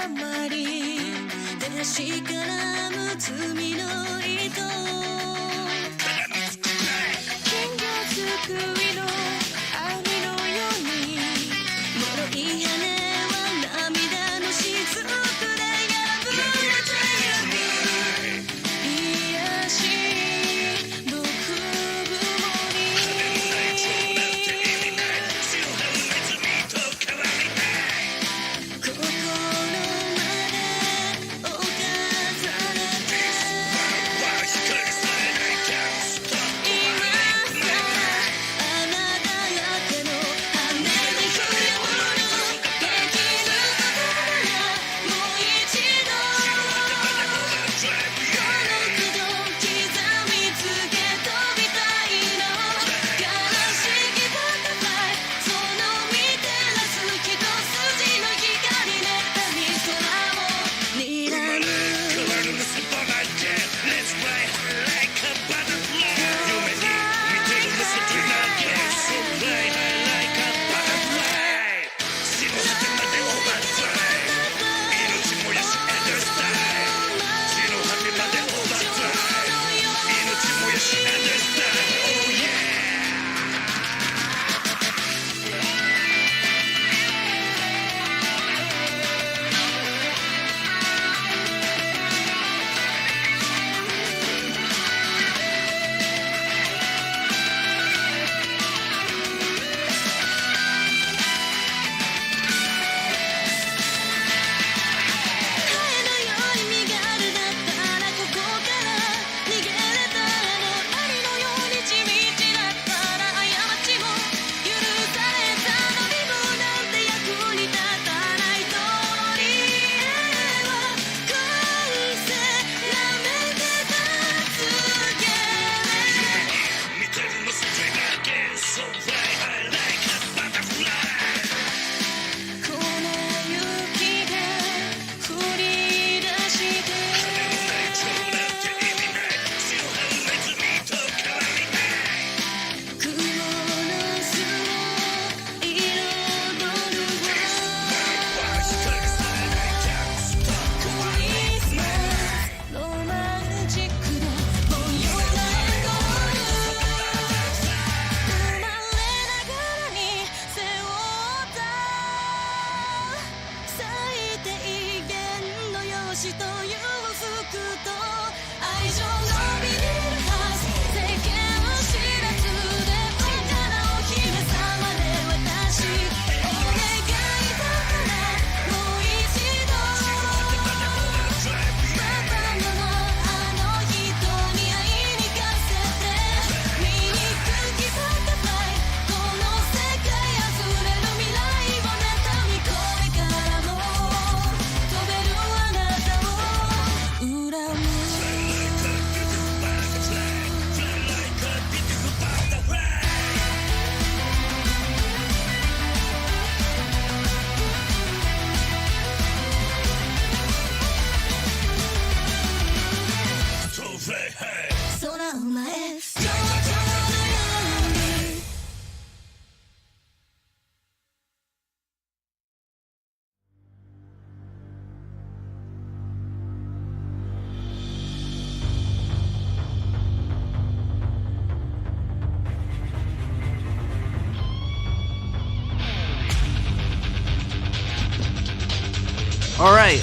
まり出しからむ罪の糸金魚すくいの網のように脆い羽は涙の雫で破れてゆく癒し毒曇り心まで侵されて今さらあなただけの羽で冬のできることならもう一度この鼓動刻みつけ飛びたいの悲しきバタフライその見照らす一筋の光で旅空を睨むという服と愛情のビニールハウス世間を知らずでバカなお姫様で私お願いだからもう一度またのあの人に会いに行かせて醜きバタフライこの世界あふれる未来を妬みこれからも飛べるあなた恨む 空を前上々のように Alright,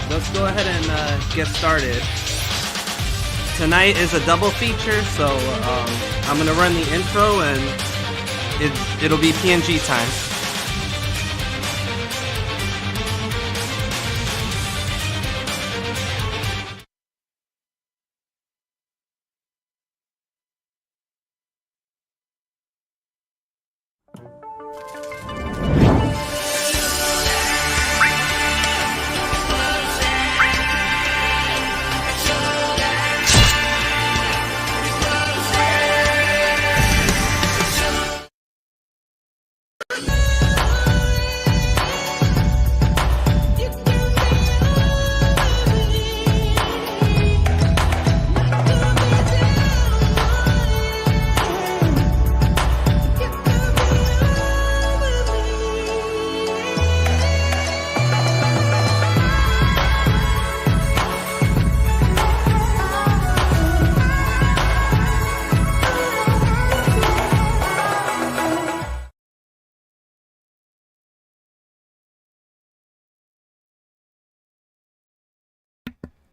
let's go ahead and get started. Tonight is a double feature, so I'm gonna run the intro and it'll be PNG time.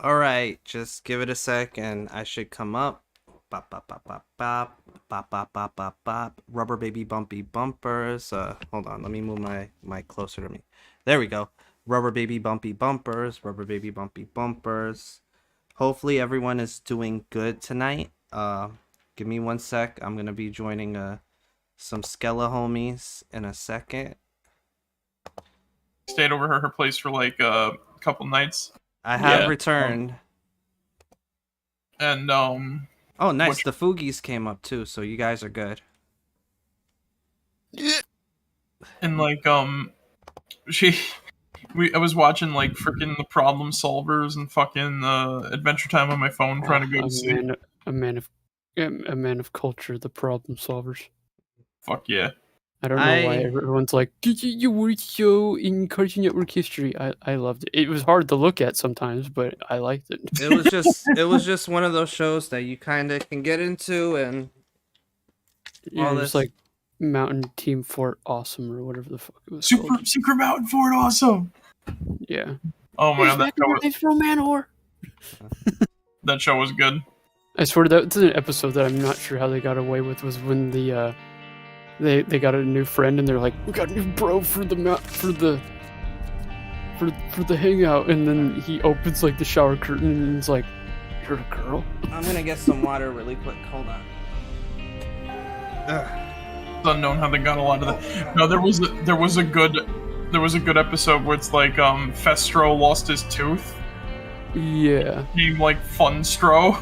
Alright, just give it a sec and I should come up. Bop, bop, bop, bop, bop. Bop, bop, bop, bop, bop. Rubber baby bumpy bumpers. Hold on, let me move my mic closer to me. There we go. Rubber baby bumpy bumpers. Rubber baby bumpy bumpers. Hopefully everyone is doing good tonight. Give me one sec. I'm gonna be joining some Skella homies in a second. Stayed over her place for like a couple nights. I have returned. And oh, nice. The Foogies came up too, so you guys are good. And like I was watching like freaking The Problem Solvers and fucking Adventure Time on my phone, trying to go to sleep. A man of culture, The Problem Solvers. Fuck yeah. I don't know why everyone's like, you were so in Cartoon Network history. I loved it. It was hard to look at sometimes, but I liked it. It was just one of those shows that you kind of can get into, and yeah, it's like Mountain Team Fort Awesome or whatever the fuck it was called. Super Mountain Fort Awesome. Yeah. Oh my god, that show was good. I swear that's an episode that I'm not sure how they got away with, was when the they got a new friend and they're like, we got a new bro for the hangout, and then he opens like the shower curtain and he's like, you're a girl. I'm gonna get some water really quick. Hold on. It's unknown how they got a lot of that. No, there was a good episode where it's like Festro lost his tooth. Yeah. Named like Funstro.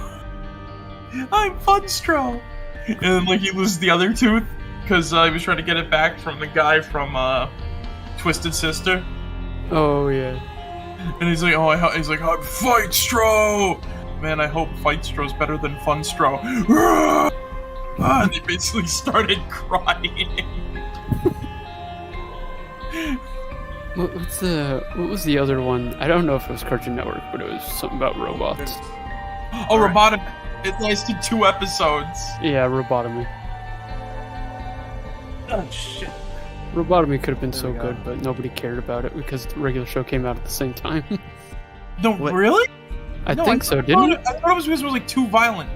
I'm Funstro. And then like he loses the other tooth because he was trying to get it back from the guy from Twisted Sister. Oh yeah. And he's like, I'm Fightstro. Man, I hope Fightstro's better than Funstro. And they basically started crying. What was the other one? I don't know if it was Cartoon Network, but it was something about robots. Oh, Robotomy. It lasted 2 episodes. Yeah, Robotomy. Oh shit. Robotomy could have been so good, but nobody cared about it because the regular show came out at the same time. No, really? I think so, didn't it? I thought it was because it was like too violent.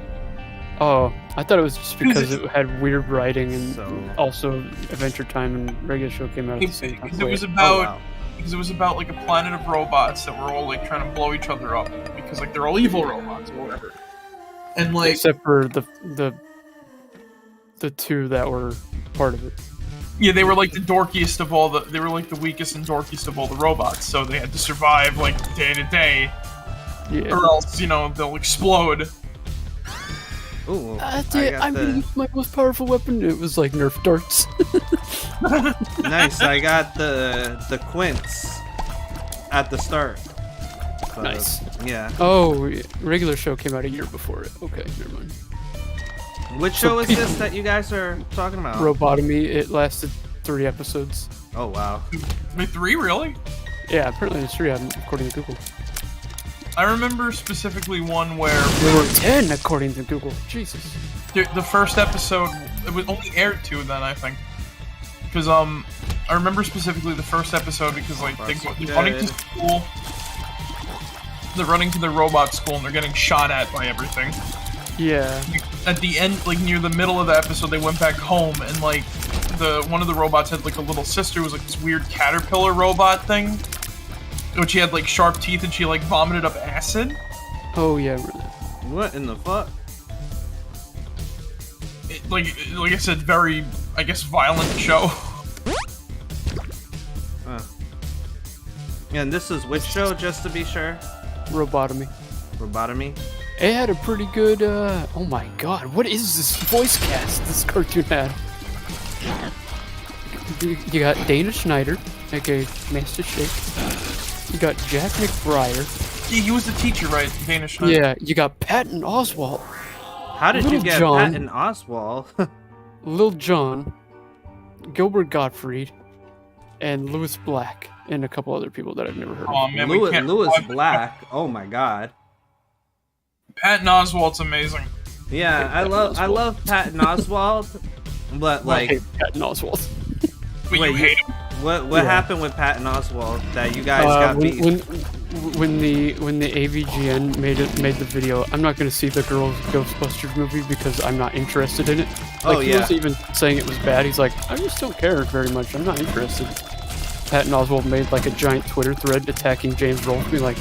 Oh, I thought it was just because it had weird writing, and also Adventure Time and regular show came out at the same time. Because it was about like a planet of robots that were all like trying to blow each other up because like they're all evil robots or whatever. And like except for the two that were part of it. Yeah, they were like the dorkiest of all they were like the weakest and dorkiest of all the robots, so they had to survive like day to day. Yeah. Or else, they'll explode. Ooh, I'm gonna use my most powerful weapon. It was like Nerf darts. Nice, I got the quints at the start. So, nice. Yeah. Oh, regular show came out a year before it. Okay, never mind. Which show is this that you guys are talking about? Robotomy. It lasted 3 episodes. Oh wow. Wait, 3 really? Yeah, apparently it's 3 according to Google. I remember specifically one where there were 10 according to Google. Jesus. The first episode, it was only aired 2 then, I think. Because I remember specifically the first episode because like they're running to school. They're running to their robot school and they're getting shot at by everything. Yeah. At the end, like near the middle of the episode, they went back home and like one of the robots had like a little sister who was like this weird caterpillar robot thing. Which she had like sharp teeth and she like vomited up acid. Oh yeah, really. What in the fuck? Like I said, very, I guess, violent show. And this is which show, just to be sure? Robotomy. Robotomy? It had a pretty good, oh my god, what is this voice cast this cartoon had? You got Dana Schneider, aka Master Shake. You got Jack McBriar. Yeah, he was the teacher, right? Dana Schneider. Yeah, you got Patton Oswalt. How did you get Patton Oswalt? Lil Jon, Gilbert Gottfried, and Louis Black, and a couple other people that I've never heard of. Man, Louis Black. Oh my god. Patton Oswalt's amazing. Yeah, I love Patton Oswalt, but like I hate Patton Oswalt. Wait, you hate him? What happened with Patton Oswalt that you guys got beat? when the AVGN made the video, I'm not gonna see the girls Ghostbusters movie because I'm not interested in it. Like, he wasn't even saying it was bad. He's like, I just don't care very much. I'm not interested. Patton Oswalt made like a giant Twitter thread attacking James Rolfe, being like,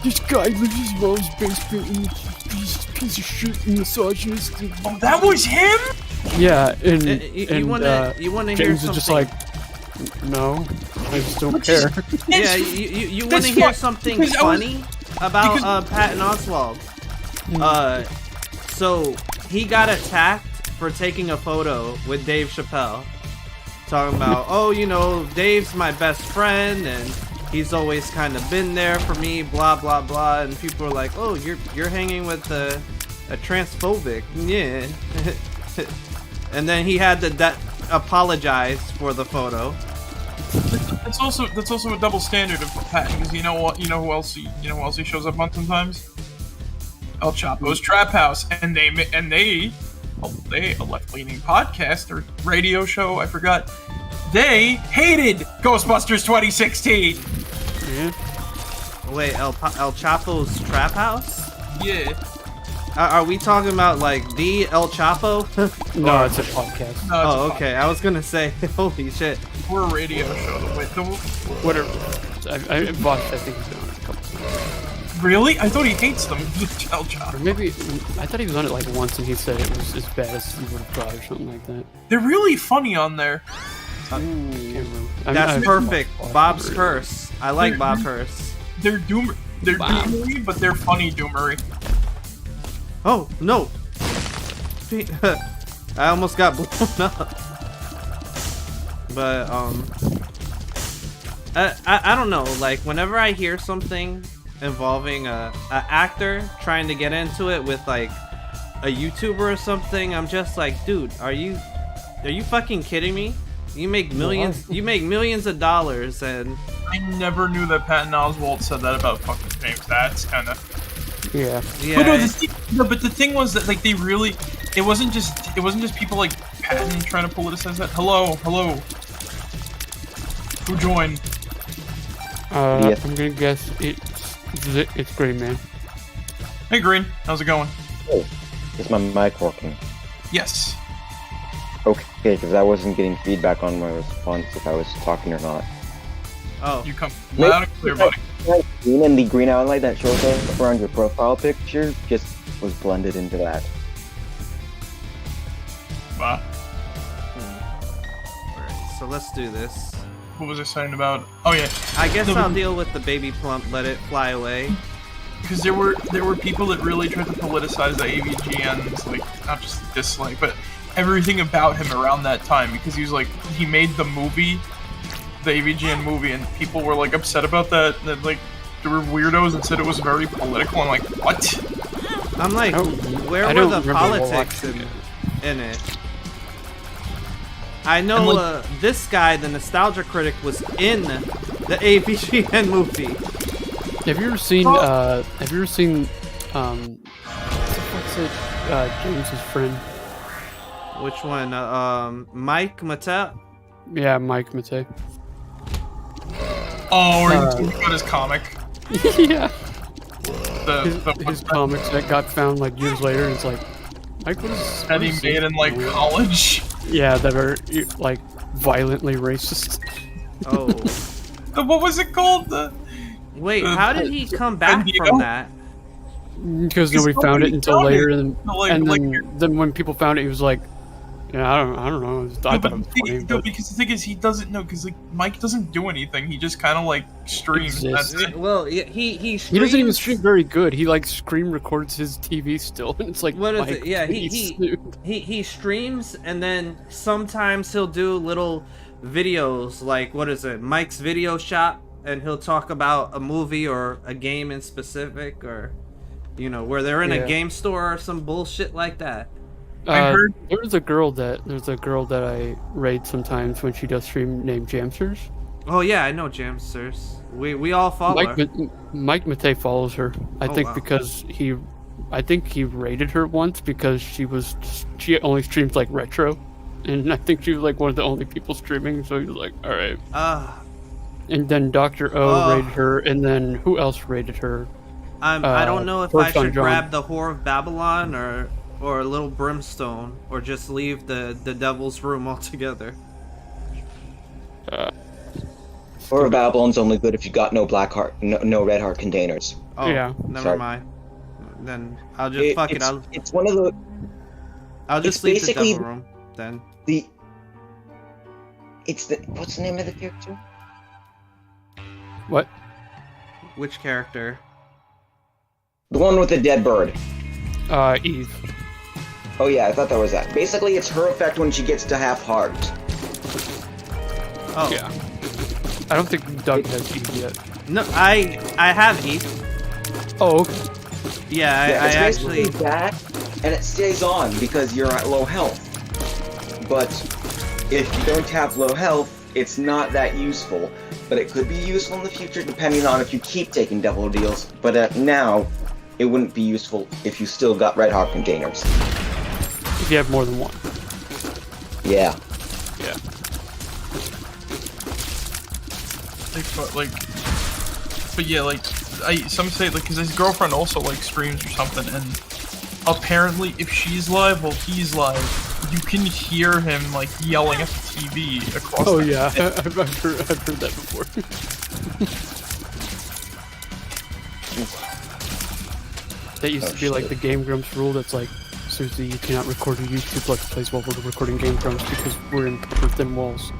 this guy lives his mom's basement and he's a piece of shit and misogynist. Oh, that was him? Yeah, and you wanna hear James something? is just like, no, I just don't care. Yeah, you want to hear something funny about Patton Oswalt? So he got attacked for taking a photo with Dave Chappelle, talking about, oh, you know, Dave's my best friend and he's always kind of been there for me, blah blah blah, and people are like, oh, you're hanging with a transphobic, yeah. And then he had to apologize for the photo. That's also a double standard of Patton, because you know what? You know who else he shows up on sometimes? El Chapo's Trap House, and they a left-leaning podcast or radio show, I forgot. They hated Ghostbusters 2016. Yeah. Wait, El Chapo's Trap House? Yeah. Are we talking about like the El Chapo? No, it's a podcast. No, it's Oh, a okay. I was gonna say, holy shit. podcast. We're a radio show. Whatever. I watched. I think he's been on it a couple times. Really? I thought he hates them. El Chapo. Or maybe I thought he was on it like once, and he said it was as bad as he would have thought, or something like that. They're really funny on there. Can't remember. That's perfect. Bob's Curse. I like Bob Curse. They're doomery, but they're funny doomery. Oh, no! I almost got blown up. But, I don't know, like, whenever I hear something involving a actor trying to get into it with, like, a YouTuber or something, I'm just like, dude, are you fucking kidding me? You make millions of dollars, and I never knew that Patton Oswalt said that about fucking James. That's kind of... Yeah. But but the thing was that, like, they really... It wasn't just people like Patton trying to politicize that. Hello. Who joined? Yes. I'm gonna guess it's Green Man. Hey, Green. How's it going? Oh, is my mic working? Yes. Okay, because I wasn't getting feedback on my response if I was talking or not. oh, You come loud and clear, buddy. Green and the green outline that shows up around your profile picture just was blended into that. Wow. alright, so let's do this. What was I saying about... Oh, yeah. I guess I'll deal with the baby plump, let it fly away. Because there were people that really tried to politicize the AVGN's, like, not just dislike, but everything about him around that time, because he was like, he made the movie, the AVGN movie, and people were like upset about that like there were weirdos and said it was very political. I'm like, what? I'm like, where were the politics in it? I know like, this guy, the nostalgia critic, was in the AVGN movie. Have you ever seen? What's it? James's friend. Which one? Mike Mattel? Yeah, Mike Matei. Oh, or he was talking about his comic. Yeah. His comics that got found like years later, and it's like, Mike, what is that he made in like college. Yeah, that are like violently racist. Oh. What was it called? Wait, how did he come back from that? Because nobody found it until later, and then when people found it, he was like, "Yeah, I don't know." I thought it was funny, no, because the thing is, he doesn't know, because like Mike doesn't do anything. He just kind of like streams. That's it. Well, he streams. He doesn't even stream very good. He like screen records his TV still, and it's like, what is Mike, it? Yeah, dude. he streams, and then sometimes he'll do little videos like, what is it, Mike's Video Shop, and he'll talk about a movie or a game in specific, or where they're in a game store or some bullshit like that. I heard there's a girl that I raid sometimes when she does stream named Jamsters. Oh yeah, I know Jamsters. We all follow her. Mike Matei follows her. I think because he raided her once because she only streams like retro, and I think she was like one of the only people streaming. So he was like, all right. And then Dr. O raided her, and then who else raided her? I don't know if I First on should John. grab the Whore of Babylon or a little brimstone, or just leave the devil's room altogether. Or Babylon's only good if you got no black heart, no red heart containers. Oh, Yeah. never Sorry. mind. Then I'll just fuck it. It's one of the I'll just it's leave the basically devil room then. what's the name of the character? What? Which character? The one with the dead bird. Eve. Oh yeah, I thought that was that. Basically, it's her effect when she gets to half heart. Oh Yeah. I don't think Doug has Eve yet. no, I have Eve. Oh, okay. Yeah, Yeah, I it's actually. basically that, and it stays on because you're at low health. But if you don't have low health, it's not that useful. But it could be useful in the future depending on if you keep taking devil deals. But now, it wouldn't be useful if you still got red heart containers. If you have more than one. Yeah. Yeah. But yeah, like, some say, like, because his girlfriend also, like, streams or something, and apparently if she's live while he's live, you can hear him, like, yelling at the TV across Oh the yeah, I've heard that before. That used to be like the Game Grumps rule that's like, Susie, you cannot record a YouTube Let's Plays while we're recording Game Grumps because we're in thin walls.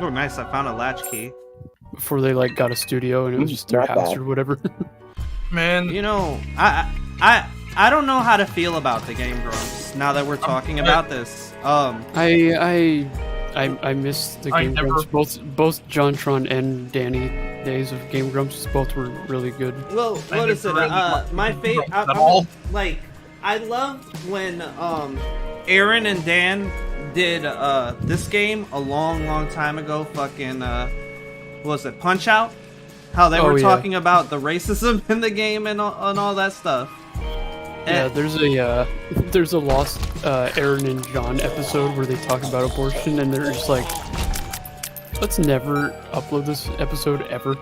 Oh, nice! I found a latch key. Before they like got a studio and it was just their Not house bad. or whatever. Man, You know, I don't know how to feel about the Game Grumps now that we're talking about this. I missed the I Game never- Grumps. Both JonTron and Danny days of Game Grumps both were really good. Well, I what is it? never really My liked favorite. Game Grumps at all. Like, I loved when Aaron and Dan did this game a long time ago. Fucking what was it, Punch Out? How they were yeah. talking about the racism in the game and all that stuff. Yeah, And- there's a lost Aaron and John episode where they talk about abortion and they're just like, let's never upload this episode ever.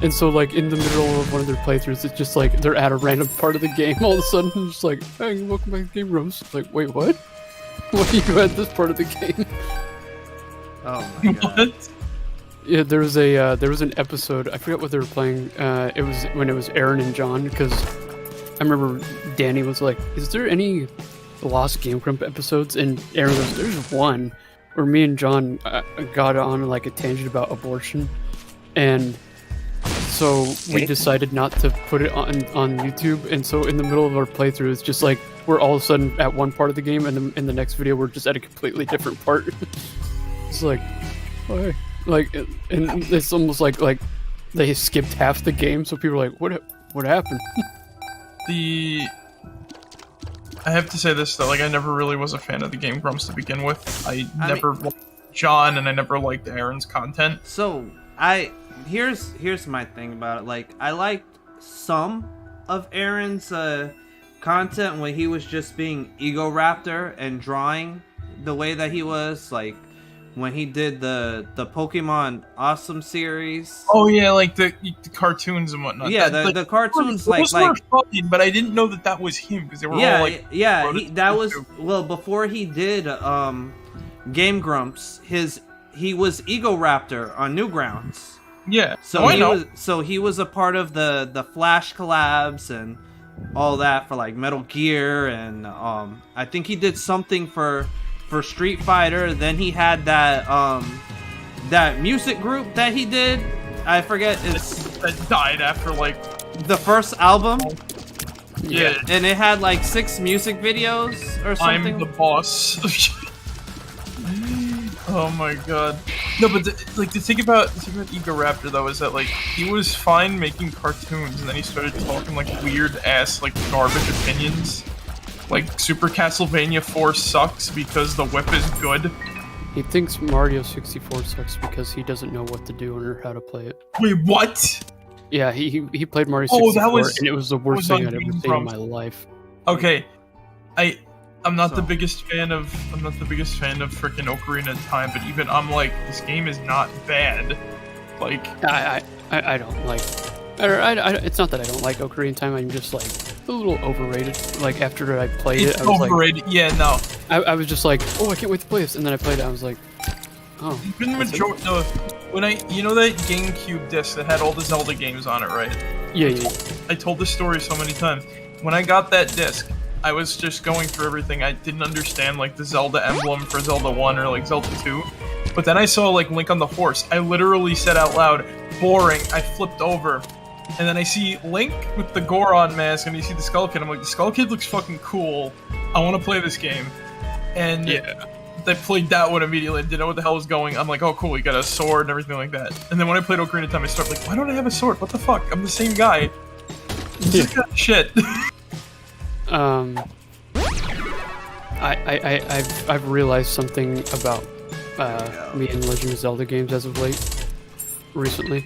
And so like in the middle of one of their playthroughs, it's just like they're at a random part of the game all of a sudden, and just like, hey, welcome back to Game Rose. It's like, wait, what? Why are you at this part of the game? Oh my god. what? Yeah, there was an episode. I forget what they were playing. It was when it was Aaron and John, because I remember Danny was like, "Is there any lost Game Grump episodes?" And Aaron goes, "There's one where me and John got on like a tangent about abortion, and so we decided not to put it on YouTube. And so in the middle of our playthrough, it's just like we're all of a sudden at one part of the game, and then in the next video we're just at a completely different part. It's like, why? Like, and it's almost like they skipped half the game, so people are like, what happened? I have to say this though, like I never really was a fan of the Game Grumps to begin with. I never liked John, and I never liked Aaron's content. So here's my thing about it. Like, I liked some of Aaron's content when he was just being Ego Raptor and drawing the way that he was, like when he did the Pokemon Awesome series. Oh yeah, like the cartoons and whatnot. Yeah, That- the cartoons those like were funny, but I didn't know that was him because they were all like. that was well before he did Game Grumps. He was Ego Raptor on Newgrounds. Yeah. So I know. he was a part of the Flash collabs and all that for like Metal Gear, and I think he did something for Street Fighter. Then he had that music group that he did. I forget, it's That died after like. the first album, Yeah. and it had like 6 music videos or something. I'm the boss. Oh my god. No, but the thing about Ego Raptor though is that like he was fine making cartoons, and then he started talking like weird ass like garbage opinions. Like Super Castlevania 4 sucks because the whip is good. He thinks Mario 64 sucks because he doesn't know what to do or how to play it. Wait, what? Yeah, he played Mario Oh, 64 that was- and it was the worst that was thing on I'd ever Game seen in Grumps. my life. Okay, I'm not the So- biggest fan of freaking Ocarina of Time, but even I'm like, this game is not bad. Like, I don't like. It's not that I don't like Ocarina of Time. I'm just like a little overrated. Like after I played it's it, I was overrated. Yeah, no. like, I was just like, oh, I can't wait to play this. And then I played it. I was like, oh. Even majority, no, when you know that GameCube disc that had all the Zelda games on it, right? Yeah. I told this story so many times. When I got that disc, I was just going through everything. I didn't understand like the Zelda emblem for Zelda 1 or like Zelda 2. But then I saw like Link on the horse. I literally said out loud, boring. I flipped over. And then I see Link with the Goron mask and you see the Skull Kid. I'm like, the Skull Kid looks fucking cool. I want to play this game. And Yeah. I played that one immediately. Didn't know what the hell was going. I'm like, oh cool, you got a sword and everything like that. And then when I played Ocarina of Time, I started like, why don't I have a sword? What the fuck? I'm the same guy. This is kind of shit. I've realized something about me and Legend of Zelda games as of late. Recently,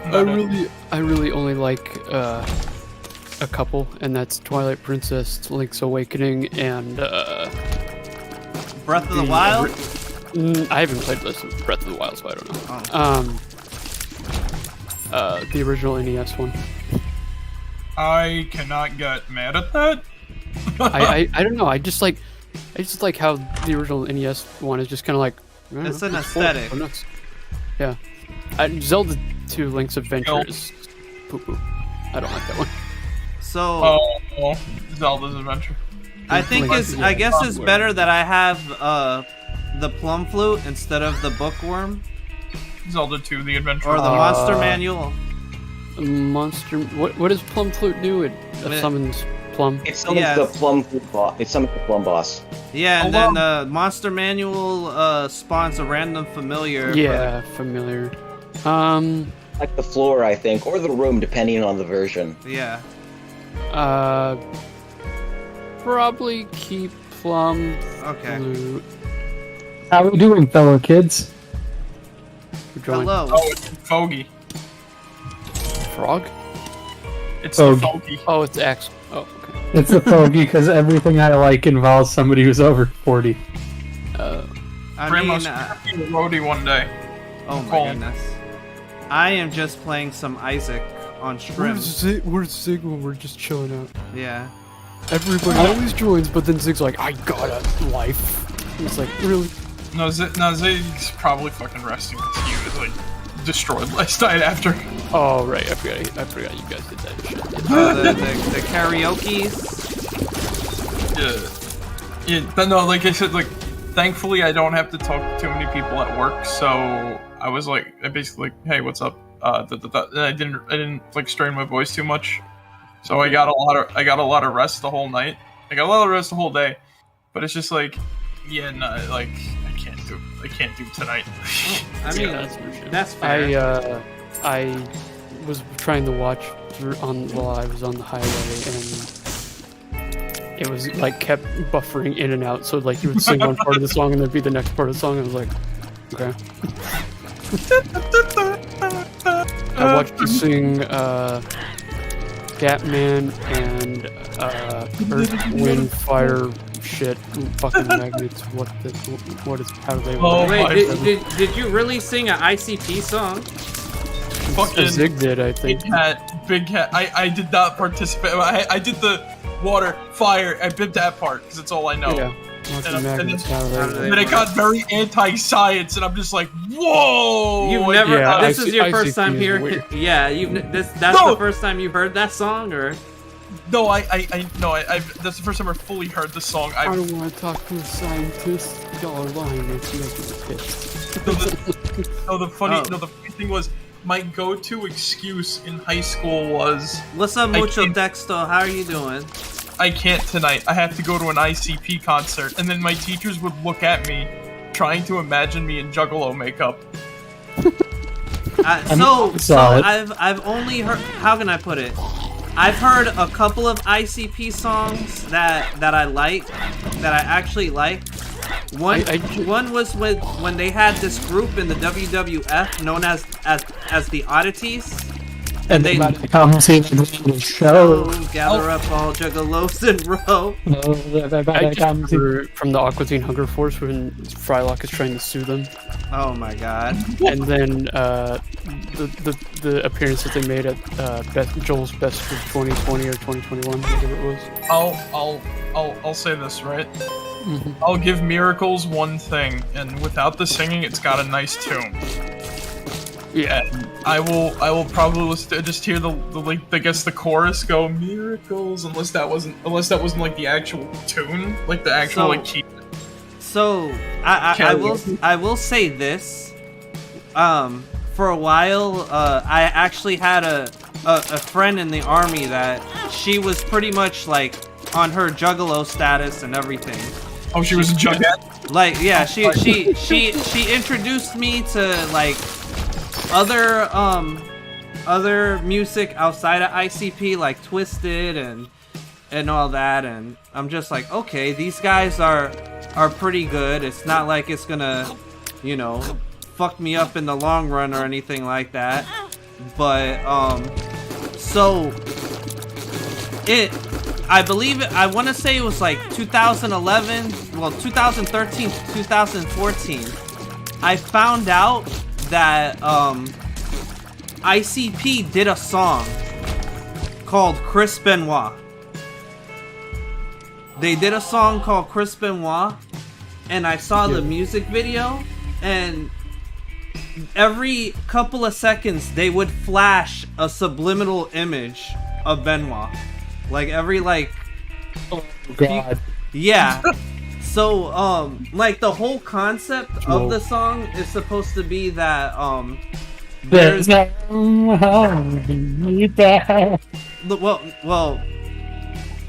I really only like a couple, and that's Twilight Princess, Link's Awakening, and Breath of the Wild? I haven't played Breath of the Wild, so I don't know. The original NES one. I cannot get mad at that. I don't know. I just like how the original NES one is just kind of like. It's an cool, aesthetic. go nuts. Yeah. Zelda 2: Link's Adventure Nope. is poo-poo. I don't like that one. So Oh, Zelda's Adventure. I think I guess it's better that I have the plum flute instead of the bookworm Zelda 2: The Adventure. or the monster manual. Monster. What does Plum Flute do? It summons Plum. It summons Yes. the plum boss. It summons the plum boss. Yeah, and Oh, then the monster manual spawns a random familiar. for Yeah, familiar. Like the floor, I think, or the room, depending on the version. Yeah. Probably keep Plum Okay. Flute. How we doing, fellow kids? We're drawing Hello. Oh, it's Foggy. Frog. It's the Foggy. Foggy. Oh, it's Axe. Oh, okay. It's a fogey because everything I like involves somebody who's over 40. I Grandma's mean, be a roadie one day. oh my Cold. goodness. I am just playing some Isaac on Shrimp. Where's Zig when we're just chilling out? Yeah. Everybody always joins, but then Zig's like, I got a life. It's like, really? No, Zig's probably fucking resting because he was like destroyed last night after. Oh, right. I forgot you guys did that shit. The karaoke's. Yeah, but no, like I said, like thankfully I don't have to talk to too many people at work, so I was like, I basically like, hey, what's up? And I didn't like strain my voice too much, so I got a lot of rest the whole night. I got a lot of rest the whole day, but it's just like, yeah, no, like I can't do tonight. I mean, that's for sure. that's fair. I was trying to watch while I was on the highway, and it was like kept buffering in and out. So like you would sing one part of the song and there'd be the next part of the song. And I was like, okay. I watched you sing Catman and Earth, Wind, Fire, shit, fucking magnets. What is? How do they? Oh, Wait, my did you really sing an ICP song? Fucking Zig did, I think. Big cat. I did not participate. I did the water, fire. I did that part because it's all I know. Yeah. Watching magnets, how how do they? they- And it got very anti-science, and I'm just like, whoa! You've never. Yeah, this is your first ICP time is here. weird. Yeah, that's No! the first time you've heard that song, or No, that's the first time I fully heard the song. I don't want to talk to a scientist. Y'all are lying. It's making me pissed. The funny Oh. thing was, my go-to excuse in high school was, what's up, Mucho can't- Dexto? How are you doing? I can't tonight. I have to go to an ICP concert, and then my teachers would look at me, trying to imagine me in Juggalo makeup. So solid. I've only heard. How can I put it? I've heard a couple of ICP songs that I like, that I actually like. One was when they had this group in the WWF known as the Oddities. And they they come see the show. gather up all juggalos in row. I just remember from the Aqua Teen Hunger Force when Frylock is trying to sue them. Oh my god. And then the appearance that they made at Joel's Best of 2020 or 2021, whatever it was. I'll say this, right? I'll give Miracles one thing, and without the singing, it's got a nice tune. Yeah. And I will probably listen to, just hear the like, I guess the chorus go Miracles, unless that wasn't like the actual tune, like the actual like key. So I will say this. For a while, I actually had a friend in the army that she was pretty much like on her juggalo status and everything. Oh, she was a jughead? Like, yeah, she introduced me to like other music outside of ICP, like Twisted and all that, and I'm just like, okay, these guys are pretty good. It's not like it's gonna, you know, fuck me up in the long run or anything like that. But so I believe it, I want to say it was like 2011, well 2013 to 2014. I found out that ICP did a song called Chris Benoit. They did a song called Chris Benoit, and I saw the music video, and every couple of seconds they would flash a subliminal image of Benoit. Like every like oh god. Yeah. So like the whole concept of the song is supposed to be that there's well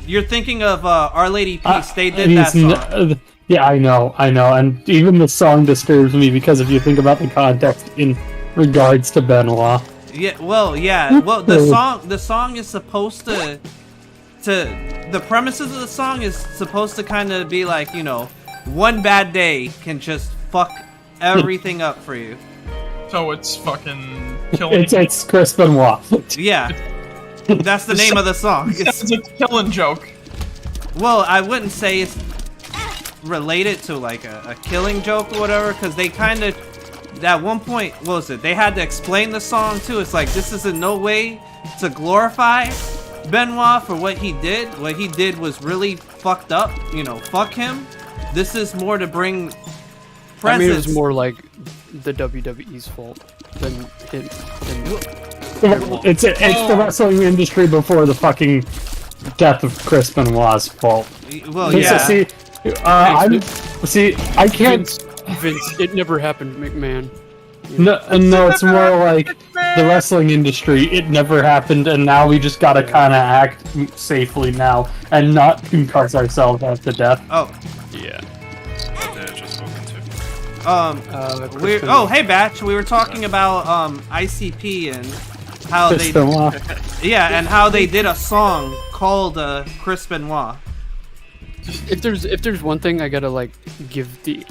you're thinking of Our Lady Peace. They did that song. Yeah, I know, and even the song disturbs me because if you think about the context in regards to Benoit. Yeah, well, yeah, well, the song is supposed to the premises of the song is supposed to kind of be like, you know, one bad day can just fuck everything up for you. So it's fucking killing. It's Chris Benoit. Yeah, that's the name of the song. It's a killing joke. Well, I wouldn't say it's related to like a killing joke or whatever, because they kind of at one point, what was it? They had to explain the song too. It's like, this is in no way to glorify Benoit for what he did. What he did was really fucked up. You know, fuck him. This is more to bring presence. I mean, it was more like the WWE's fault than him. It's the wrestling industry before the fucking death of Chris Benoit's fault. Well, yeah. I can't. Vince, it never happened, McMahon. No, it's more like the wrestling industry. It never happened, and now we just gotta kind of act safely now and not concuss ourselves after death. Oh, yeah. Hey Batch, we were talking about ICP and how they and how they did a song called Chris Benoit. If there's one thing I gotta like give the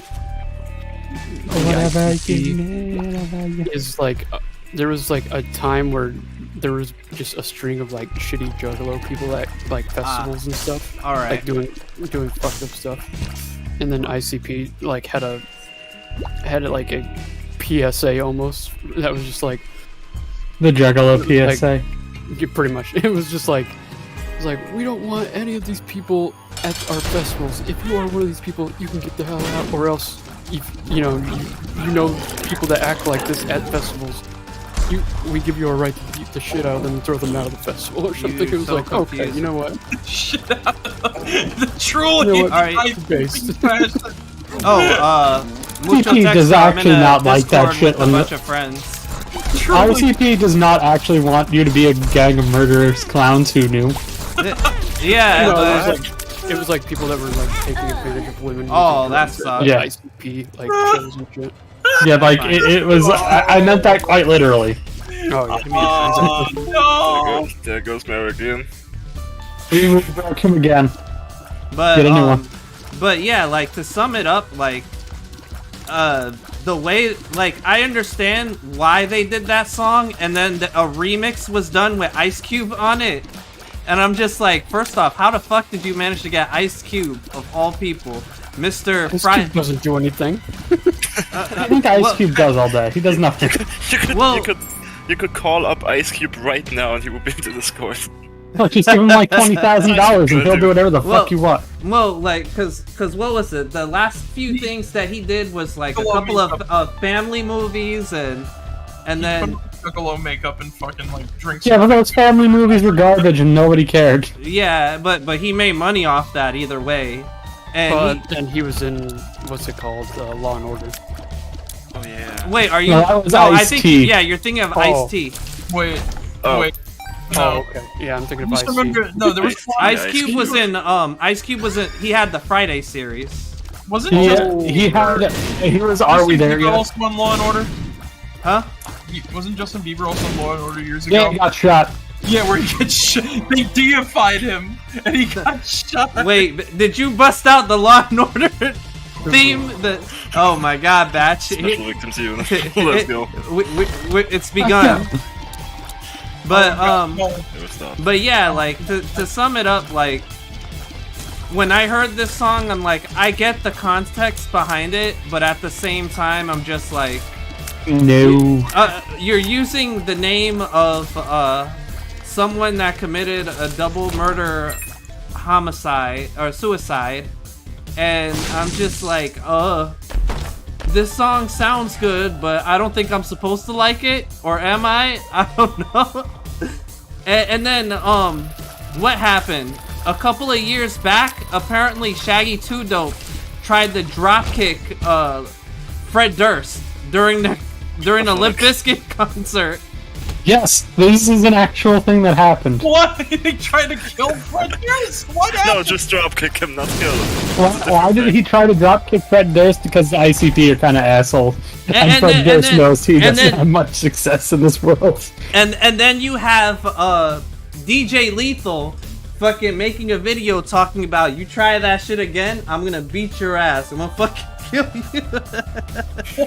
is like there was like a time where there was just a string of like shitty juggalo people at like festivals and stuff. All right. Like doing fucked up stuff, and then ICP like had like a PSA almost that was just like the juggalo PSA. Like, pretty much, it was just like we don't want any of these people at our festivals. If you are one of these people, you can get the hell out, or else. You know people that act like this at festivals. We give you a right to beat the shit out of them and throw them out of the festival or something. It was so like, confused. Okay, you know what? Shit out of the truly. You know alright. Based. ICP does actually not like that shit. With a bunch of friends. ICP does not actually want you to be a gang of murderous clowns who knew. Yeah, it was like people that were like taking advantage of women. Oh, that sucks. Yeah. ICP like shows and shit. Yeah, like it was. I meant that quite literally. Oh yeah. No. There goes Mary again. We broke him again. But get a new one. But yeah, like to sum it up, like the way, like, I understand why they did that song, and then a remix was done with Ice Cube on it, and I'm just like, first off, how the fuck did you manage to get Ice Cube of all people, Mr. Ice Cube doesn't do anything. I think Ice Cube does all that. He does nothing. You could call up Ice Cube right now and he would be in the Discord. Look, just give him like $20,000 and he'll do whatever the fuck you want. Well, like, cause what was it? The last few things that he did was like a couple of family movies and then Piccolo makeup and fucking like drinks. Yeah, but those family movies were garbage and nobody cared. Yeah, but he made money off that either way. And then he was in what's it called, Law and Order. Oh yeah. Wait, are you? No, that was I think Ice-T. yeah, you're thinking of Ice-T. Wait. Oh. No. Oh, okay. Yeah, I'm thinking of Just Ice-T. remember, no, there was Ice Cube was in he had the Friday series. Wasn't He was Are We There Bieber Yet? also on Law and Order? Huh? Wasn't Justin Bieber also on Law and Order years Yeah, ago? he got shot. Yeah, where he gets shot. They deified him, and he got shot. Wait, did you bust out the Law and Order theme? Oh my God, Batch! Special victims unit. Let's go. It's begun. But It was done. but yeah, like to sum it up, like when I heard this song, I'm like, I get the context behind it, but at the same time, I'm just like, No. you're using the name of someone that committed a double murder, homicide or suicide, and I'm just like, this song sounds good, but I don't think I'm supposed to like it, or am I? I don't know. and then, what happened? A couple of years back, apparently Shaggy 2 Dope tried to dropkick, Fred Durst during a Limp Bizkit concert. Yes, this is an actual thing that happened. What? They tried to kill Fred Durst? What happened? No, just dropkick him, not kill him. Why did he try to dropkick Fred Durst? Because the ICP are kind of assholes. And Fred Durst knows he doesn't have much success in this world. And then you have DJ Lethal fucking making a video talking about, you try that shit again, I'm gonna beat your ass. I'm gonna fucking kill you.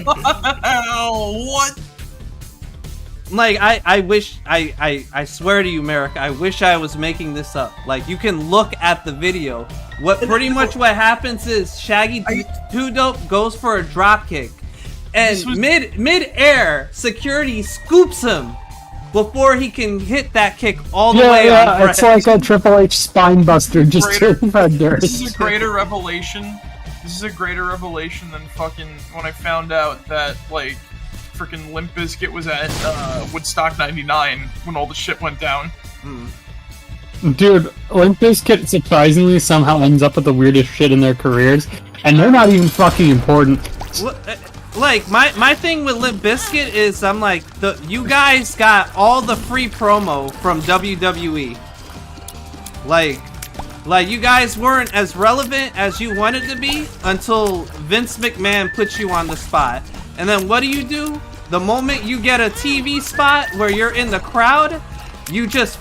What? Like, I wish, I swear to you, Merrick, I wish I was making this up. Like, you can look at the video. Pretty much what happens is Shaggy 2 Dope goes for a dropkick, and mid-air, security scoops him before he can hit that kick all the way on Fred. It's like a Triple H spine buster just to Fred Durst. This is a greater revelation. This is a greater revelation than fucking when I found out that, like, freaking Limp Bizkit was at Woodstock 99 when all the shit went down. Dude, Limp Bizkit surprisingly somehow ends up with the weirdest shit in their careers, and they're not even fucking important. Like, my thing with Limp Bizkit is, I'm like, you guys got all the free promo from WWE. Like, you guys weren't as relevant as you wanted to be until Vince McMahon put you on the spot. And then what do? The moment you get a TV spot where you're in the crowd, you just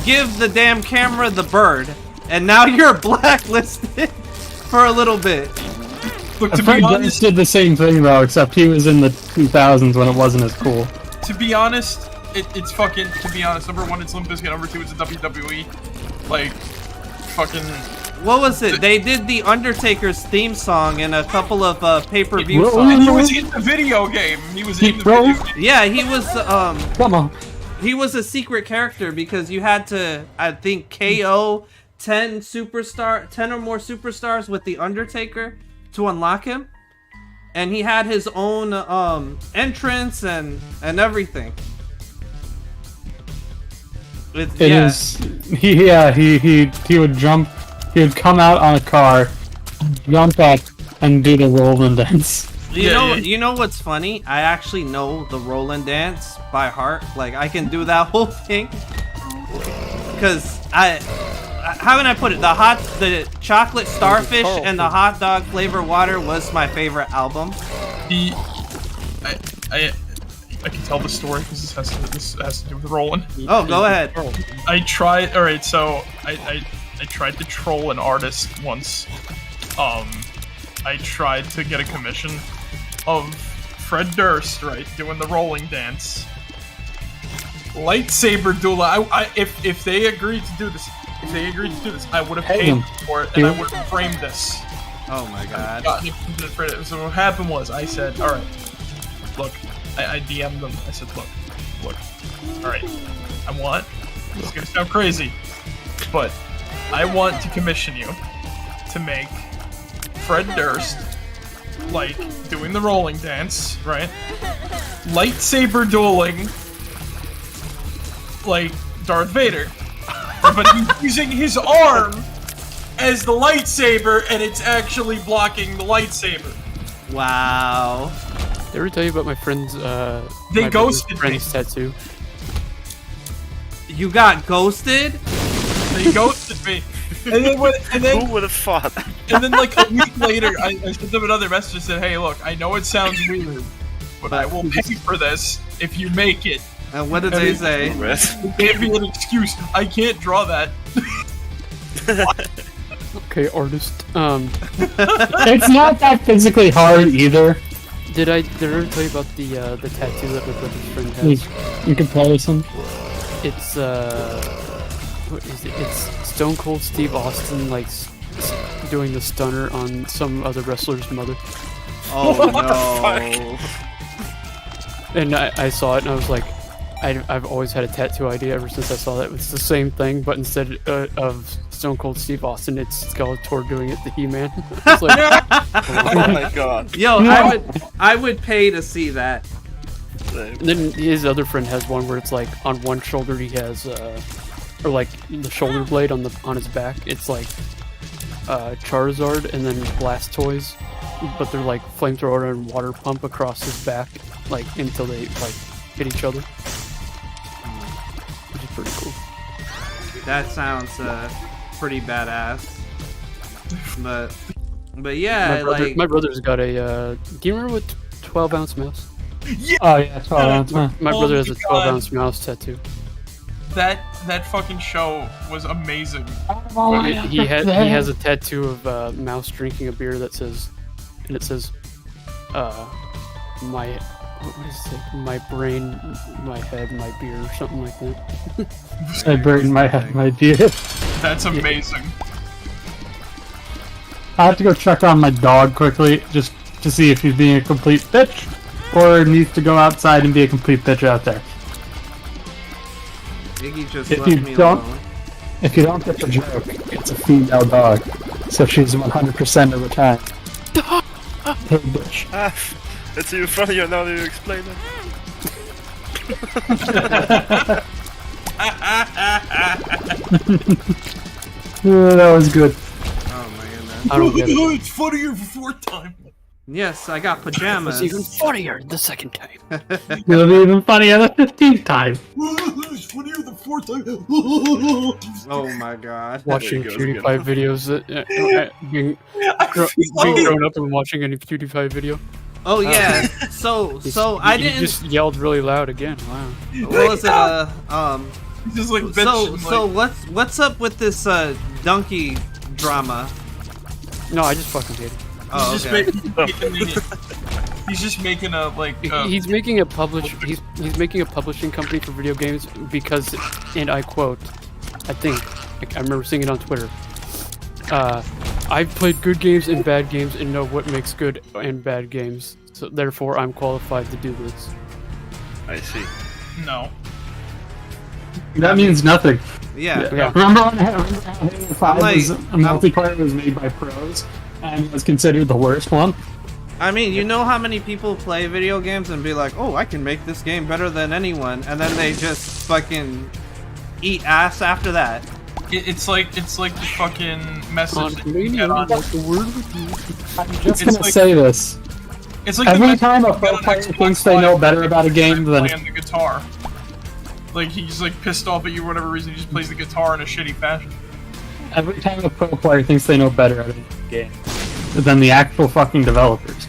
give the damn camera the bird. And now you're blacklisted for a little bit. Look, to Fred be Durst honest, did the same thing though, except he was in the 2000s when it wasn't as cool. to be honest, it's fucking, to be honest, number one, it's Limp Bizkit, number two, it's the WWE. Like, fucking... What was it? They did the Undertaker's theme song and a couple of pay-per-view Well, songs. He was in the video game. He was in the Bro. video game. Yeah, he was Come on. he was a secret character because you had to, I think, KO 10 or more superstars with the Undertaker to unlock him. And he had his own entrance and everything. He would jump. He would come out on a car, jump up, and do the Roland dance. You know what's funny? I actually know the Roland dance by heart. Like, I can do that whole thing. Because how can I put it? The chocolate starfish and the hot dog flavor water was my favorite album. I can tell the story because this has to do with Roland. Oh, go ahead. I tried. All right, so I tried to troll an artist once. I tried to get a commission of Fred Durst, right, doing the rolling dance. Lightsaber duel. If they agreed to do this, I would have paid for it, and I would have framed this. Oh my god. So what happened was, I said, all right, look, I DM'd them. I said, look, all right, this is gonna sound crazy, but I want to commission you to make Fred Durst, like, doing the rolling dance, right? Lightsaber dueling, like Darth Vader, but he's using his arm as the lightsaber, and it's actually blocking the lightsaber. Wow. Did I ever tell you about my friend's They ghosted me. tattoo? You got ghosted? They ghosted me. And then Who would have thought? And then like a week later, I sent them another message and said, hey, look, I know it sounds weird, but I will pay for this if you make it. And what did they say? They gave me an excuse. I can't draw that. Okay, artist. It's not that physically hard either. Did I ever tell you about the tattoo that my brother's friend has? In comparison. It's what is it? It's Stone Cold Steve Austin like doing the stunner on some other wrestler's mother. Oh no. And I saw it and I was like, I've always had a tattoo idea ever since I saw that. It's the same thing, but instead of Stone Cold Steve Austin, it's Skeletor doing it to He-Man. It's like, Oh my god. Yo, I would pay to see that. then his other friend has one where it's like on one shoulder he has or like the shoulder blade on his back. It's like Charizard and then Blastoise, but they're like flamethrower and water pump across his back, like until they like hit each other. Which is pretty cool. That sounds pretty badass. But yeah, my brother's got a. Do you remember what 12-ounce mouse? Yeah. Oh yeah, 12 ounce. My brother has a God. 12-ounce mouse tattoo. That fucking show was amazing. He has a tattoo of a mouse drinking a beer that says, my, what is it? My brain, my head, my beer, or something like that. I burned my head, my beer. That's amazing. I have to go check on my dog quickly, just to see if he's being a complete bitch, or needs to go outside and be a complete bitch out there. Iggy just If left you me don't- alone. If you don't get the joke, it's a female dog, so she's 100% of the time. Hey bitch. Ah, it's even funnier now that you explain That was good. Oh my goodness. I don't get it. It's funnier the fourth time. Yes, I got pajamas. It's even funnier the second time. It'll be even funnier the 15th time. It's funnier the fourth time. Oh my god. Watching There you go, PewDiePie videos, being grown up and watching any PewDiePie video. Oh yeah. So I He didn't. just yelled really loud again. Wow. What was it? He's just like bitch. So what's up with this donkey drama? No, I just fucking hate it. Oh, He's okay. he's just making a like. He's making a he's making a publishing company for video games because, and I quote, I think I remember seeing it on Twitter. I've played good games and bad games and know what makes good and bad games. So therefore, I'm qualified to do this. I see. No. That means nothing. Yeah. Yeah. Remember when Halo 5 was, a I'm- multiplayer was made by pros and was considered the worst one? I mean, you know how many people play video games and be like, "Oh, I can make this game better than anyone," and then they just fucking eat ass after that. It's like the fucking message that you Condominium, get on. that's the word with you. I'm just It's gonna like- say this. It's like the Every message time a you get pro on player Xbox thinks they know Live better about a game than playing the guitar. Like he's like pissed off at you for whatever reason. He just plays the guitar in a shitty fashion. every time a pro player thinks they know better at a game than the actual fucking developers.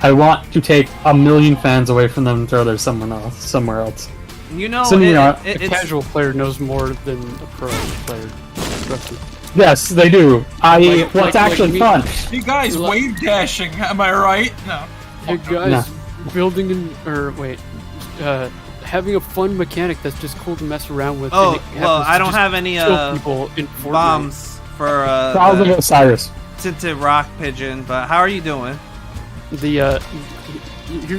I want to take 1,000,000 fans away from them and throw them somewhere else. You know, So, you know, A it's casual player knows more than a pro player. Trust me. Yes, they do. I.e., what's actually me. fun? Hey guys, Look. wave dashing. Am I right? No. Hey fucked up. guys, having a fun mechanic that's just cool to mess around with. Oh, and it well, happens I to don't just have any kill people in Fortnite. bombs for Thousand Osiris. tinted rock pigeon, but how are you doing? Here's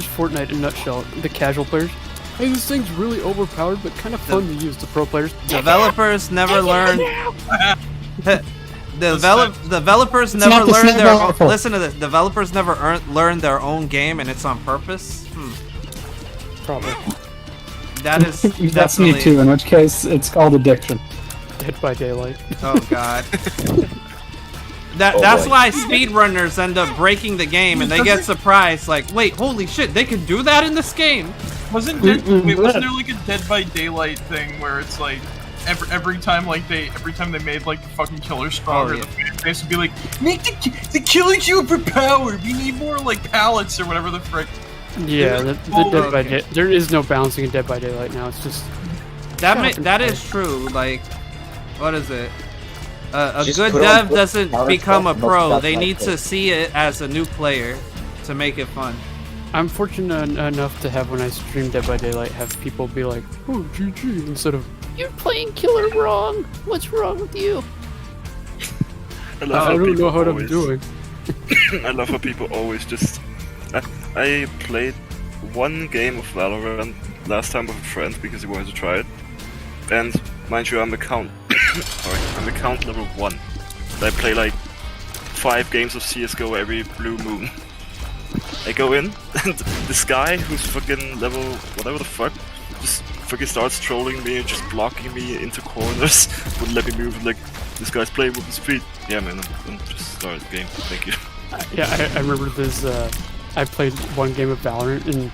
Fortnite in a nutshell. The casual players. Hey, this thing's really overpowered, but kind of fun to use. The pro players. Developers never learn. Developers It's never not the learn same their. rifle. Listen to this. Developers never learn their own game, and it's on purpose. Probably. That is That's me definitely. too. In which case, it's called addiction. Dead by Daylight. Oh god. Oh, That's boy. why speedrunners end up breaking the game, and they get surprised. Like, wait, holy shit, they can do that in this game. Wasn't there like a Dead by Daylight thing where it's like every time they made like the fucking killer stronger, yeah. the fan base would be like, make the killers overpowered. We need more like pallets or whatever the frick. Yeah, the Dead by Day. There is no balancing in Dead by Daylight now. It's just That is true. Like, what is it? A Just good put on dev doesn't power become a stuff, no pro. stuff They like need to this. see it as a new player to make it fun. I'm fortunate enough to have when I stream Dead by Daylight have people be like, "Oh, GG," instead of "You're playing killer wrong. What's wrong with you?" I love I how don't people know what I'm always- doing. I love how people always just. I played one game of Valorant last time with a friend because he wanted to try it, and mind you, I'm account level 1. I play like 5 games of CS:GO every blue moon. I go in, and this guy who's fucking level whatever the fuck just fucking starts trolling me and just blocking me into corners. Wouldn't let me move. Like, this guy's playing with his feet. Yeah, man, I'm just started the game. Thank you. Yeah, I remember this. I played one game of Valorant, and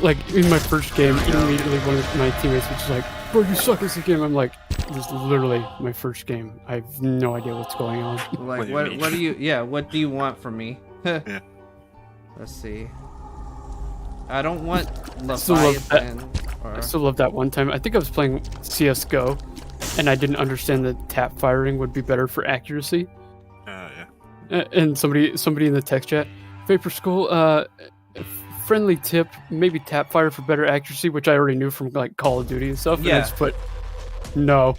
like in my first game, immediately one of my teammates was just like, "Bro, you suck at this game." I'm like, "This is literally my first game. I have no idea what's going on." Like, What do you mean? what do you? Yeah, what do you want from me? Yeah. Let's see. I don't want still love that. Leviathan. I still love that one time. I think I was playing CS:GO, and I didn't understand that tap firing would be better for accuracy. Yeah. And somebody in the text chat, Vapor Skull, friendly tip, maybe tap fire for better accuracy, which I already knew from like Call of Duty and stuff. And I Yeah. just put no,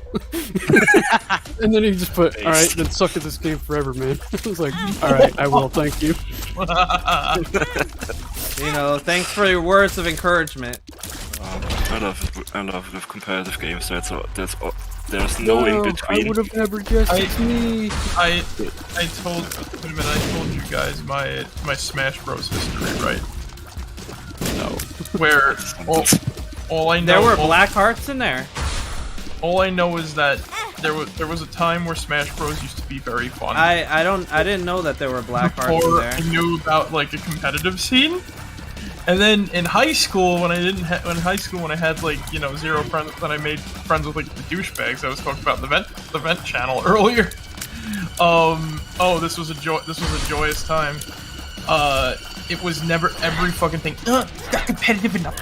and then he just put, "All right, then suck at this game forever, man." I was like, "All right, I will, thank you." You know, thanks for your words of encouragement. I love the competitive games. There's no in I between. would have never guessed I- it's me. I told you guys my Smash Bros history, right? No. Where all I know There were black hearts in there. all I know is that there was a time where Smash Bros used to be very fun. I didn't know that there were black hearts in Before there. I knew about like a competitive scene. And then in high school, when I had like, you know, 0 friends, then I made friends with like the douchebags I was talking about in the vent channel earlier. This was a joyous time. It was never every fucking thing. Not competitive enough.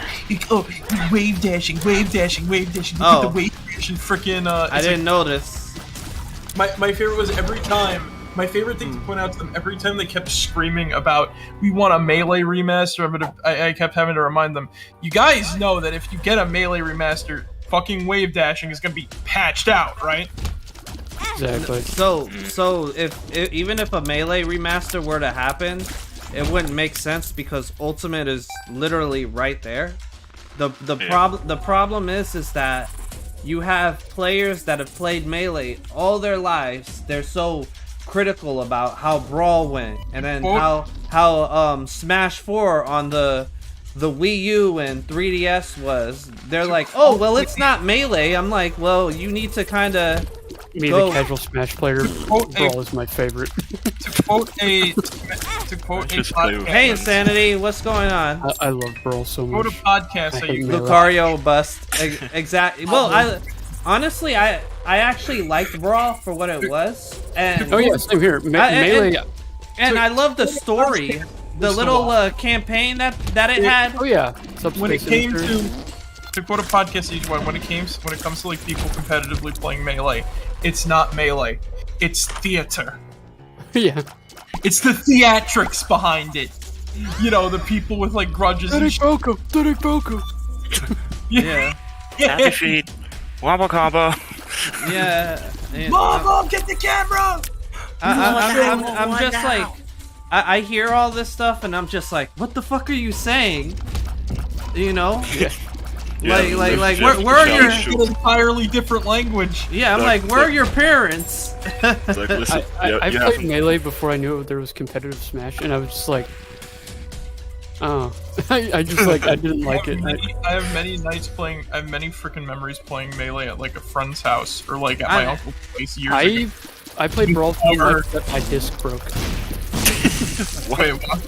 Wave dashing. Oh. The wave dashing freaking. I didn't notice. My favorite was every time. My favorite thing to point out to them every time they kept screaming about we want a Melee remaster. I kept having to remind them, you guys know that if you get a Melee remaster, fucking wave dashing is gonna be patched out, right? Exactly. So even if a Melee remaster were to happen, it wouldn't make sense because Ultimate is literally right there. The problem is that you have players that have played Melee all their lives. They're so critical about how Brawl went, and then how Smash 4 on the Wii U and 3DS was. They're like, oh well, it's not Melee. I'm like, well, you need to kind of Me, go. the casual Smash player, Brawl is my favorite. To quote a Just play with podcast, Hey Insanity, what's going on? I love Brawl so quote a much. podcast I that hate you Melee. Lucario bust. Exactly. Well, I actually liked Brawl for what it was, and Oh yeah, same here. Melee. and I love the story, the little campaign that it had. Oh yeah. when it Subspace came Industries. to quote a podcast each one, when it comes to like people competitively playing Melee, it's not Melee, it's theater. Yeah. It's the theatrics behind it. you know, the people with like grudges and shit. Yeah. Happy feet. Wabba kabba. Yeah. And, Mom, get the camera! I'm just like, I hear all this stuff and I'm just like, what the fuck are you saying? You know? Like, where are your... An entirely different language. Yeah, I'm like, where are your parents? It's like, listen, I you played have- Melee before I knew there was competitive Smash, and I was just like, oh, I just like I didn't like it. I have many nights playing. I have many freaking memories playing Melee at like a friend's house or like at my uncle's place years ago. I played Brawl so much that my disc broke. Wait, what?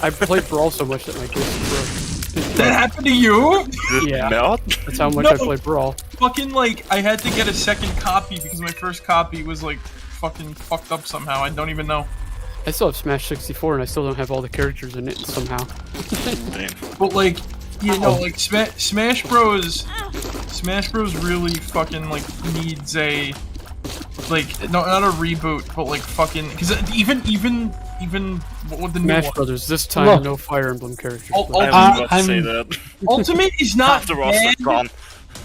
I played Brawl so much that my disc broke. That happened to you? Yeah. Melt? That's how much I played Brawl. Fucking like, I had to get a second copy because my first copy was like fucking fucked up somehow. I don't even know. I still have Smash 64 and I still don't have all the characters in it somehow. Damn. But like, you know, like Smash Bros really fucking like needs a like not a reboot, but like fucking because even what would the new Smash one? Brothers. This time, Look. no Fire Emblem characters. Oh, please. I was about to say that. Ultimate is not Half the roster bad. gone.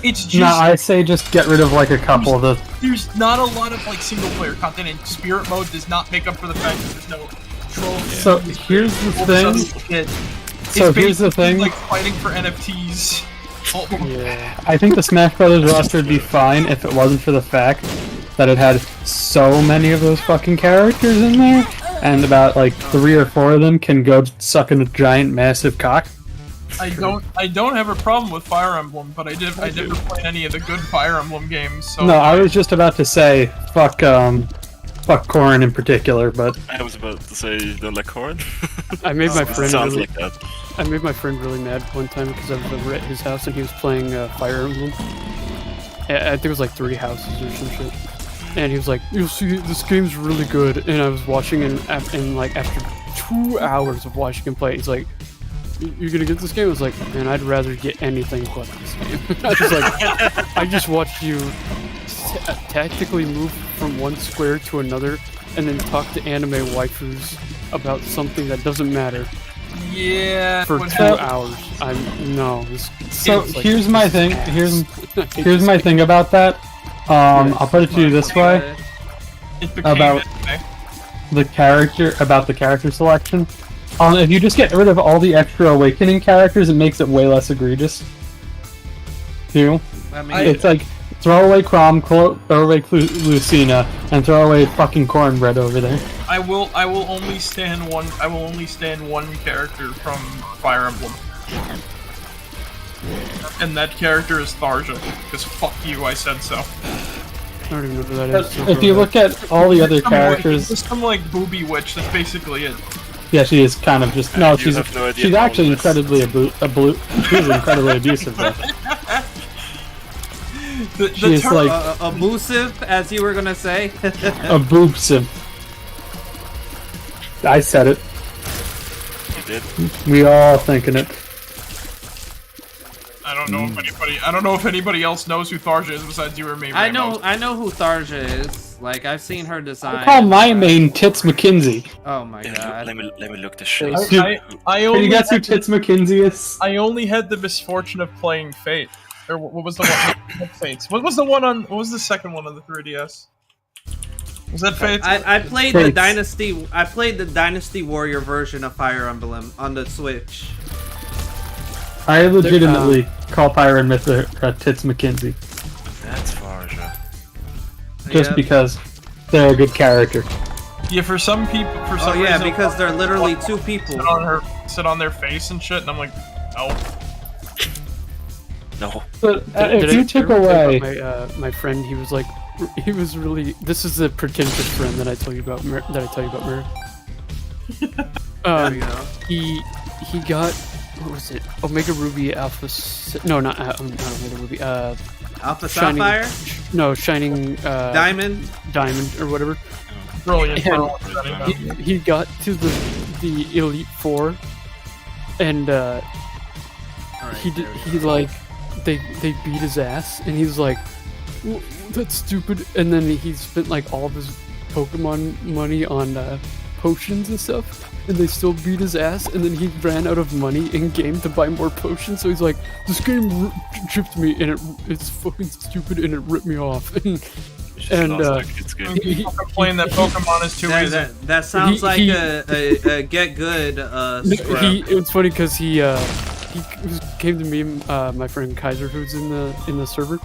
It's just No, I say just get rid of like a couple of the. there's not a lot of like single player content, and Spirit Mode does not make up for the fact that there's no trophies. So here's the thing. So It's here's the basically thing. like fighting for NFTs. Yeah. I think the Smash Brothers roster would be fine if it wasn't for the fact that it had so many of those fucking characters in there, and about like 3 or 4 of them can go suck in a giant, massive cock. I don't have a problem with Fire Emblem, but I never played any of the good Fire Emblem games. So No, I was just about to say fuck Corrin in particular, but I was about to say you don't like corn. I made my It friend sounds really. like that. I made my friend really mad one time because I was over at his house and he was playing Fire Emblem. I think it was like 3 houses or some shit. And he was like, "You'll see, this game's really good." And I was watching, and like after 2 hours of watching him play, he's like, "You're gonna get this game?" I was like, "Man, I'd rather get anything but this game." I was like, I just watched you tactically move from one square to another, and then talk to anime waifus about something that doesn't matter yeah. for what 2 happened- hours. so it's like here's my thing. ass. Here's my thing about that. I'll put it to you this way It became about- anime. the character selection. If you just get rid of all the extra awakening characters, it makes it way less egregious. Too. I mean, It's like throw away Chrom, throw away Lucina, and throw away fucking Cornbread over there. I will only stand one. I will only stand one character from Fire Emblem, and that character is Tharja. Because fuck you, I said so. I don't even know who that is. so If you go look at all the other characters, Just some like booby witch. That's basically it. yeah, she is kind of just no. You She's have no idea she's how actually this- incredibly she's incredibly abusive though. She is like abusive, as you were gonna say. abusive. I said it. You did. We all thinking it. I don't know if anybody. I don't know if anybody else knows who Tharja is besides you or me. I Rainbow. know who Tharja is. Like, I've seen her design. I call my main Tits McKinsey. Oh my Let god. me look this shit. Dude, I Can only you guess who had, Tits McKinsey is? I only had the misfortune of playing Fate. Or what was the one? Not Fates. What was the one on? What was the second one on the 3DS? Was that Fate? I played the Fates. Dynasty. I played the Dynasty Warrior version of Fire Emblem on the Switch. I legitimately call Pyron Myth Tits McKinsey That's Farja. just Yep. because they're a good character. Yeah, for some people, for Oh some yeah, reason, because they're literally 2 people. sit on their face and shit, and I'm like, no. No. But if Did you I took ever tell you away, about my friend, he was really. This is the pretentious friend that I tell you about. Mary. There we go. He got, what was it? Omega Ruby Alpha. No, not Omega Ruby. Alpha Shining- Sapphire, No, Shining Diamond. Diamond or whatever. Brilliant. And he got to the Elite Four, and Alright, he there we he like they beat his ass, and he's like, "Well, that's stupid." And then he spent like all of his Pokemon money on potions and stuff, and they still beat his ass. And then he ran out of money in game to buy more potions. So he's like, "This game chipped me, and it's fucking stupid, and it ripped me off." And he complained that Pokemon is too easy. That sounds like a get good scrub. It's funny because he came to me, my friend Kaiser, who's in the server,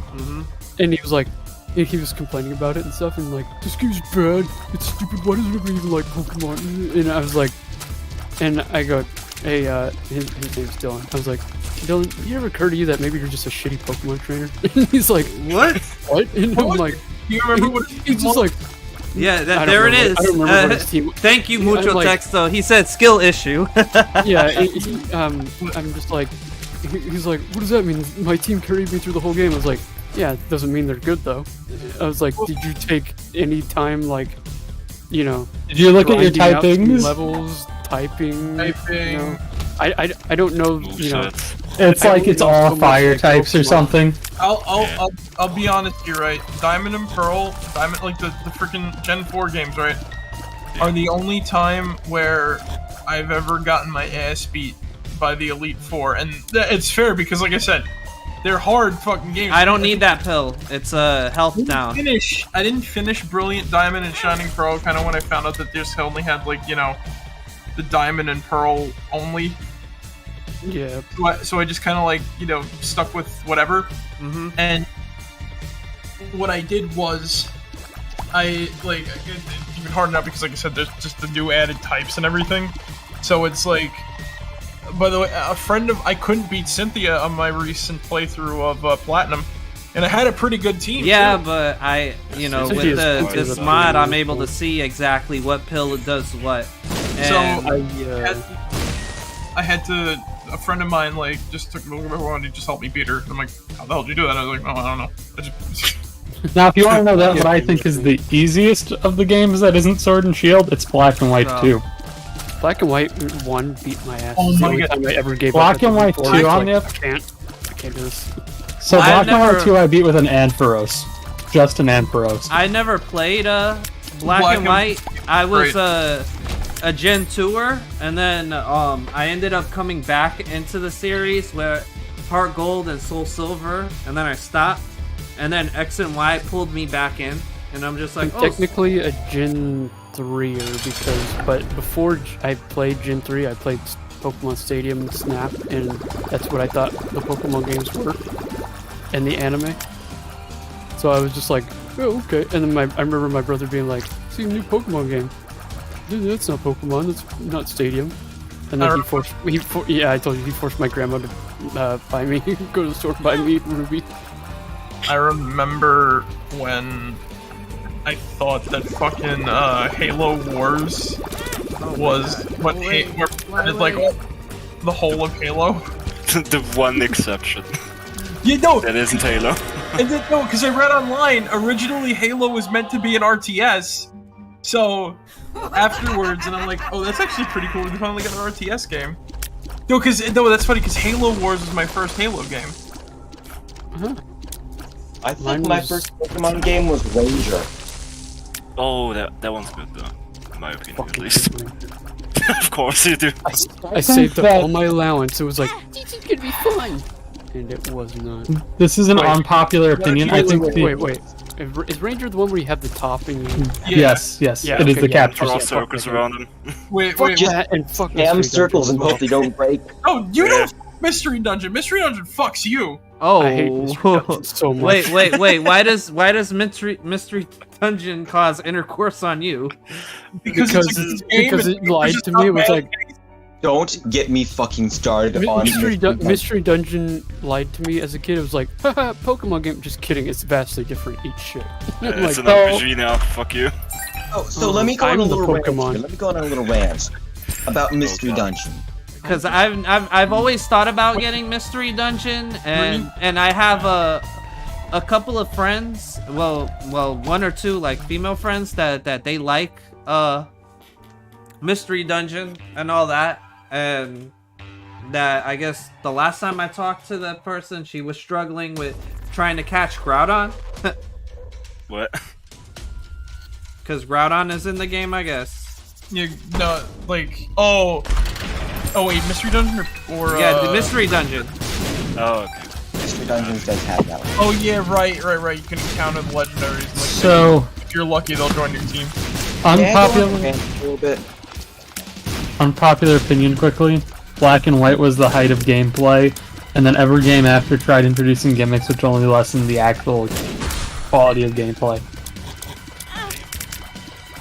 and he was like, he was complaining about it and stuff, and like, this game's bad, it's stupid, why doesn't everybody even like Pokemon? And I was like, and I go, hey, his name's Dylan. I was like, Dylan, did it ever occur to you that maybe you're just a shitty Pokemon trainer? And he's like, what? And I'm like, do you remember what he's just like, yeah, there it is. I don't remember what his team. Thank you, Mucho like, Texto. He said skill issue. Yeah, I'm just like, he's like, what does that mean? My team carried me through the whole game. I was like, yeah, it doesn't mean they're good though. I was like, did you take any time, like, you know? Did you look at your typings? Levels, typing. You know? I don't know. You know. It's like it's all fire types or something. I'll be honest here, right? Diamond and Pearl, like the freaking Gen 4 games, right? Are the only time where I've ever gotten my ass beat by the Elite Four, and it's fair because, like I said, they're hard fucking games. I don't need that pill. It's health down. I didn't finish Brilliant Diamond and Shining Pearl. Kind of when I found out that this only had, like, you know, the Diamond and Pearl only. Yeah. So I just kind of, like, you know, stuck with whatever. And what I did was, I, like, it's even harder now because, like I said, there's just the new added types and everything. So it's like, by the way, I couldn't beat Cynthia on my recent playthrough of Platinum. And I had a pretty good team. Yeah, too. but you know, with this mod, I'm able to see exactly what pill does what. And so I had to. A friend of mine, like, just took me over and he just helped me beat her. I'm like, how the hell did you do that? I was like, oh, I don't know. Now, if you want to know what I think is the easiest of the games that isn't Sword and Shield, it's Black and White 2. Black and White 1 beat my ass. Oh it's the my only God. time I ever gave Black up. and White 2 on the I can't do this. So Black and White 2 I beat with an Ampharos. Just an Ampharos. I never played Black and White. I was a Gen 2er, and then I ended up coming back into the series where Heart Gold and Soul Silver, and then I stopped, and then X and Y pulled me back in, and I'm just like, I'm technically a Gen 3er but before I played Gen 3, I played Pokemon Stadium and Snap, and that's what I thought the Pokemon games were, and the anime. So I was just like, oh, okay. And then I remember my brother being like, see a new Pokemon game. Dude, that's not Pokemon, that's not Stadium. And then I told you, he forced my grandma to buy me, go to the store, buy me Ruby. I remember when I thought that fucking Halo Wars was what like the whole of Halo. The one exception. You know, that isn't Halo. And then, no, because I read online, originally Halo was meant to be an RTS. So afterwards, and I'm like, oh, that's actually pretty cool. We finally got an RTS game. No, that's funny because Halo Wars was my first Halo game. I think my first Pokemon game was Ranger. Oh, that one's good though, in my opinion at least. Of course you do. I saved up all my allowance. It was like, this is gonna be fun, and it was not. This is an unpopular opinion. Wait. Is Ranger the one where you have the top and you... Yes. It is the capture. All circles around him. Wait. That and fuck Damn circles and hope they don't break. Oh, you know Mystery Dungeon. Mystery Dungeon fucks you. Oh, I hate Mystery Dungeon so much. Wait. Why does Mystery Dungeon cause intercourse on you? Because it lied to me. It was like, don't get me fucking started on Mystery Dungeon lied to me as a kid. It was like, haha, Pokemon game. Just kidding. It's vastly different. Eat shit. It's an RPG now. Fuck you. So let me go on a little rant. Let me go on a little rant about Mystery Dungeon. Because I've always thought about getting Mystery Dungeon, and I have a couple of friends, well one or two like female friends that they like Mystery Dungeon and all that, and that I guess the last time I talked to that person, she was struggling with trying to catch Groudon. What? Because Groudon is in the game, I guess. Yeah, no, like, oh wait, Mystery Dungeon or Yeah, the mystery dungeon. Oh, okay. Mystery Dungeons does have that one. Oh yeah, right. You can encounter the legendaries. Like, So, if you're lucky, they'll join your team. unpopular, Yeah, a little bit. unpopular opinion quickly. Black and White was the height of gameplay, and then every game after tried introducing gimmicks which only lessened the actual quality of gameplay.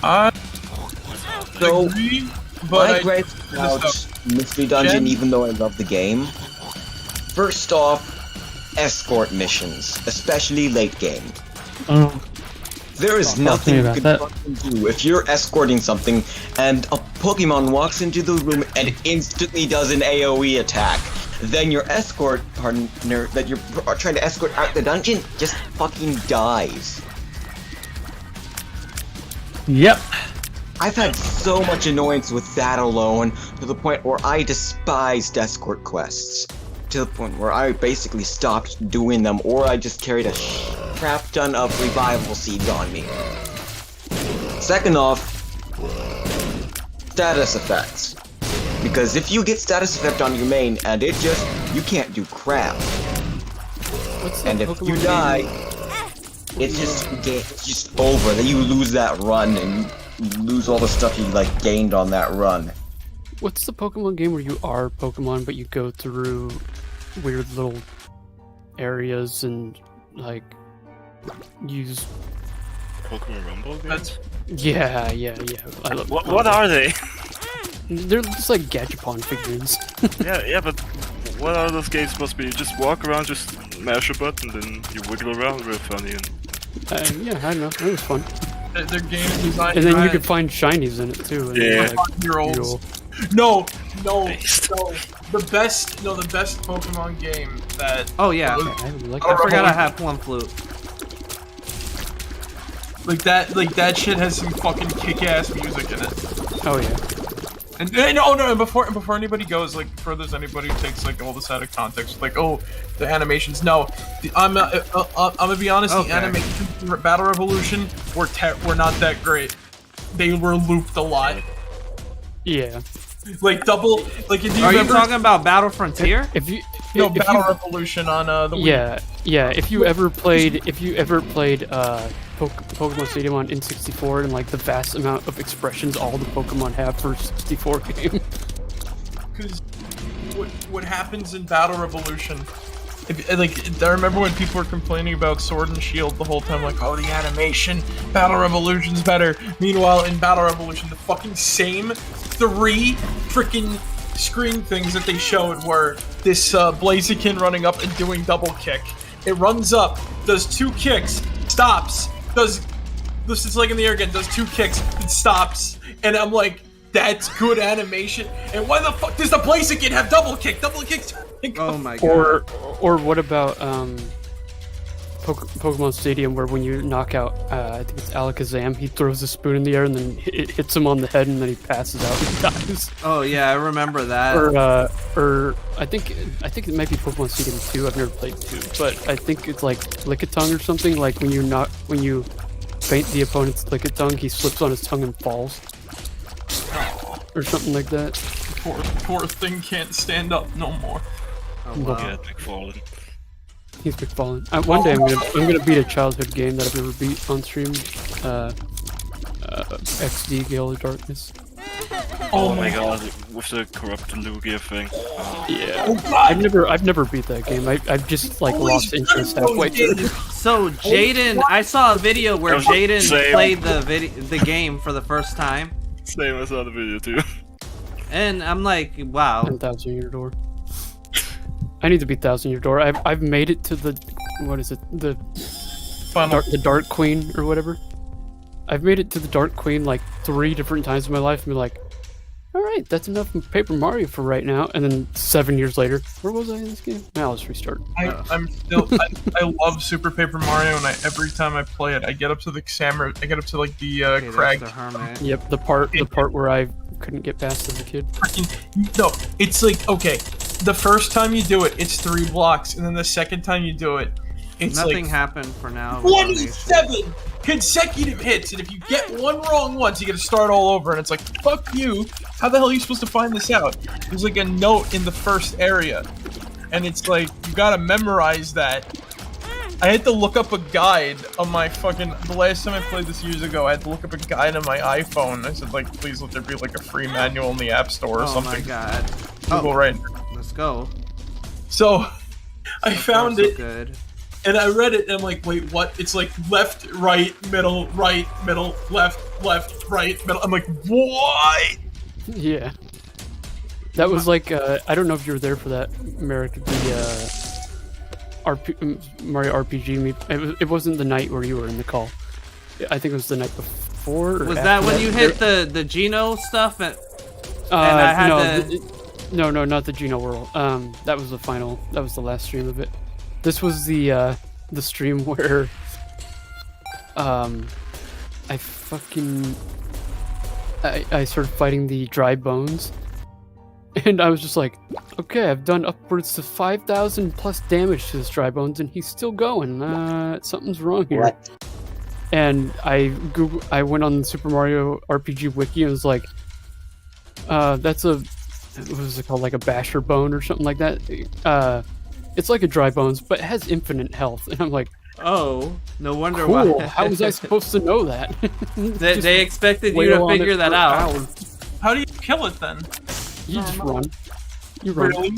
I So, agree, my but gripe about Mystery Dungeon, even though I love the game, first off, escort missions, especially late game. Oh, There is Talk to nothing me you about can that. fucking do if you're escorting something and a Pokemon walks into the room and instantly does an AoE attack. Then your escort partner that you're trying to escort out the dungeon just fucking dies. yep. I've had so much annoyance with that alone, to the point where I despised escort quests. To the point where I basically stopped doing them, or I just carried a crap ton of revival seeds on me. Second off, status effects. Because if you get status effect on your main, and you can't do crap. What's that And if Pokemon you game? die, it's just over. Then you lose that run, and you lose all the stuff you like gained on that run. What's the Pokemon game where you are Pokemon but you go through weird little areas and like use? Pokemon Rumble game? that's Yeah. I love. What are they? They're just like Gachapon figurines. yeah, but what are those games supposed to be? You just walk around, just mash a button, then you wiggle around real funny. And Yeah, I don't know. It was fun. their game design. And then you could find shinies in it too. And Yeah. like, Year olds. you'll- No. The best Pokemon game that. Oh yeah, I like I that. forgot I had Plum Flute. Like that shit has some fucking kick-ass music in it. Oh yeah. And no, before anybody goes, like, before there's anybody who takes like all this out of context, like, oh, the animations. No, I'm gonna be honest. Okay. The animations for Battle Revolution were not that great. They were looped a lot. Yeah. Like double. Like, if you Are you remember, talking about Battle Frontier? If you no, if Battle you, Revolution on the Wii. yeah. If you ever played Pokemon Stadium on N64 and like the vast amount of expressions all the Pokemon have for a 64 game. Because what happens in Battle Revolution? I remember when people were complaining about Sword and Shield the whole time, like, oh, the animation, Battle Revolution's better. Meanwhile, in Battle Revolution, the fucking same 3 freaking screen things that they showed were this Blaziken running up and doing double kick. It runs up, does 2 kicks, stops, this is like in the air again, does 2 kicks, and stops. And I'm like, that's good animation. And why the fuck does the Blaziken have double kick? Double kicks. Oh my god. Or what about Pokemon Stadium where when you knock out I think it's Alakazam, he throws a spoon in the air and then it hits him on the head and then he passes out and dies. Oh yeah, I remember that. Or I think it might be Pokemon Stadium 2. I've never played 2, but I think it's like Lickitung or something. Like when you faint the opponent's Lickitung, he slips on his tongue and falls, or something like that. Poor thing can't stand up no more. Oh, wow. yeah, Big Fallen. He's big fallen. One day I'm gonna beat a childhood game that I've never beat on stream. XD Gale of Darkness. Oh my god, with the corrupt Lugia thing. Yeah. Oh god! I've never beat that game. I've just like lost interest halfway through. So Jaden, I saw a video where Jaden Same. played the game for the first time, Same, I saw the video too. and I'm like, wow. 10,000 Year Door. I need to beat 1,000 Year Door. I've made it to the what is it, the Final. Dark Queen or whatever. I've made it to the Dark Queen like 3 different times in my life and be like, all right, that's enough of Paper Mario for right now. And then 7 years later, where was I in this game? Now let's restart. I'm still. I love Super Paper Mario, and every time I play it, I get up to the I get up to like the Okay, there's crag. the hermit. Yep, the part where I couldn't get past as a kid. No, it's like, okay, the first time you do it, it's 3 blocks, and then the second time you do it, It's Nothing like happened for now. 27 consecutive hits, and if you get one wrong once, you get to start all over. And it's like, fuck you. How the hell are you supposed to find this out? There's like a note in the first area, and it's like you gotta memorize that. I had to look up a guide on my the last time I played this years ago, I had to look up a guide on my iPhone. I said, like, please let there be, like, a free manual in the App Store or something. Oh my god. Google right. Let's go. So, I found it, good. and I read it, and I'm like, wait, what? It's like left, right, middle, left, right, middle. I'm like, what? Yeah. That was like, I don't know if you were there for that, Merrick, Mario RPG meet. It wasn't the night where you were in the call. I think it was the night before. Or was that when you hit the Geno stuff? And I had no, not the Geno World. That was the final. That was the last stream of it. This was the stream where I started fighting the dry bones. And I was just like, okay, I've done upwards to 5,000 plus damage to this dry bones, and he's still going. Something's wrong here. What? And I went on the Super Mario RPG wiki and was like, that's what was it called, like a basher bone or something like that. It's like a dry bones, but it has infinite health. And I'm like, oh, no wonder cool. why. How was I supposed to know that? they expected you to figure that out. How do you kill it then? You just run. You run. Really?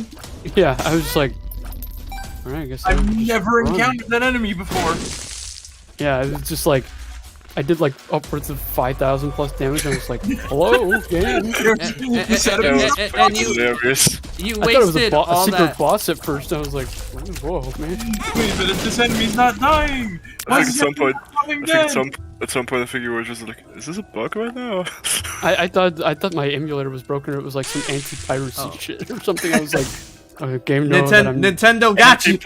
Yeah, I was just like, alright, I guess I've I'll just never run. encountered that enemy before. Yeah, it was just like, I did like upwards of 5,000 plus damage, and I was like, hello, game. And you Hilarious. you I thought it was wasted a all secret that. boss at first. I was like, whoa, man. Wait a minute, this enemy's not dying. Why I is think this at enemy some point, coming at some point, I think you were just like, "Is this a bug right now?" I thought my emulator was broken, or it was like some anti-piracy shit or something. I was like, okay, game knows that I'm... Nintendo got you.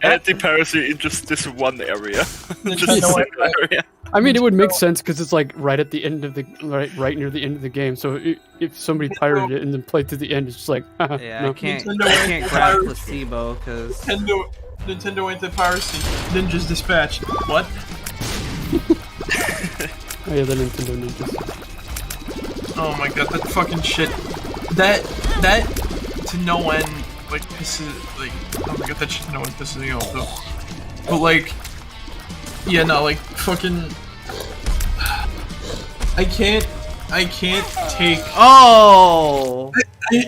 Anti-piracy in just this one area. Just Nintendo a single area. I mean, it would make sense because it's like right at the end of the right near the end of the game. So if somebody pirated it and then played to the end, it's just like, Yeah, no. I can't Nintendo grab Nintendo- placebo because Nintendo anti-piracy. Ninjas dispatched. What? Oh yeah, the Nintendo Ninjas. Oh my god, that fucking shit. That to no end, like, pisses, like, oh my god, that shit to no end pisses me off though. But like, yeah, no, like, fucking, I can't take. Oh,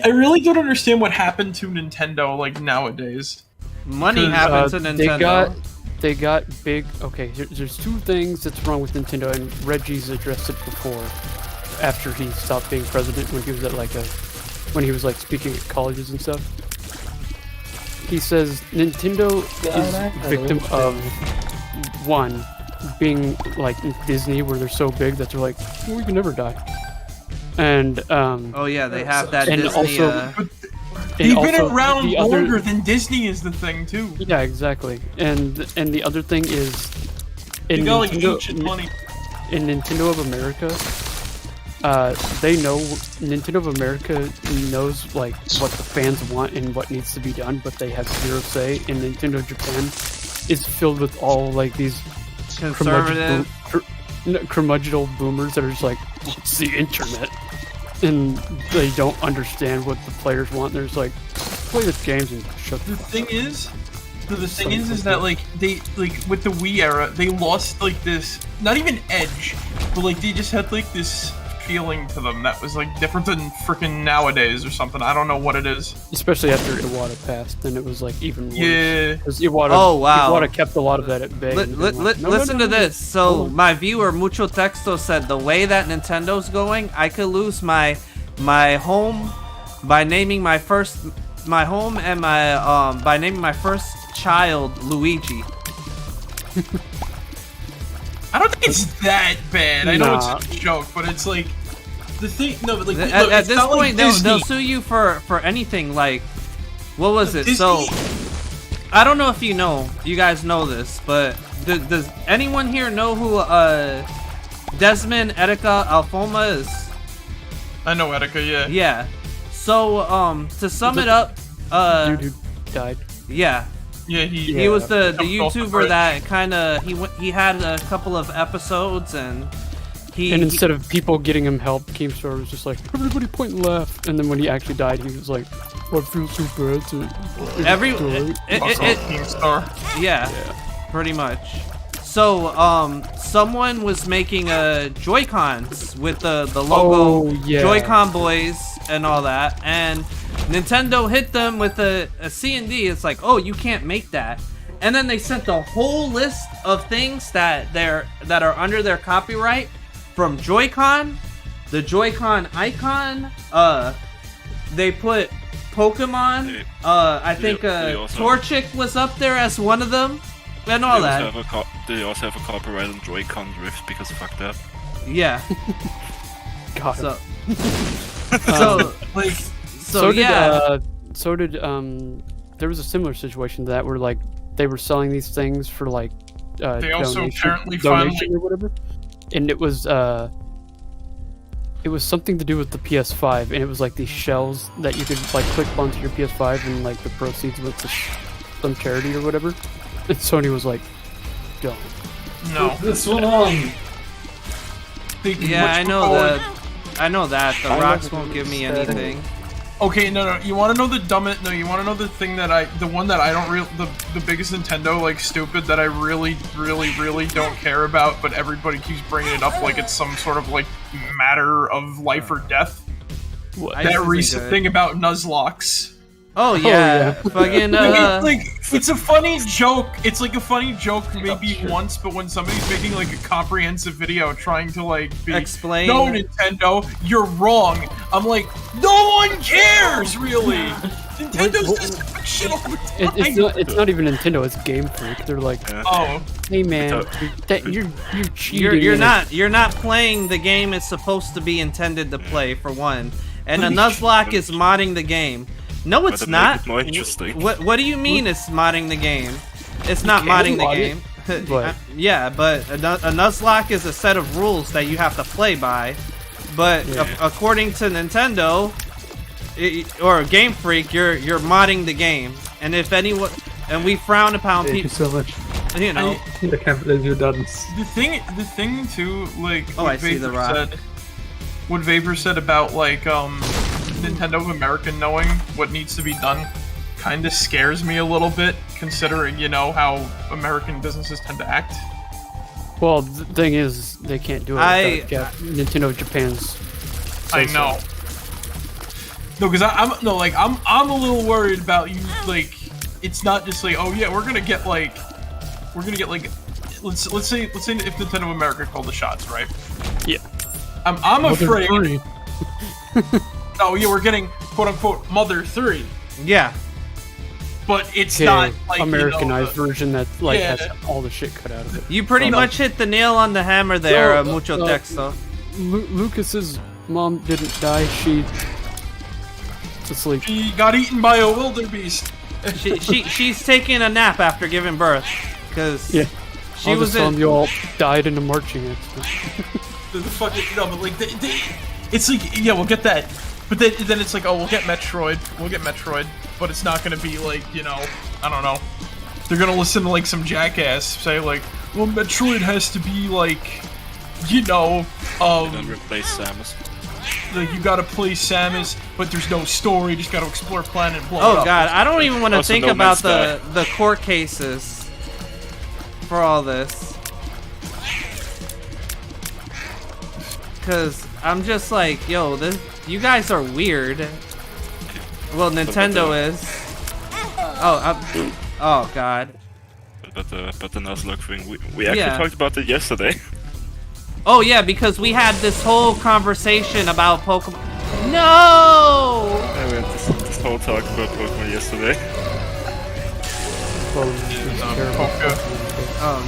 I really don't understand what happened to Nintendo, like, nowadays. money happened to Nintendo. They got big. Okay, there's two things that's wrong with Nintendo, and Reggie's addressed it before, after he stopped being president, when he was at when he was like speaking at colleges and stuff. He says Nintendo is victim of one, being like Disney, where they're so big that they're like, we can never die. And Oh yeah, they have that and Disney. also- They've been also around the other- longer than Disney is the thing too. Yeah, exactly. And the other thing is, They in got like Nintendo, ancient money. in Nintendo of America, they know Nintendo of America knows like what the fans want and what needs to be done, but they have zero say. And Nintendo Japan is filled with all like these Conservative. curmudgeonal boomers that are just like, what's the internet? And they don't understand what the players want. They're just like, play the games and shut the The fuck thing up. is, that like they with the Wii era, they lost like this, not even edge, but like they just had like this feeling to them that was like different than freaking nowadays or something. I don't know what it is. Especially after Iwata passed, then it was like even worse. Yeah. Because Iwata, Oh, wow. Iwata kept a lot of that at bay. and then like, no, Listen no, to no, this. So hold on. my viewer Mucho Texto said the way that Nintendo's going, I could lose my home by naming my home and my by naming my first child Luigi. I don't think it's that bad. I know Nah. it's a joke, but it's like the thing. No, but like look, At it's this not like point, they'll Disney. sue you for anything. Like, what was it? Disney- So I don't know if you guys know this, but does anyone here know who Desmond Erika Alfoma is? I know Etika, yeah. Yeah. So to sum it up, Dude who died. yeah. Yeah, He was the jumped off the YouTuber bridge. that kind of he had a couple of episodes and And instead of people getting him help, Keemstar was just like, everybody point left. And then when he actually died, he was like, I feel so bad to Keemstar. Yeah, pretty much. So, someone was making Joy-Cons with the logo, Joy-Con boys and all that, and Nintendo hit them with a C&D. It's like, oh, you can't make that. And then they sent a whole list of things that are under their copyright, from Joy-Con, the Joy-Con icon. They put Pokemon. I think Torchic was up there as one of them, and all that. They also have a copyright on Joy-Con Rift because fuck that. Yeah. God. So there was a similar situation to that where like they were selling these things for like They also apparently donation or whatever, and it was something to do with the PS5, and it was like these shells that you could like click onto your PS5 and like the proceeds went to some charity or whatever. And Sony was like, "Don't." No. Put this one on. Yeah, I know that. The rocks won't give me anything. Okay, no. You want to know the dumbest? No, you want to know the thing that the one that I don't the biggest Nintendo like stupid that I really don't care about, but everybody keeps bringing it up like it's some sort of like matter of life or death. What? That recent thing about Nuzlocke. Oh yeah, fucking like it's a funny joke. It's like a funny joke maybe once, but when somebody's making like a comprehensive video trying to like explain, no Nintendo, you're wrong. I'm like, no one cares really. Nintendo's just shit all the time. It's not even Nintendo. It's Game Freak. They're like, oh, hey man, you're cheating. You're not playing the game it's supposed to be intended to play for one, and a Nuzlocke is modding the game. No, it's not. It more interesting. What do you mean it's modding the game? It's not modding the game. Yeah, but a Nuzlocke is a set of rules that you have to play by. But according to Nintendo or Game Freak, you're modding the game. And if anyone, and we frown upon people. Thank you so much. You know, I can't believe you're done. the thing too, like Oh, I see the rock. What Vapor said about like Nintendo of America knowing what needs to be done kind of scares me a little bit, considering, you know, how American businesses tend to act. Well, the thing is, they can't do it without Nintendo Japan's. I know. No, because I'm a little worried about you. Like, it's not just like, oh yeah, we're gonna get like, let's say if Nintendo of America called the shots, right? Yeah. I'm afraid. Oh yeah, we're getting quote unquote Mother 3. yeah. But it's not like Americanized version that like has all the shit cut out of it. You pretty much hit the nail on the hammer there, mucho texto. Lucas's mom didn't die. She's asleep. She got eaten by a wildebeest. She's taking a nap after giving birth, because She was in. You all died in a marching accident. The fucking but like it's like we'll get that. But then it's like, oh, we'll get Metroid, but it's not gonna be like, you know, I don't know. They're gonna listen to like some jackass say like, well, Metroid has to be like, you know, Then replace Samus. Like you gotta play Samus, but there's no story. You just gotta explore planet and blow it Oh up. god, I don't even want to Also think No about Man's the court cases for all this. Cause I'm just like, yo, you guys are weird. Well, Nintendo is. Oh god. But the Nuzlocke thing, we actually talked about it yesterday. Oh yeah, because we had this whole conversation about Pokemon. No! Yeah, we had this whole talk about Pokemon yesterday. Oh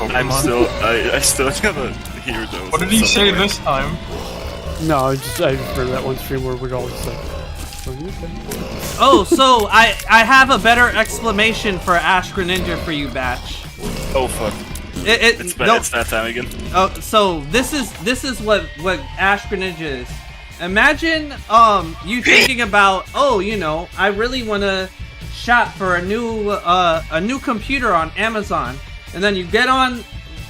god. I still gotta hear those. What did he say this time? No, I just heard that one stream where we're all just like, Oh, so I have a better exclamation for Ash Greninja for you, Batch. Oh fuck. It's that time again. Oh, so this is what Ash Greninja is. Imagine you thinking about, oh, you know, I really want to shop for a new computer on Amazon, and then you get on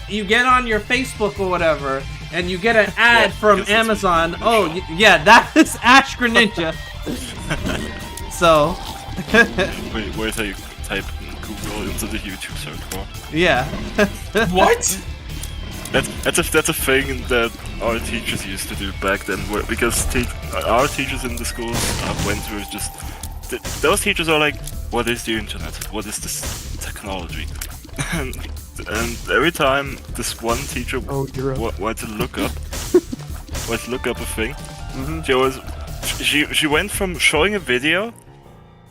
your Facebook or whatever, and you get an ad from Amazon. Oh, yeah, that is Ash Greninja. So. wait till you type Google into the YouTube search bar. Yeah. What? That's a thing that our teachers used to do back then, because our teachers in the schools went through just those teachers are like, what is the internet? What is this technology? and every time this one teacher wanted to look up a thing, she went from showing a video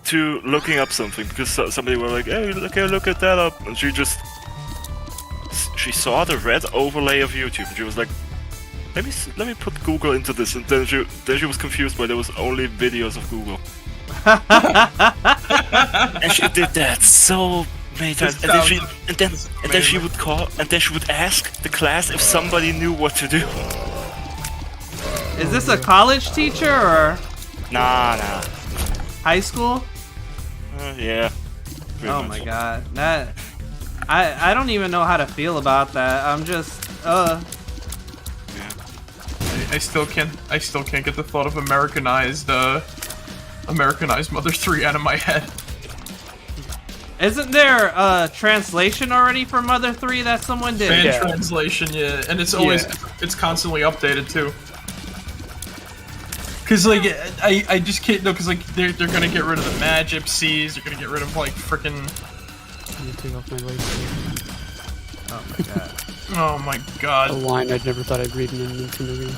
to looking up something, because somebody were like, hey, look at that up, and she saw the red overlay of YouTube, and she was like, let me put Google into this, and then she was confused why there was only videos of Google. And she did that so many times, and then she would call, and then she would ask the class if somebody knew what to do. Is this a college teacher or? Nah. High school? Yeah. Oh my god, that I don't even know how to feel about that. I'm just Yeah. I still can't get the thought of Americanized Mother 3 out of my head. Isn't there a translation already for Mother 3 that someone did? Fan translation, yeah, and it's always it's constantly updated too. Cause like I just can't cause like they're gonna get rid of the Magipsies, they're gonna get rid of like frickin'. Let me take off my laser. Oh my god. Oh my god. A line I'd never thought I'd read in a Nintendo game.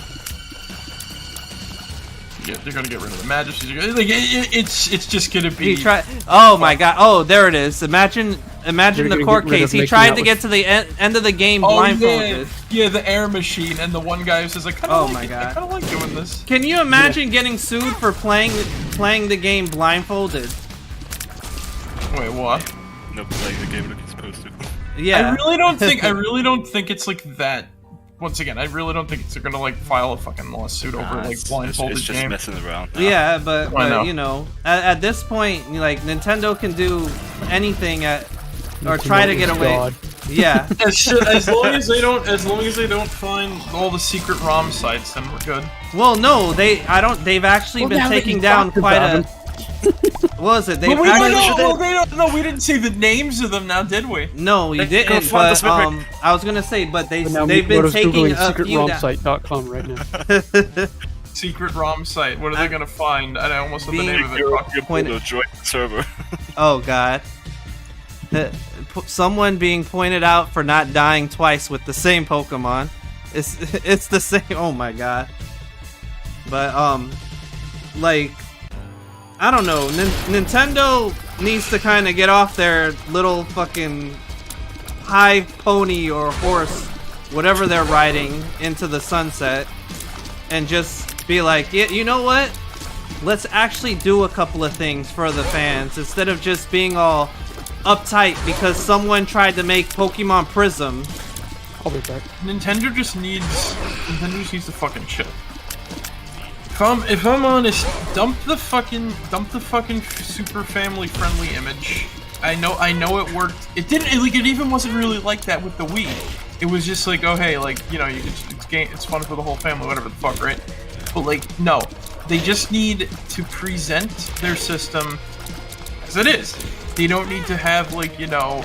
Yeah, they're gonna get rid of the Magipsies. Like it's just gonna be. Oh my god. Oh, there it is. Imagine the court case. He tried to get to the end of the game blindfolded. Yeah, the air machine, and the one guy who says, I kinda I kinda like doing this. Can you imagine getting sued for playing the game blindfolded? Wait, what? No, playing the game like you're supposed to. Yeah. I really don't think it's like that. Once again, I really don't think they're gonna like file a fucking lawsuit over like blindfolded It's just game. messing around. Now. Yeah, but you know, at this point, like Nintendo can do anything or try to get away. God. Yeah. as long as they don't find all the secret ROM sites, then we're good. Well, no, they've actually been taking down quite a. What was it? They've we actually. we didn't see the names of them now, did we? No, you didn't. But I was gonna say, but they've been taking a few down. secretromsite.com right now. Secret ROM site. What are they gonna find? I almost said the name of it. Join the server. Oh god. Someone being pointed out for not dying twice with the same Pokemon. It's the same. Oh my god. But like, I don't know. Nintendo needs to kind of get off their little fucking high pony or horse, whatever they're riding, into the sunset, and just be like, yeah, you know what? Let's actually do a couple of things for the fans instead of just being all uptight because someone tried to make Pokemon Prism. I'll be back. Nintendo just needs to fucking chill. If I'm honest, dump the fucking super family friendly image. I know it worked. It even wasn't really like that with the Wii. It was just like, oh hey, like, you know, you can it's fun for the whole family, whatever the fuck, right? But like, no, they just need to present their system as it is. They don't need to have like, you know,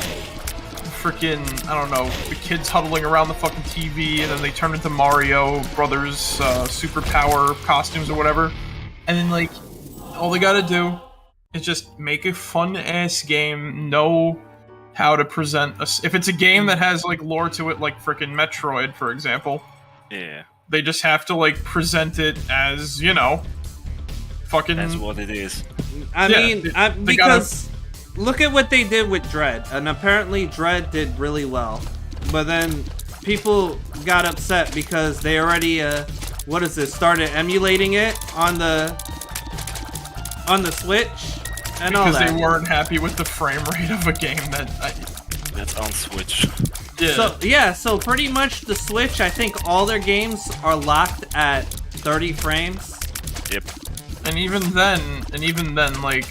freaking, I don't know, the kids huddling around the fucking TV and then they turn into Mario Brothers superpower costumes or whatever. And then like, all they gotta do is just make a fun ass game, know how to present if it's a game that has like lore to it, like freaking Metroid, for example. Yeah. They just have to like present it as, you know, fucking. That's what it is. I mean, because look at what they did with Dread, and apparently Dread did really well. But then people got upset because they already, started emulating it on the Switch and all that. Because they weren't happy with the frame rate of a game that's on Switch. Yeah. So pretty much the Switch, I think all their games are locked at 30 frames. Yep. And even then, like,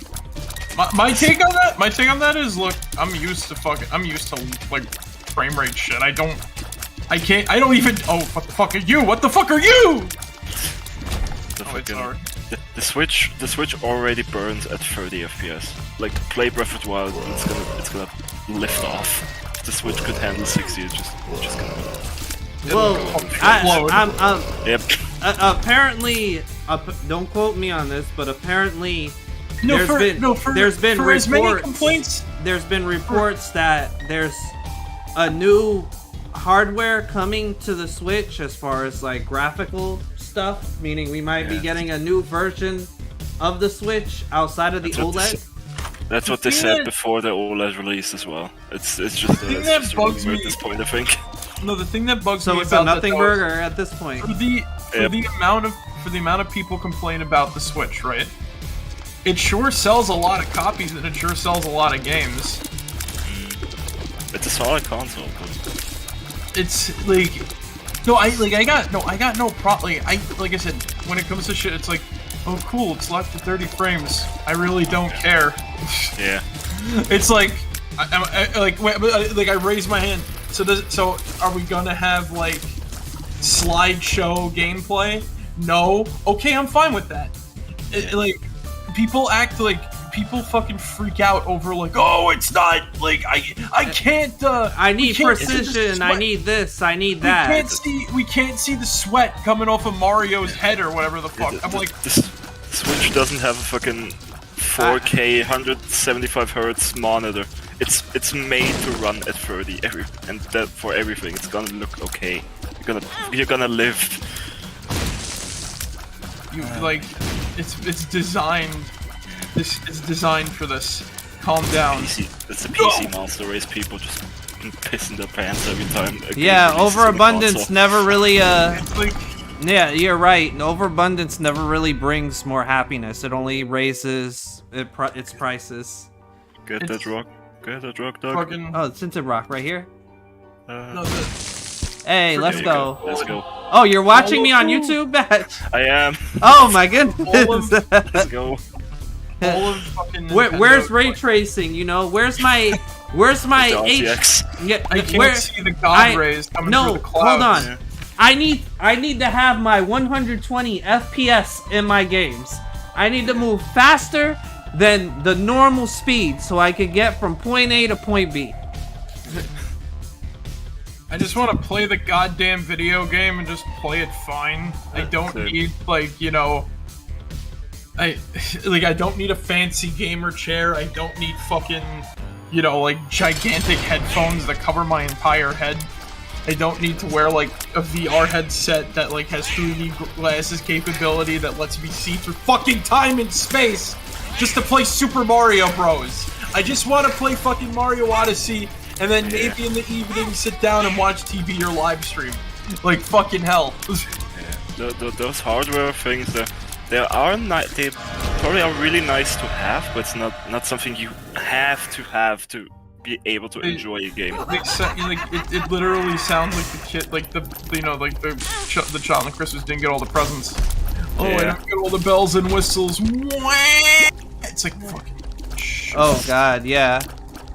My take on that is, look, I'm used to like frame rate shit. I don't even. Oh, what the fuck are you? What the fuck are you? The Switch already burns at 30 FPS. Like, play Breath of the Wild, it's gonna lift off. The Switch could handle 60. It's just gonna. Well, Yep. Apparently, don't quote me on this, but apparently, there's been as many complaints. There's been reports that there's a new hardware coming to the Switch as far as like graphical stuff, meaning we might be getting a new version of the Switch outside of the OLED. That's what they said before the OLED release as well. It's just a rumor at this point, I think. No, the thing that bugs me So it's about a nothing burger at this point. For the amount of people complain about the Switch, right? It sure sells a lot of copies and it sure sells a lot of games. It's a solid console. It's like I got no problem. Like I said, when it comes to shit, it's like, oh cool, it's left to 30 frames. I really don't care. Yeah. It's like I raise my hand. So are we gonna have like slideshow gameplay? No. Okay, I'm fine with that. People fucking freak out over like, oh, it's not like I can't. I need precision. I need this. I need that. We can't see the sweat coming off of Mario's head or whatever the fuck. I'm like, the Switch doesn't have a fucking 4K 175 hertz monitor. It's made to run at 30 and that for everything. It's gonna look okay. You're gonna live. It's designed. It's designed for this. Calm down. It's a PC monster race. People just pissing their pants every time. Yeah, overabundance never really. Yeah, you're right. Overabundance never really brings more happiness. It only raises its prices. Get that rock, dog. Fucking... Oh, it's Tinted Rock right here. No, hey, let's go. Let's go. Oh, you're watching me on YouTube? I am. Oh my goodness. Let's go. Where's ray tracing? You know, where's my RTX. I can't see the god rays coming through the clouds. Hold on. Yeah. I need to have my 120 FPS in my games. I need to move faster than the normal speed so I can get from point A to point B. I just want to play the goddamn video game and just play it fine. I don't need I don't need a fancy gamer chair. I don't need fucking, gigantic headphones that cover my entire head. I don't need to wear, a VR headset that, has 3D glasses capability that lets me see through fucking time and space just to play Super Mario Bros. I just want to play fucking Mario Odyssey and then maybe in the evening sit down and watch TV or live stream. Like, fucking hell. Yeah. Those hardware things, they probably are really nice to have, but it's not something you have to be able to enjoy a game. It literally sounds like the kid, the child on Christmas didn't get all the presents. Oh, I didn't get all the bells and whistles. It's like fucking. Oh god, yeah.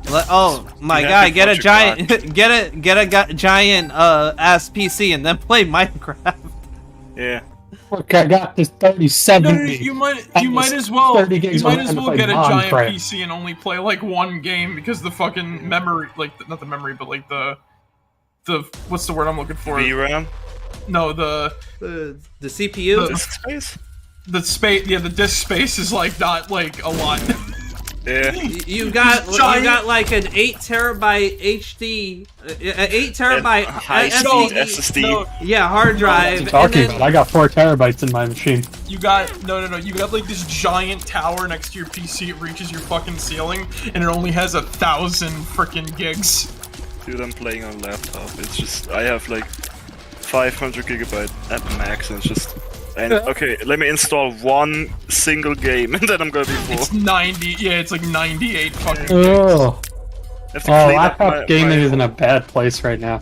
Oh my god, get a giant, get a giant ass PC and then play Minecraft. Yeah. Look, I got this 3070. You might as well get a giant Minecraft. PC and only play one game because the fucking memory, not the memory, but the what's the word I'm looking for? VRAM? No, the CPU. The disk space. The space, the disk space is not a lot. Yeah. You got an 8 terabyte HD, an 8 terabyte high speed SSD. No. Yeah, hard drive. What are you talking about? I got 4 terabytes in my machine. You got no. You got this giant tower next to your PC. It reaches your fucking ceiling, and it only has 1,000 freaking gigs. Dude, I'm playing on laptop. It's just I have 500 gigabyte at max, and it's just. And okay, let me install one single game, and then I'm gonna be full. It's 90. Yeah, it's 98 fucking. Oh. Laptop gaming is in a bad place right now.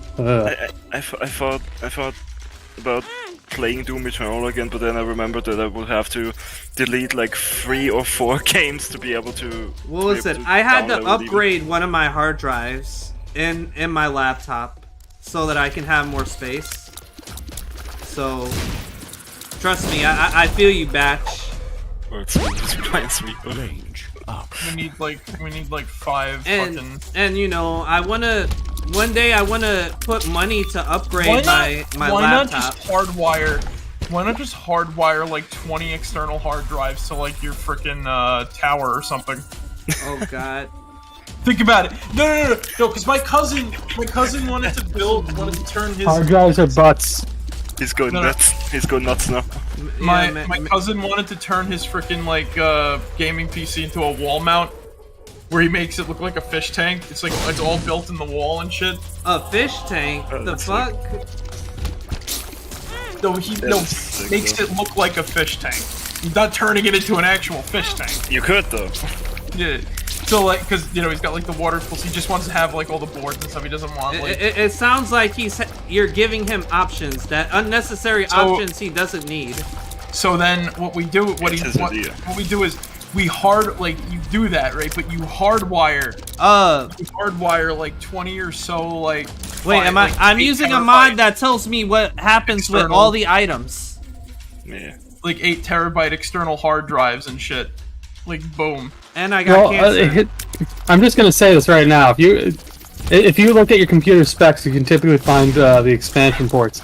I thought about playing Doom Eternal again, but then I remembered that I would have to delete like 3 or 4 games to be able to. Well, listen, I had to upgrade one of my hard drives in my laptop so that I can have more space. So, trust me, I feel you, Batch. Or it's reminds me. Range up. We need like 5 fucking. And you know, one day I wanna put money to upgrade my why laptop. Why not just hardwire like 20 external hard drives to like your freaking tower or something? Oh God. Think about it. No, because my cousin wanted to turn his Hard drives are butts. He's going nuts. He's going nuts now. My cousin wanted to turn his freaking like gaming PC into a wall mount, where he makes it look like a fish tank. It's like it's all built in the wall and shit. A fish tank? The fuck? No, makes it look like a fish tank. He's not turning it into an actual fish tank. You could though. Yeah. So like, because you know he's got like the water tools. He just wants to have like all the boards and stuff. He doesn't want like. It sounds like you're giving him options, that unnecessary options he doesn't need. So then what we do, what we do is you do that, right? But you hardwire. You hardwire like 20 or so like. Wait, I'm using a mod that tells me what happens with all the items. Yeah. Like 8 terabyte external hard drives and shit. Like boom. And I got cancer. I'm just gonna say this right now. If you look at your computer specs, you can typically find the expansion ports.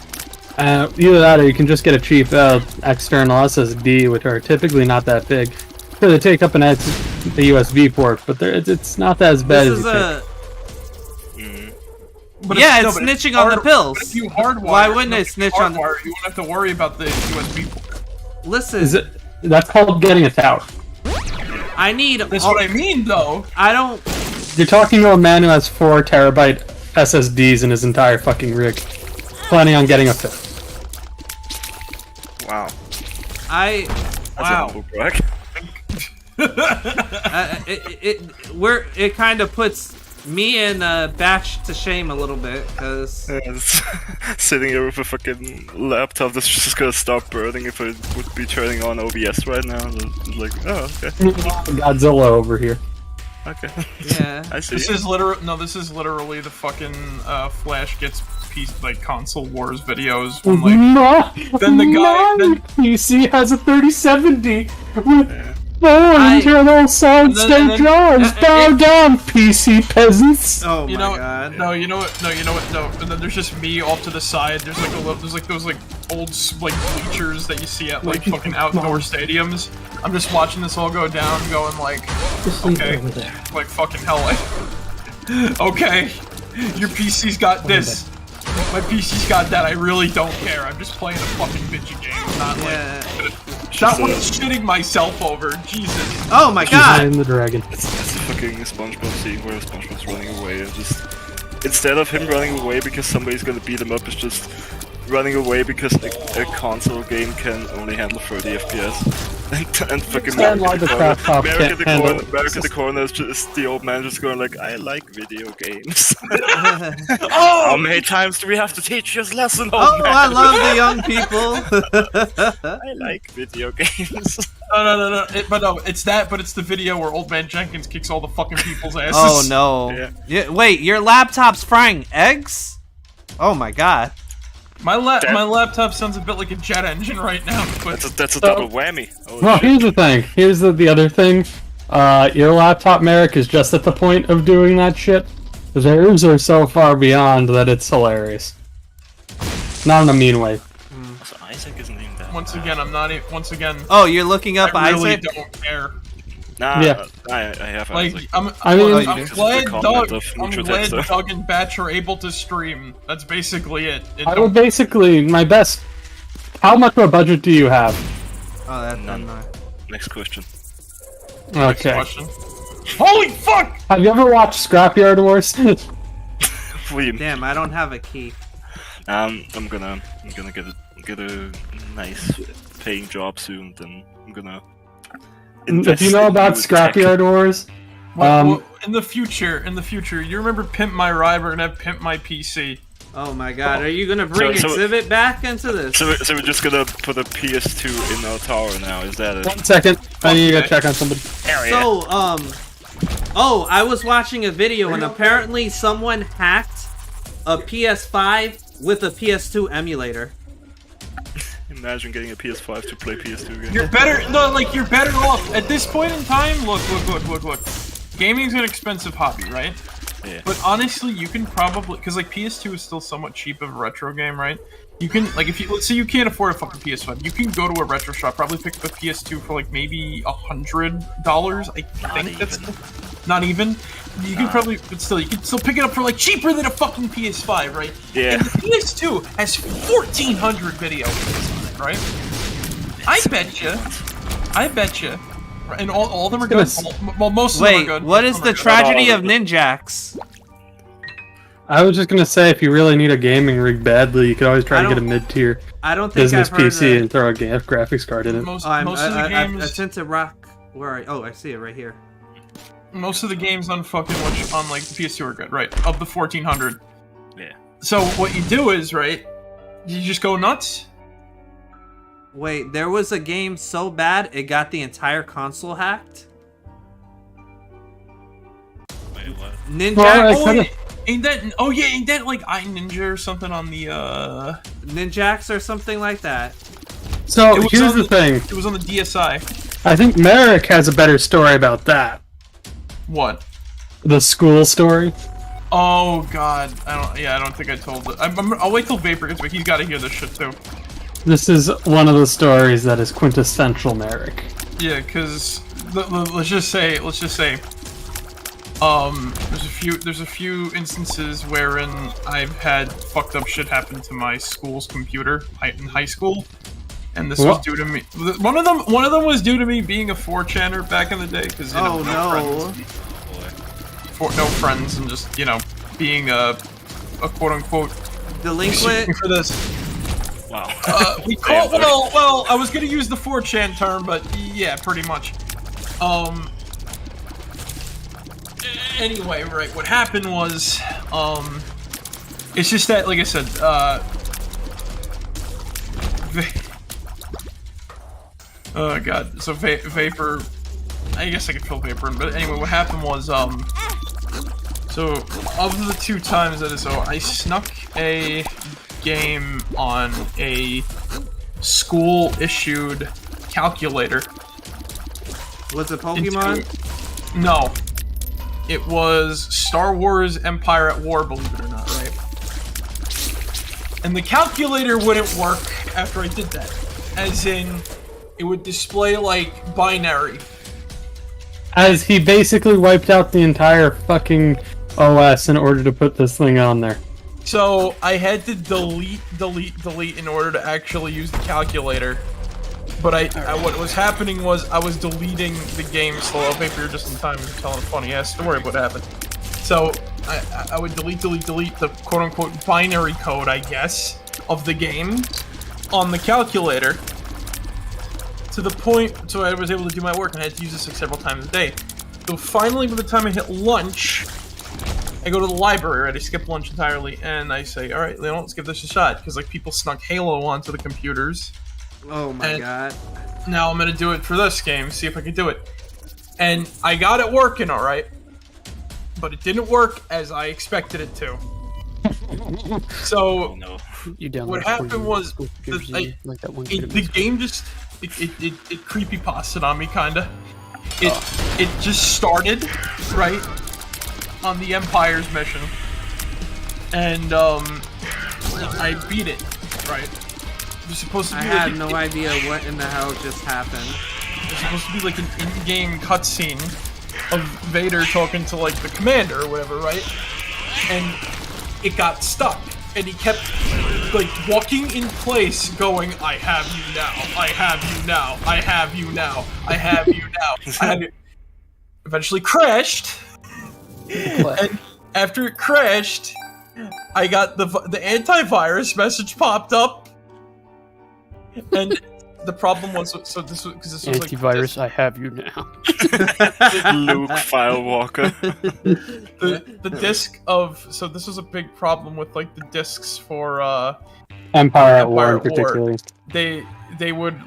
Either that, or you can just get a cheap external SSD, which are typically not that big. So they take up the USB port, but it's not as bad as you think. It's snitching on the pills. But if you hardwire, why wouldn't it snitch on the? You won't have to worry about the USB port. Listen, that's called getting a tower. I need. That's what I mean, though. I don't. You're talking to a man who has 4 terabyte SSDs in his entire fucking rig, planning on getting a 5th. Wow. That's a humble brag. It kind of puts me and Batch to shame a little bit, because Sitting here with a fucking laptop that's just gonna stop burning if I would be turning on OBS right now. It's like, oh, okay. Godzilla over here. Okay. Yeah. I see. This is literally the fucking Flash gets console wars videos. When, then the guy. PC has a 3070 with 4 internal solid state drives. Bow down, PC peasants. Oh my god. No, you know what? No. And then there's just me off to the side. There's like those old bleachers that you see at like fucking outdoor stadiums. I'm just watching this all go down, going like, okay, like fucking hell. Okay, your PC's got this. My PC's got that. I really don't care. I'm just playing a fucking video game. I'm not not what I'm shitting myself over. Jesus. Oh my god. In the dragon. It's a fucking SpongeBob scene where SpongeBob's running away and just instead of him running away because somebody's gonna beat him up, it's just running away because a console game can only handle 30 FPS. And fucking America the corner is just the old man just going like, I like video games. How many times do we have to teach you this lesson, old man? I love the young people. I like video games. No. It's that, but it's the video where Old Man Jenkins kicks all the fucking people's asses. Oh no. Yeah, wait, your laptop's frying eggs? Oh my god. My laptop sounds a bit like a jet engine right now. But that's a double whammy. Well, here's the thing. Here's the other thing. Your laptop, Merrick, is just at the point of doing that shit. Theirs are so far beyond that it's hilarious. Not in a mean way. So Isaac isn't even that. Once again, I'm not. Once again. Oh, you're looking up I really Isaac? don't care. Nah, yeah. I have like, Isaac. I'm glad Doug and Batch are able to stream. That's basically it. I would basically, my best... How much of a budget do you have? Oh, that's None. not. Next question. Okay. Next question. Holy fuck! Have you ever watched Scrapyard Wars? Damn, I don't have a key. I'm gonna get a nice paying job soon. Then I'm gonna. If you know about Scrapyard Wars, well, in the future, you remember Pimp My Ride? We're gonna have Pimp My PC. Oh my god, are you gonna bring So- Exhibit back into this? So we're just gonna put a PS2 in our tower now, is that it? 1 second. I need to go check on somebody. So, oh, I was watching a video and apparently someone hacked a PS5 with a PS2 emulator. Imagine getting a PS5 to play PS2 games. You're better. No, like you're better off at this point in time. Look. Gaming's an expensive hobby, right? Yeah. But honestly, you can probably, because like PS2 is still somewhat cheap of a retro game, right? You can, like, if you, let's say you can't afford a fucking PS5, you can go to a retro shop, probably pick up a PS2 for like maybe $100. I think that's not even. You can probably, but still, you can still pick it up for like cheaper than a fucking PS5, right? Yeah. And the PS2 has 1,400 videos, right? I bet you. And all of them are good. Well, most of them are Wait, good. what is the tragedy of Ninjax? I was just gonna say, if you really need a gaming rig badly, you could always try to get a mid-tier I don't think business I've heard PC of... and throw a graphics card in it. Most of the games. I tend to rock. Where are oh, I see it right here. Most of the games on fucking on like the PS2 are good, right? Of the 1,400. Yeah. So what you do is, right? You just go nuts. Wait, there was a game so bad it got the entire console hacked? Wait, what? Ninjax? Well, Ain't that like iNinja or something on the Ninjax or something like that. So It was here's on the thing. It was on the DSi. I think Merrick has a better story about that. What? The school story. Oh god, I don't think I told it. I'll wait till Vapor gets back. He's got to hear this shit too. This is one of the stories that is quintessential Merrick. Yeah, because let's just say, there's a few instances wherein I've had fucked up shit happen to my school's computer in high school, and this was due to me. One of them was due to me being a 4chaner back in the day, because no friends, and just being a quote unquote delinquent for this. Wow. We call well. I was gonna use the 4chan term, but yeah, pretty much. Anyway, right. What happened was, it's just that, like I said, oh god. So Vapor. I guess I could fill Vapor in, but anyway, what happened was, so of the 2 times that I snuck a game on a school-issued calculator. Was it Pokemon? No. It was Star Wars Empire at War, believe it or not, right? And the calculator wouldn't work after I did that. As in, it would display, like, binary. As he basically wiped out the entire fucking OS in order to put this thing on there. So I had to delete in order to actually use the calculator. But what was happening was I was deleting the game slow. Vapor, you're just in time to tell a funny ass story of what happened. So I would delete the quote unquote binary code, I guess, of the game on the calculator. To the point, so I was able to do my work, and I had to use this like several times a day. So finally, by the time I hit lunch, I go to the library, right? I skip lunch entirely, and I say, all right, let's give this a shot, because like people snuck Halo onto the computers. Oh my god. Now I'm gonna do it for this game, see if I can do it. And I got it working, all right, but it didn't work as I expected it to. So what happened was the game just it creepypasted on me, kinda. It just started right on the Empire's mission, and I beat it, right? It was supposed to be. I had no idea what in the hell just happened. It was supposed to be like an in-game cutscene of Vader talking to like the commander or whatever, right? And it got stuck, and he kept like walking in place, going, "I have you now, I have you now, I have you now, I have you now, I have you." Eventually crashed. And after it crashed, I got the antivirus message popped up, and the problem was so this was because this was Antivirus, I have you now. Luke Firewalker. the disc of this was a big problem with like the discs for Empire at War Empire in at War. particular. They would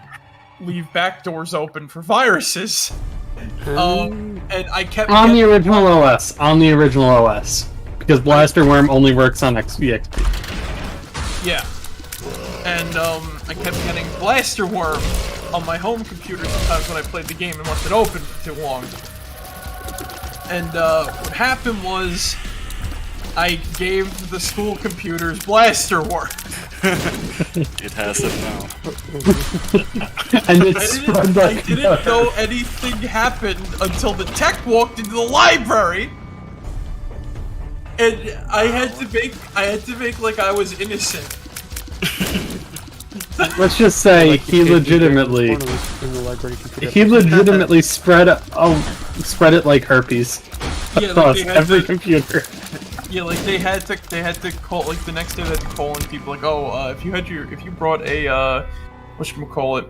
leave back doors open for viruses. And I kept On the original OS. On the original OS. Because Blaster Worm only works on XP. Yeah. And I kept getting Blaster Worm on my home computer sometimes when I played the game and left it open for too long. And what happened was I gave the school computers Blaster Worm. It has it now. And it spread I like didn't know anything happened until the tech walked into the library. And I had to make like I was innocent. Let's just say he legitimately spread it like herpes across every computer. Yeah, like they had to call like the next day they had to call in people like, oh, if you brought a whatchamacallit,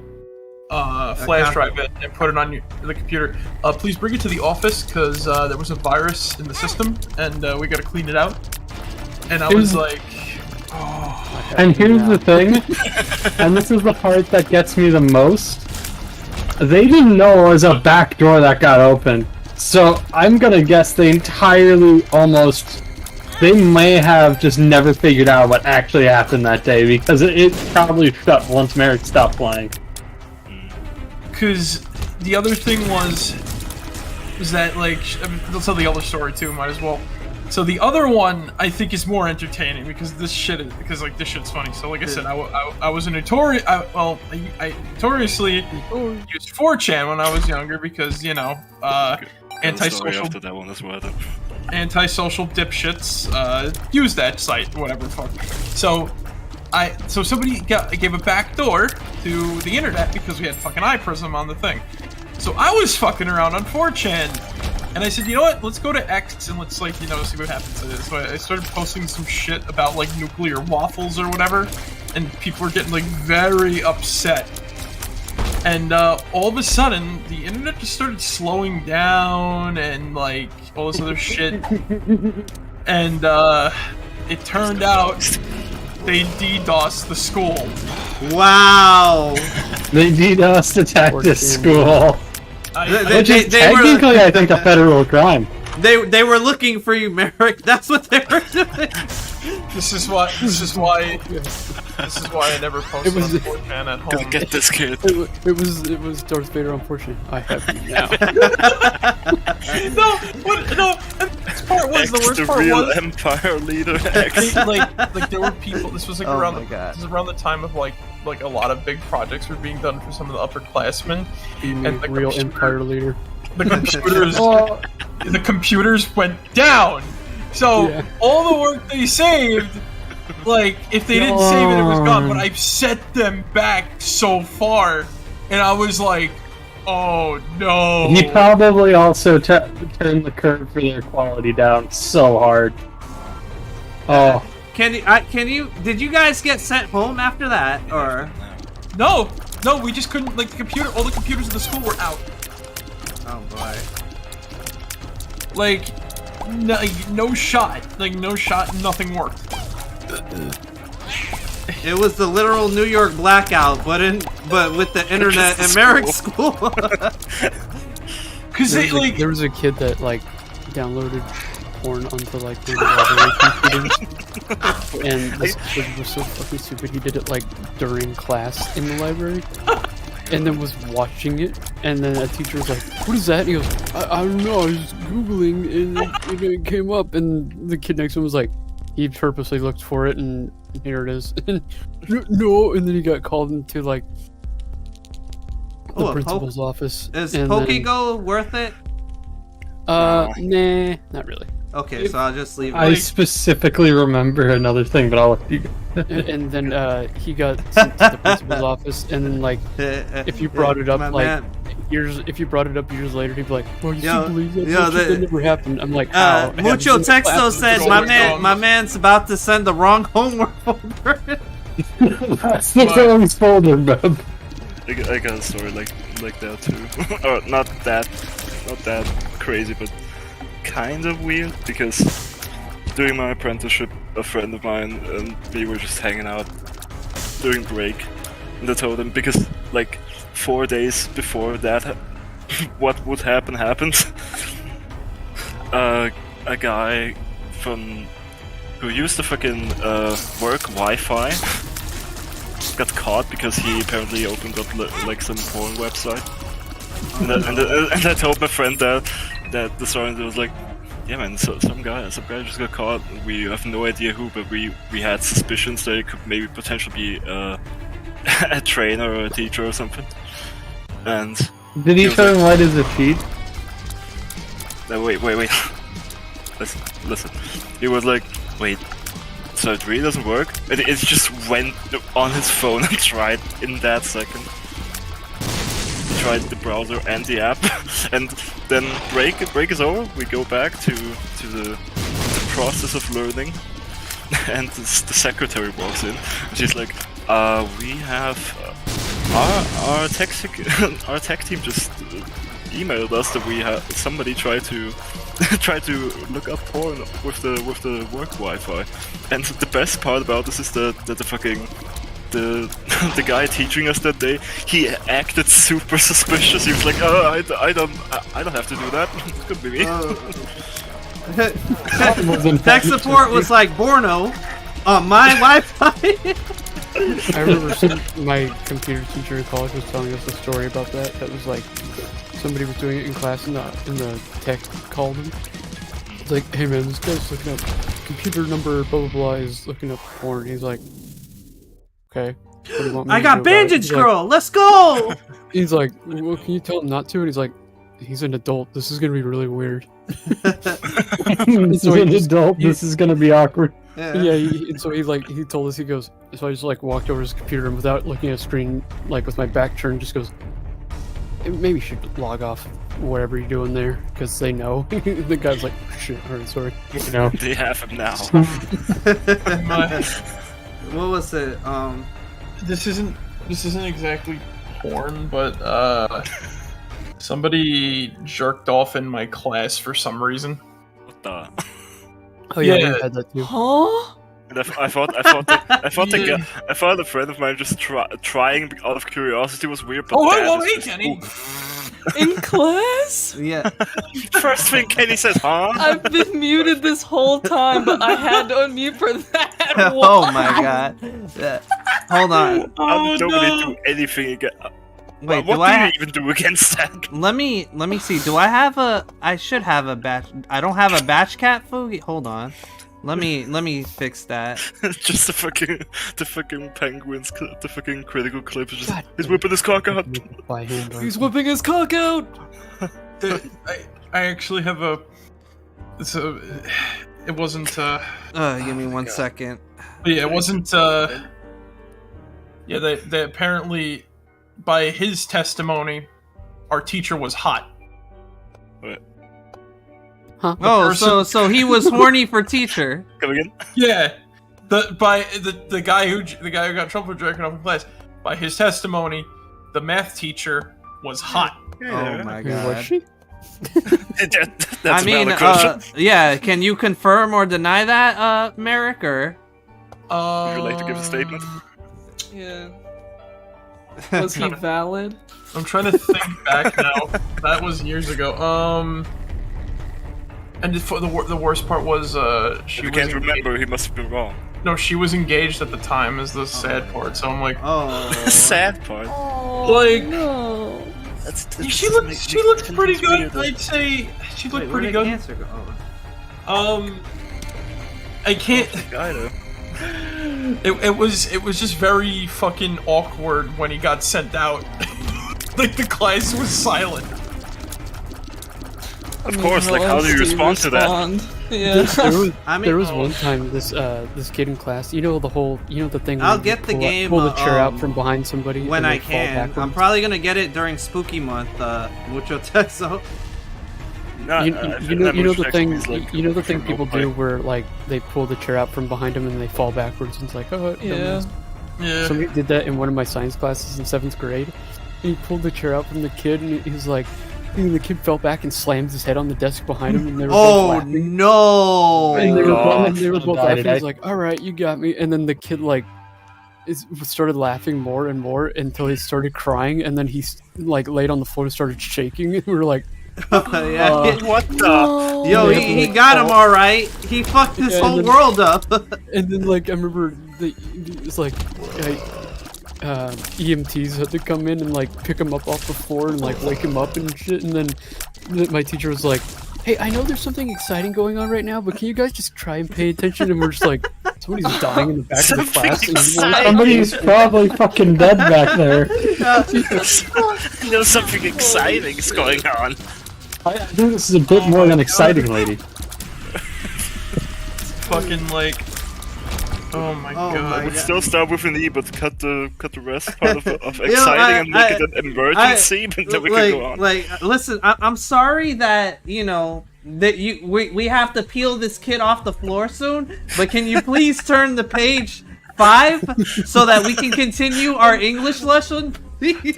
flash drive in and put it on the computer, please bring it to the office because there was a virus in the system and we gotta clean it out. And I was like, oh. And here's the thing, and this is the part that gets me the most. They didn't know it was a back door that got open, so I'm gonna guess they may have just never figured out what actually happened that day because it probably shut once Merrick stopped playing. Because the other thing was that like they'll tell the other story too. Might as well. So the other one I think is more entertaining because this shit's funny. So like I said, I was a notorious. I notoriously used 4chan when I was younger because antisocial. After that one as well. Then. Antisocial dipshits use that site, whatever the fuck. So somebody gave a back door to the internet because we had fucking iPrism on the thing. So I was fucking around on 4chan, and I said, you know what? Let's go to X and let's see what happens to this. So I started posting some shit about like nuclear waffles or whatever, and people were getting like very upset. And all of a sudden, the internet just started slowing down and like all this other shit. And it turned out they DDoSed the school. Wow! They DDoSed attacked the school. Which is technically, I think, a federal crime. They were looking for you, Merrick. That's what they were doing. This is why I never posted on 4chan at home. Gotta get this kid. It was Darth Vader, unfortunately. I have you now. no. This part was the worst part. Real Empire leader X. like there were people. This was like this is around the time of like a lot of big projects were being done for some of the upperclassmen. And the real Empire leader. The computers. The computers went down. So all the work they saved, like if they didn't save it, it was gone. But I've set them back so far, and I was like, oh no. He probably also turned the curve for their quality down so hard. Oh. Can you? Did you guys get sent home after that, or? No, we just couldn't. Like all the computers in the school were out. Oh boy. Like, no shot, nothing worked. It was the literal New York blackout, but with the internet in Merrick's school. Cause there was a kid that like downloaded porn onto like the library computers, and this kid was so fucking stupid. He did it like during class in the library. And then was watching it, and then a teacher was like, "What is that?" And he goes, I don't know, I was Googling, and it came up, and the kid next to him was like, he purposely looked for it, and here it is. And no, and then he got called into, like, the principal's office. Is Pokego worth it? Nah, not really. Okay, so I'll just leave it. I specifically remember another thing, but I'll let you go. And then he got sent to the principal's office, and then like if you brought it up years later, he'd be like, "Well, you still believe that never happened?" I'm like, "How?" Mucho Texto says my man's about to send the wrong homework folder. That's the wrong folder, bub. I got a story like that too. Or not that crazy, but kind of weird, because during my apprenticeship, a friend of mine and me were just hanging out during break, and I told him, because like 4 days before that, what would happen happened. A guy who used to fucking work Wi-Fi got caught because he apparently opened up like some porn website. And I told my friend that the story, and it was like, yeah man, so some guy just got caught. We have no idea who, but we had suspicions that it could maybe potentially be a trainer or a teacher or something. And Did he tell him why does it cheat? wait. Listen. He was like, wait, so it really doesn't work? And it just went on his phone and tried in that second. He tried the browser and the app, and then break is over. We go back to the process of learning, and the secretary walks in, and she's like, we have our tech team just emailed us that we have somebody try to look up porn with the work Wi-Fi. And the best part about this is that the fucking the guy teaching us that day, he acted super suspicious. He was like, oh, I don't have to do that. It could be me. Tech support was like, Borno on my Wi-Fi. I remember my computer teacher in college was telling us a story about that. That was like, somebody was doing it in class, and the tech called him. It's like, hey man, this guy's looking up computer number blah blah blah is looking up porn. He's like, okay, what do you want me I to got do about it? Bandage He's Girl. like, Let's go. he's like, well, can you tell him not to? And he's like, he's an adult. This is gonna be really weird. This is an adult. This is gonna be awkward. Yeah. And so he told us, he goes, so I just like walked over to his computer and without looking at a screen, like with my back turned, just goes, maybe you should log off whatever you're doing there, because they know. The guy's like, shit, alright, sorry. You know. They have him now. What was it? This isn't exactly porn, but somebody jerked off in my class for some reason. What the? Oh yeah, Yeah. we had that too. Huh? And I thought a friend of mine just trying out of curiosity was weird. But Oh, that well, is hey, just- Kenny. In class? Yeah. First thing Kenny says, huh? I've been muted this whole time, but I had to unmute for that. Oh my god. Hold on. I don't really no. do anything against. Wait, what do do I? you even do against that? Let me see. Do I have a? I should have a batch. I don't have a batch cat Foogie. Hold on. Let me fix that. Just the fucking penguins, the fucking critical clip is just, he's whipping his cock out. By hand, He's whipping his cock out. I actually have a. It wasn't. Give me one second. Yeah, it wasn't. Yeah, they apparently, by his testimony, our teacher was hot. Wait, Oh, so he was horny for teacher. come again? Yeah, the guy who got in trouble for jerking off in class. By his testimony, the math teacher was hot. Oh my Who was god. she? That's I mean, a valid question. yeah. Can you confirm or deny that, Merrick? Or Would you like to give a statement? Yeah. Was he valid? I'm trying to think back now. That was years ago. And the worst part was she If you was can't remember, he must have been wrong. No, she was engaged at the time. Is the sad part. So I'm like, oh, Sad part. Oh, Like- no. she looked pretty good. I'd say she looked pretty good. Cancer go? Oh. I can't. Guy though. It was just very fucking awkward when he got sent out. Like the class was silent. Of course, like how do you respond to that? Yeah. There was one time this kid in class, the thing. I'll where get you the game, pull the chair out from behind somebody when and I they fall can. I'm backwards. probably gonna get it during Spooky Month. Mucho texo. No, You know the thing. Like, You know the thing people remote play. do where like they pull the chair out from behind them and they fall backwards and it's like, oh, Yeah. Yeah. Somebody did that in one of my science classes in 7th grade. And he pulled the chair out from the kid, and he was like, and the kid fell back and slammed his head on the desk behind him, and they were both laughing. No! And they were both laughing. Died. He's like, "All right, you got me." And then the kid like started laughing more and more until he started crying, and then he like laid on the floor and started shaking. And we were like, Yeah. What the? "No." Yo, he got him all right. He fucked his whole world up. And then like I remember it's like EMTs had to come in and like pick him up off the floor and like wake him up and shit. And then my teacher was like, "Hey, I know there's something exciting going on right now, but can you guys just try and pay attention?" And we're just like, somebody's dying in the back of the class. And Somebody's probably fucking dead back there. You know, something exciting is going on. I think this is a bit more than exciting, lady. Fucking like. Oh my god. Would still start with an E, but cut the rest part of exciting and make it an emergency, and then we can go on. Listen, I'm sorry that that we have to peel this kid off the floor soon, but can you please turn the page 5 so that we can continue our English lesson? She's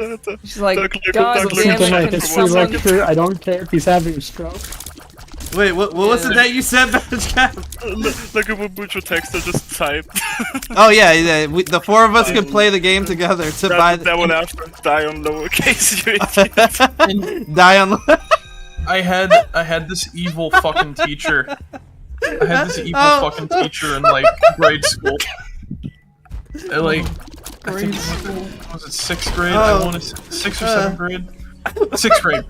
like, God Doug, damn Something like it, a can free someone... lecture. I don't care if he's having a stroke. Wait, what was it that you said, Badge Cap? Like a Mobutu text I just typed. Oh yeah, the 4 of us could play the game together to buy that one after die on lowercase. You idiot. die on. I had this evil fucking teacher. I had this evil fucking teacher in like grade school. Like, I think was it 6th grade? I want to 6th or 7th grade. 6th grade.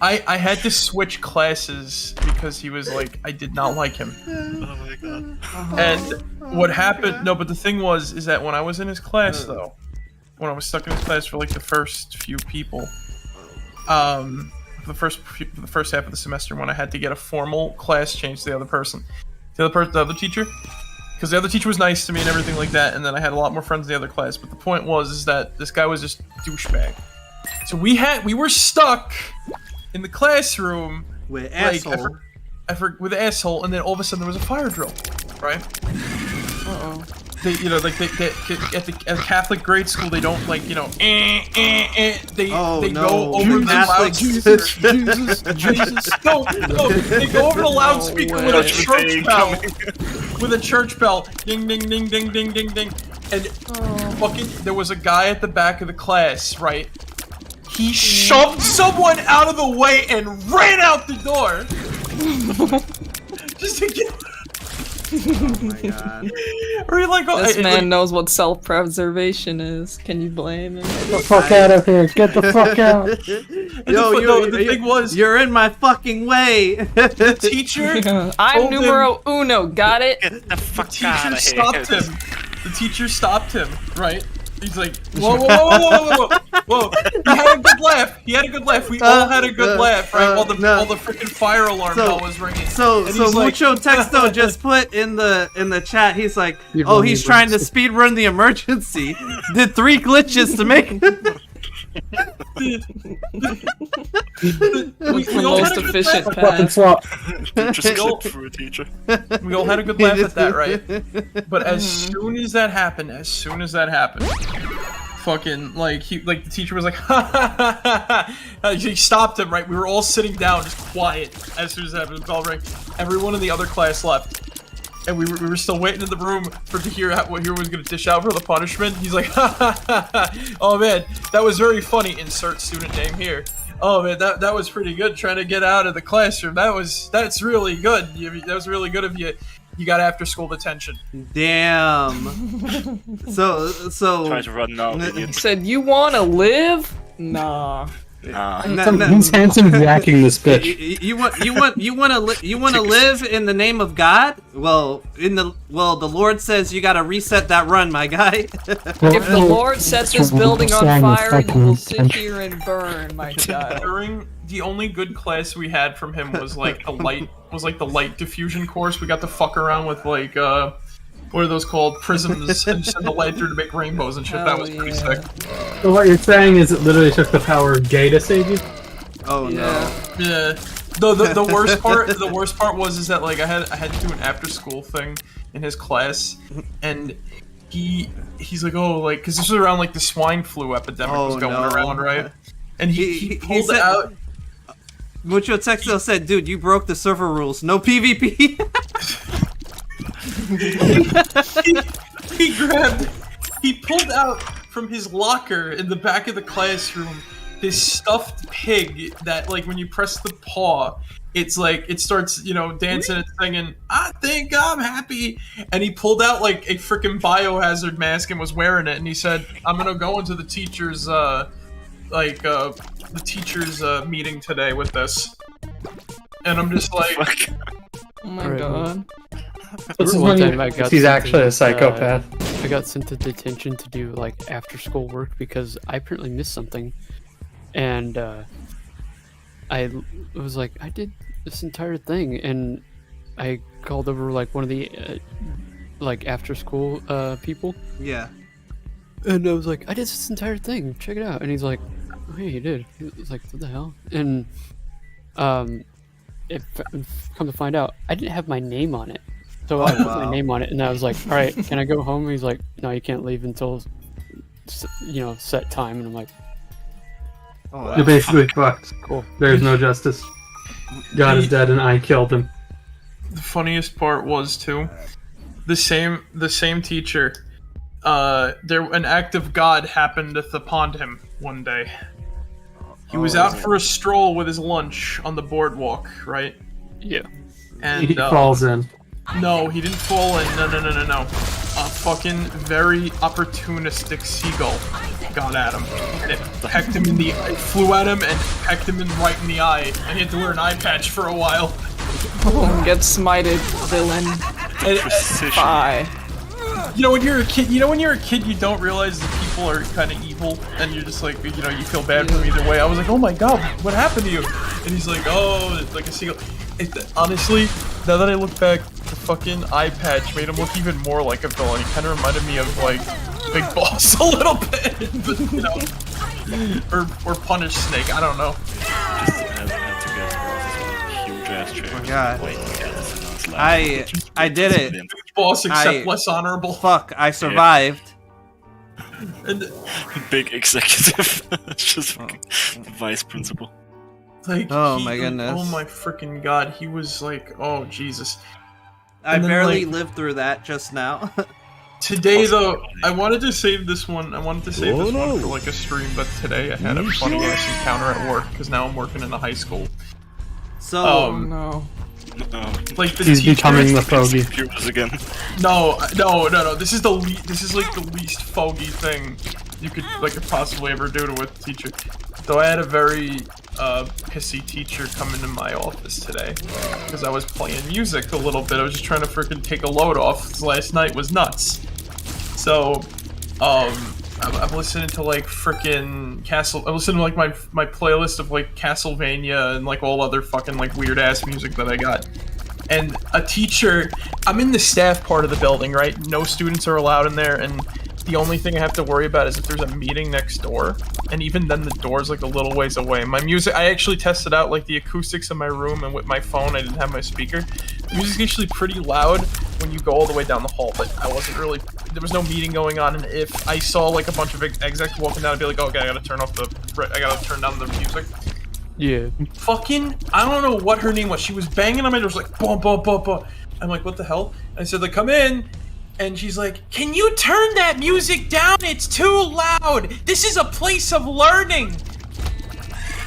I had to switch classes because he was like, I did not like him. Oh my god. And what happened? No, but the thing is that when I was in his class though, when I was stuck in his class for like the first few people, the first half of the semester, when I had to get a formal class change to the other person, the other teacher, because the other teacher was nice to me and everything like that, and then I had a lot more friends in the other class. But the point is that this guy was just a douchebag. So we were stuck in the classroom with like, asshole. with the asshole, and then all of a sudden there was a fire drill, right? They, at the Catholic grade school, they don't like, they go over the loudspeaker. Jesus, no, they go over the loudspeaker with a church bell, with a church bell, ding, ding, ding, ding, ding, ding, ding, and fucking, there was a guy at the back of the class, right? He shoved someone out of the way and ran out the door. Just to get. Oh my god. Or like, This man knows what self-preservation is. Can you blame him? Get the fuck out of here! Get the fuck out! The thing was, you're in my fucking way. the teacher. I'm numero uno. Got it? Get the fuck The out teacher of here. stopped him. The teacher stopped him. Right? He's like, whoa, whoa, whoa, whoa, whoa, whoa, whoa! He had a good laugh. He had a good laugh. We all had a good laugh, right? While the freaking fire alarm bell was ringing. So Mucho Texto just put in the chat. He's like, oh, he's trying to speedrun the emergency. Did 3 glitches to make it. What's the most efficient Fucking path? swap. Just go for a teacher. We all had a good laugh at that, right? But as soon as that happened, fucking the teacher was like, ha ha ha ha ha. He stopped him, right? We were all sitting down, just quiet. As soon as that happened, the bell rang. Everyone in the other class left. And we were still waiting in the room to hear what he was going to dish out for the punishment. He's like, ha ha ha ha. Oh man, that was very funny. Insert student name here. Oh man, that was pretty good. Trying to get out of the classroom. That's really good. That was really good of you. You got after school detention. Damn. So. Trying to run now. He said, "You want to live? Nah." He's handsome jacking this bitch. You want to live in the name of God? Well, the Lord says you gotta reset that run, my guy. If the Lord sets this building on fire, you will sit here and burn, my guy. During the only good class we had from him was like the light diffusion course. We got to fuck around with like what are those called? Prisms, and send the light through to make rainbows and shit. That was pretty sick. So what you're saying is it literally took the power of gay to save you? Oh no. Yeah. The worst part was that like I had to do an after school thing in his class, and he's like, oh, like, because this was around like the swine flu epidemic was going around, right? And he pulled said, out. Mucho Texto said, dude, you broke the server rules. No PvP. He pulled out from his locker in the back of the classroom this stuffed pig that, like, when you press the paw, it's like, it starts, you know, dancing and singing, I think I'm happy. And he pulled out, like, a freaking biohazard mask and was wearing it. And he said, I'm gonna go into the teacher's, meeting today with this. And I'm just like... Oh my god. This is One when time I got he's sent actually to, a psychopath. I got sent to detention to do like after school work because I apparently missed something, and I was like, I did this entire thing, and I called over like one of the like after school people. Yeah. And I was like, I did this entire thing. Check it out. And he's like, oh, hey, you did. He was like, what the hell? And it come to find out, I didn't have my name on it. So I put my name on it, and I was like, all right, can I go home? And he's like, no, you can't leave until, you know, set time. And I'm like, Oh, wow. You're basically fucked. cool. There's no justice. God is dead, and I killed him. The funniest part was, too, the same teacher, an act of God happened upon him one day. He was out for a stroll with his lunch on the boardwalk, right? Yeah. And He falls in. no, he didn't fall in. No. A fucking very opportunistic seagull got at him, and it pecked him it flew at him and pecked him right in the eye, and he had to wear an eye patch for a while. Get smited, villain. Bye. You know, when you're a kid, you don't realize that people are kind of evil, and you're just like, you know, you feel bad for them either way. I was like, oh my god, what happened to you? And he's like, oh, it's like a seagull. Honestly, now that I look back, the fucking eye patch made him look even more like a villain. He kind of reminded me of, like, Big Boss a little bit, but, you know, or Punish Snake, I don't know. Oh god. I did it. Big Boss, except less honorable. Fuck, I survived. And, Big executive. Just fucking vice principal. like, Oh my goodness. Oh my freaking god, he was like, oh Jesus. I And then, barely like, lived through that just now. Today, though, I wanted to save this one. I wanted to save this one for like a stream, but today I had a funny ass encounter at work because now I'm working in a high school. So, No. Like the He's teachers- becoming the fogey. Computers again. No. This is like the least fogey thing you could possibly ever do to a teacher. So I had a very pissy teacher come into my office today because I was playing music a little bit. I was just trying to freaking take a load off 'cause last night was nuts. So, I'm listening to like freaking I'm listening to like my playlist of like Castlevania and like all other fucking like weird ass music that I got. And a teacher, I'm in the staff part of the building, right? No students are allowed in there, and the only thing I have to worry about is if there's a meeting next door, and even then the door's like a little ways away. My music, I actually tested out like the acoustics in my room, and with my phone I didn't have my speaker. The music's actually pretty loud when you go all the way down the hall, but I wasn't really, there was no meeting going on, and if I saw like a bunch of execs walking down, I'd be like, okay, I gotta turn down the music. Yeah. Fucking, I don't know what her name was. She was banging on my door, like, boom, boom, boom, boom. I'm like, what the hell? I said, like, come in. And she's like, can you turn that music down? It's too loud. This is a place of learning.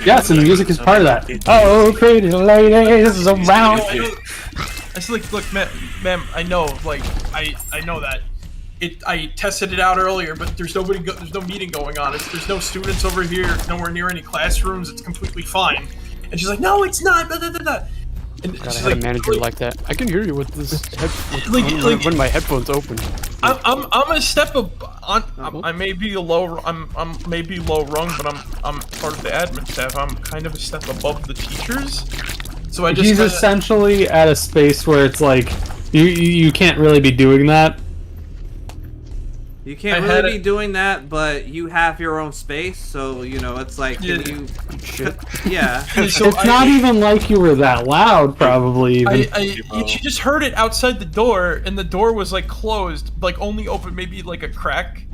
Yes, and the music is part of that. Oh, pretty ladies around. I said, like, look, ma'am, I know, like, I know that. I tested it out earlier, but there's no meeting going on. There's no students over here, nowhere near any classrooms. It's completely fine. And she's like, no, it's not. Blah, blah, blah, blah. And God, I she's had a manager like that. I can hear you with this when my headphones open. I'm a step on. I may be low. I'm maybe low rung, but I'm part of the admin staff. I'm kind of a step above the teachers. So I just. He's essentially at a space where it's like you can't really be doing that. You can't really be doing that, but you have your own space, so you know it's like can you. Yeah. So it's not even like you were that loud, probably. Even. She just heard it outside the door, and the door was like closed, like only open maybe like a crack.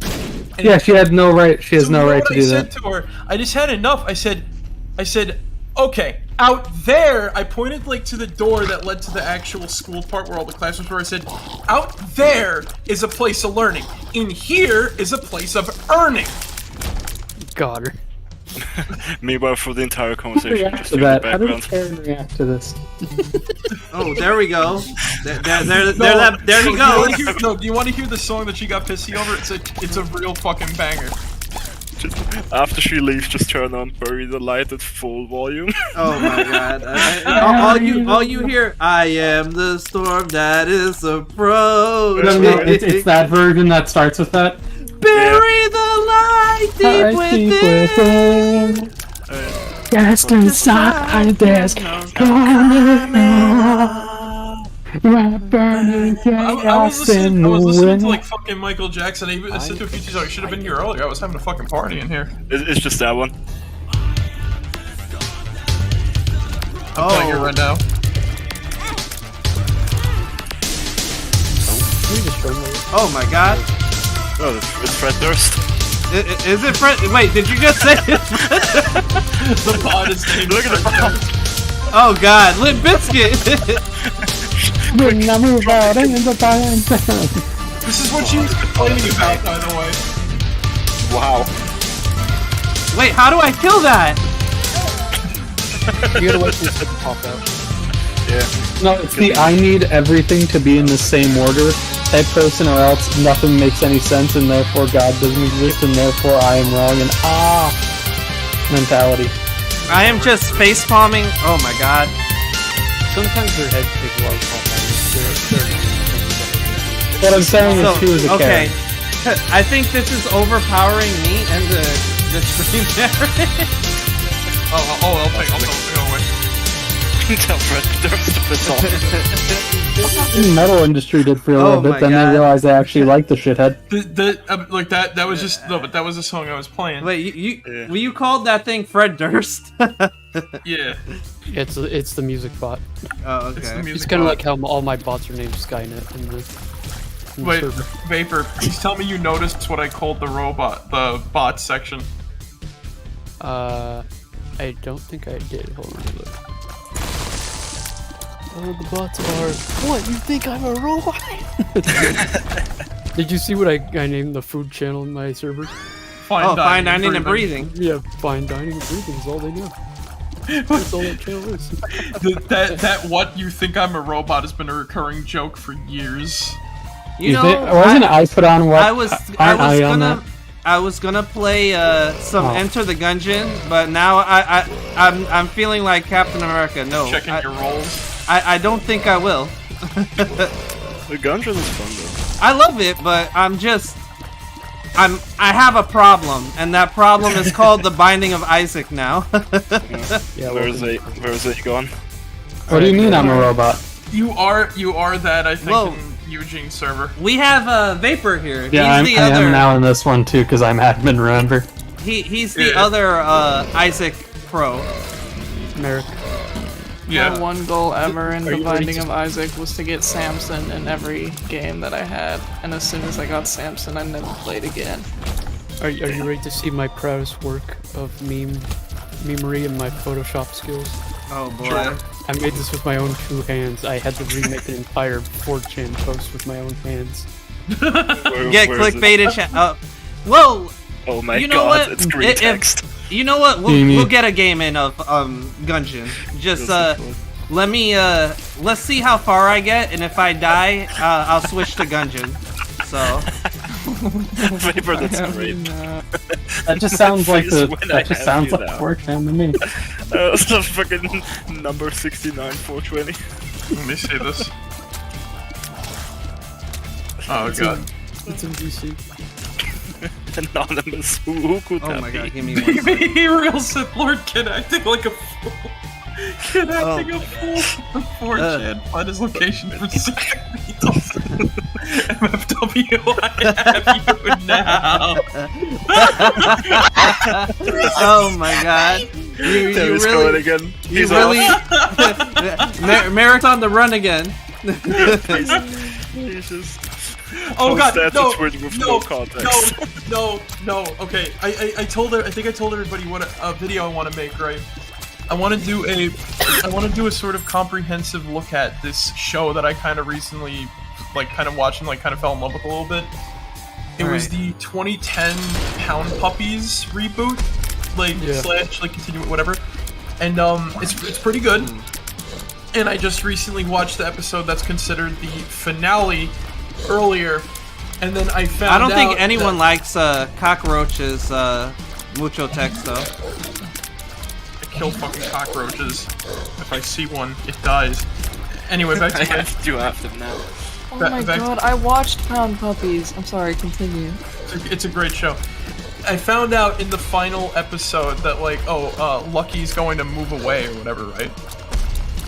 And yeah, she had no right. She has no right to do that. I said to her, I just had enough. I said, okay, out there. I pointed like to the door that led to the actual school part where all the classrooms were. I said, out there is a place of learning. In here is a place of earning. Got her. Meanwhile, for the entire conversation, just in the How background. did Karen react to this? Oh, there we go. There you go. Do you want to hear the song that she got pissy over? It's a real fucking banger. Just, after she leaves, just turn on Bury the Light at full volume. Oh my god. All you hear, I am the storm that is approaching. No, it's that version that starts with that. Bury the light deep within. Just inside this corner. Burning I was listening to like fucking Michael Jackson. I said to a few teachers, I should have been here earlier. I was having a fucking party in here. It's just that one. I'm playing it right now. Oh my god. Oh, it's Fred Durst. Is it Fred? Wait, did you just say it? The pod is named. Look at the pod. Oh god, Limp Bizkit. When I move out in the time. This is what she was complaining about, by the way. Wow. Wait, how do I kill that? You gotta wait for this to pop out. Yeah. No, it's the I need everything to be in the same order type person, or else nothing makes any sense, and therefore God doesn't exist, and therefore I am wrong, and mentality. I am just face palming. Oh my god. Sometimes their heads take a lot of pop out. What I'm saying is she was a okay. Karen. I think this is overpowering me and the stream narrative. I'll take away. Tell Fred Durst to piss off. The metal industry did for a little bit, then they realized they actually liked the shithead. Like that was just no, but that was the song I was playing. Wait, you called that thing Fred Durst? Yeah. It's the music bot. Oh, okay. It's kind of like how all my bots are named Skynet in the Wait, server. Vapor, please tell me you noticed what I called the bot section. I don't think I did. Hold on, look. Oh, the bots are. What? You think I'm a robot? Did you see what I named the food channel in my server? Fine dining and breathing. Yeah, fine dining and breathing is all they know. That's all that channel is. that what you think I'm a robot has been a recurring joke for years. You know, wasn't I put on what? I was gonna play some Enter the Gungeon, but now I'm feeling like Captain America. No, checking your rolls. I don't think I will. The Gungeon is fun though. I love it, but I have a problem, and that problem is called the Binding of Isaac now. Yeah, where is it gone? What do you mean I'm a robot? You are that, I think, in Eugene's server. We have Vapor here. Yeah, I am now in this one too, because I'm admin, remember? He's the other Isaac Pro. Merrick. Yeah. My one goal ever in The Binding of Isaac was to get Samson in every game that I had, and as soon as I got Samson, I never played again. Are you ready to see my proudest work of memery and my Photoshop skills? Oh boy. Sure. I made this with my own 2 hands. I had to remake an entire 4chan post with my own hands. Get clickbaited. Whoa! Oh my you know god, what? it's green text. You know what? We'll get a game in of Gungeon. Just let's see how far I get, and if I die, I'll switch to Gungeon. So. Vapor, that's great. That just sounds like a 4chan to me. It's the fucking number 69 420. Let me see this. Oh god. It's in DC. Anonymous. Who could that Oh my god, be? give me 1 second. Real Sith Lord kid acting like a fool. Kid acting a fool. 4chan. Find his location for security. MFW, I have you now. Oh my god. You Terry's really, going again. you He's really, off. Marathon the run again. He's just Oh god, Post that no, to Twitter with no context. no. Okay, I told her. I think I told everybody what a video I want to make. Right. I want to do a sort of comprehensive look at this show that I kind of recently, like, kind of watched and like kind of fell in love with a little bit. It was the 2010 Pound Puppies reboot, like slash like continue whatever, and it's pretty good. And I just recently watched the episode that's considered the finale earlier, and then I found out I don't think anyone likes cockroaches. Mucho texto. Kill fucking cockroaches. If I see one, it dies. Anyway, back to I have to have them now. Oh my god, I watched Pound Puppies. I'm sorry, continue. It's a great show. I found out in the final episode that, like, Lucky's going to move away or whatever, right?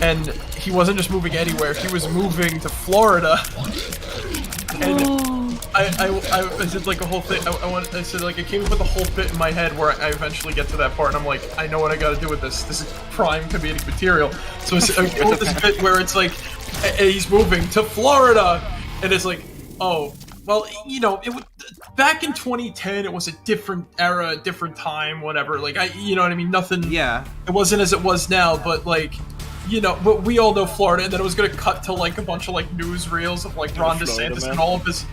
And he wasn't just moving anywhere, he was moving to Florida. And I did like a whole thing. I said, like, I came up with a whole bit in my head where I eventually get to that part, and I'm like, I know what I gotta do with this. This is prime comedic material. So I wrote this bit where it's like, he's moving to Florida, and it's like, oh, well, you know, back in 2010, it was a different era, different time, whatever. Like, you know what I mean? Nothing. Yeah. It wasn't as it was now, but like. You know, but we all know Florida, and then it was gonna cut to like a bunch of like newsreels of like Ron DeSantis and all of his,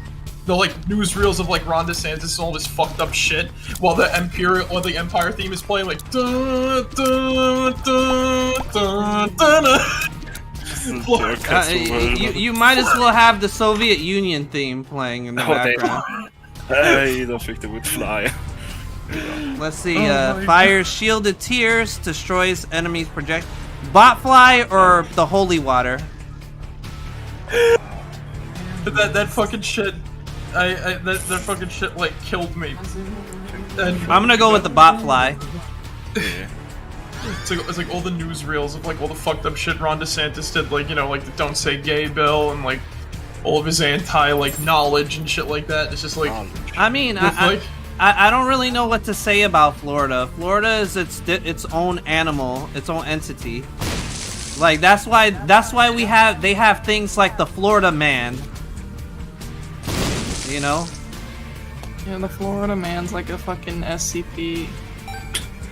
the like newsreels of like Ron DeSantis and all this fucked up shit, while the Empire theme is playing like da da da da da. You might as well have the Soviet Union theme playing in the background. I don't think they would fly. Let's see. Fires shielded tears, destroys enemies' project. Botfly or the holy water? That fucking shit. That fucking shit like killed me. And I'm gonna go with the botfly. It's like all the newsreels of like all the fucked up shit Ron DeSantis did, like, you know, like the Don't Say Gay bill and like all of his anti like knowledge and shit like that. It's just like, I mean, I don't really know what to say about Florida. Florida is its own animal, its own entity. Like that's why they have things like the Florida Man. You know? Yeah, the Florida Man's like a fucking SCP.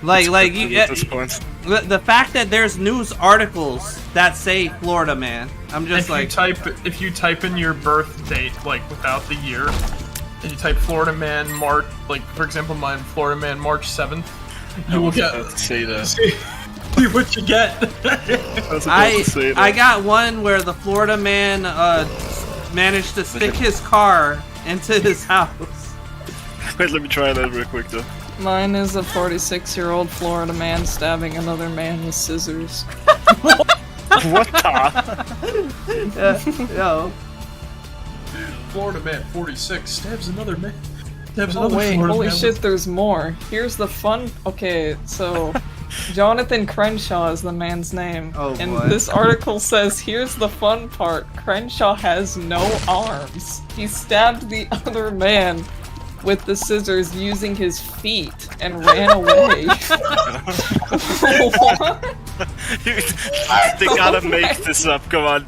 Like you, at this point. the fact that there's news articles that say Florida Man, I'm just if you type in your birth date like without the year. And you type Florida Man March, like for example, mine Florida Man March 7th. You will get. Say that. See what you get. I got one where the Florida Man managed to stick his car into his house. Wait, let me try that real quick though. Mine is a 46-year-old Florida man stabbing another man with scissors. What the? Yo. Florida Man 46 stabs another man. Oh wait, holy shit, there's more. Here's the fun. Okay, so Jonathan Crenshaw is the man's name. Oh, and boy. this article says, here's the fun part. Crenshaw has no arms. He stabbed the other man with the scissors using his feet and ran away. What? They gotta make this up, come on.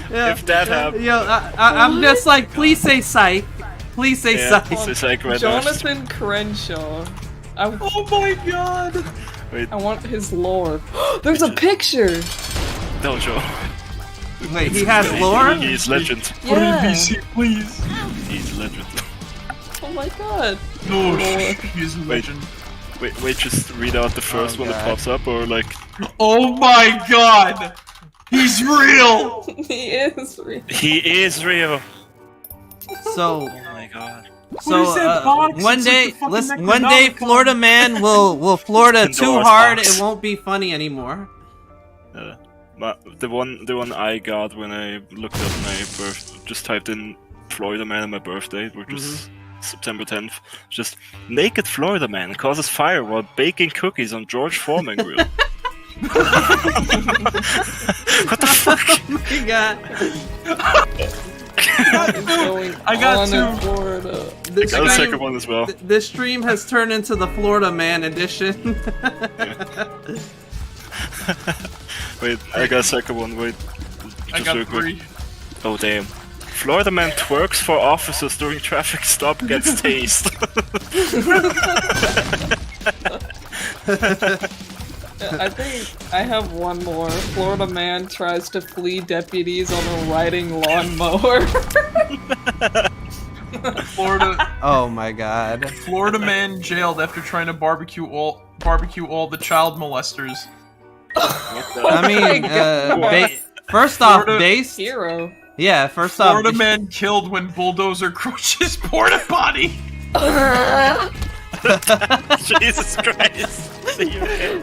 Yeah. If that happens. Yo, I'm just like, please say psych. Please say psych. It's like right Jonathan Crenshaw. Oh my god! Wait, I want his lore. There's a picture! don't show. Wait, he has lore? He's legend. Put it in Yeah. VC, please. He's legend. Oh my god. No, he's a legend. Wait, just read out the first one that pops up, or like... Oh my god! He's real! He is real. He is real! So, Oh my god. one day, Florida Man will Florida too Pandora's hard, box. it won't be funny anymore. But the one I got when I looked up my just typed in Florida Man and my birthday, which is September 10th. Just naked Florida Man causes fire while baking cookies on George Foreman grill. What the fuck? Oh my god. I got two. In Florida. I got a second one as well. This stream has turned into the Florida Man edition. Wait, I got a second one. Wait. I got three. Oh damn. Florida man twerks for officers during traffic stop, gets tased. I think I have one more. Florida man tries to flee deputies on a riding lawnmower. Florida. Oh my god. Florida man jailed after trying to barbecue all the child molesters. I mean, first off, base. Hero. Yeah, first off. Florida man killed when bulldozer crushes porta potty. Jesus Christ.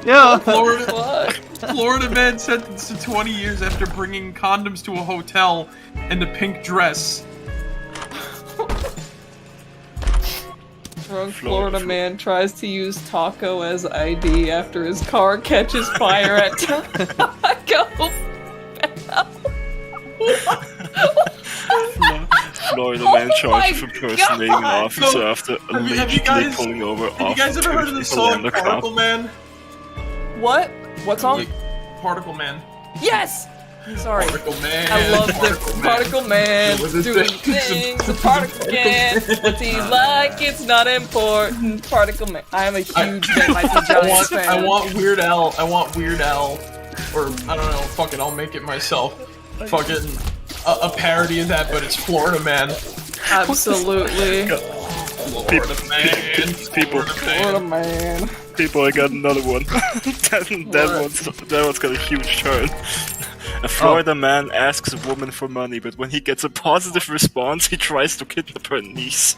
Yo. Florida man sentenced to 20 years after bringing condoms to a hotel in a pink dress. Drunk Florida man tries to use taco as ID after his car catches fire at Taco Bell. Florida man charged with impersonating an officer after allegedly pulling over Have you guys ever heard of the song Particle Man? What? What song? Particle Man. Yes! Sorry. Particle Man. I love the Particle Man doing things. The Particle Man. What's he like? It's not important. Particle Man. I am a huge Michael Giants fan. I want Weird Al. I want Weird Al. Or, I don't know, fuck it, I'll make it myself. Fucking a parody of that, but it's Florida Man. Absolutely. Florida Man. Florida Man. People, I got another one. that one's got a huge turn. A Florida man asks a woman for money, but when he gets a positive response, he tries to kidnap her niece.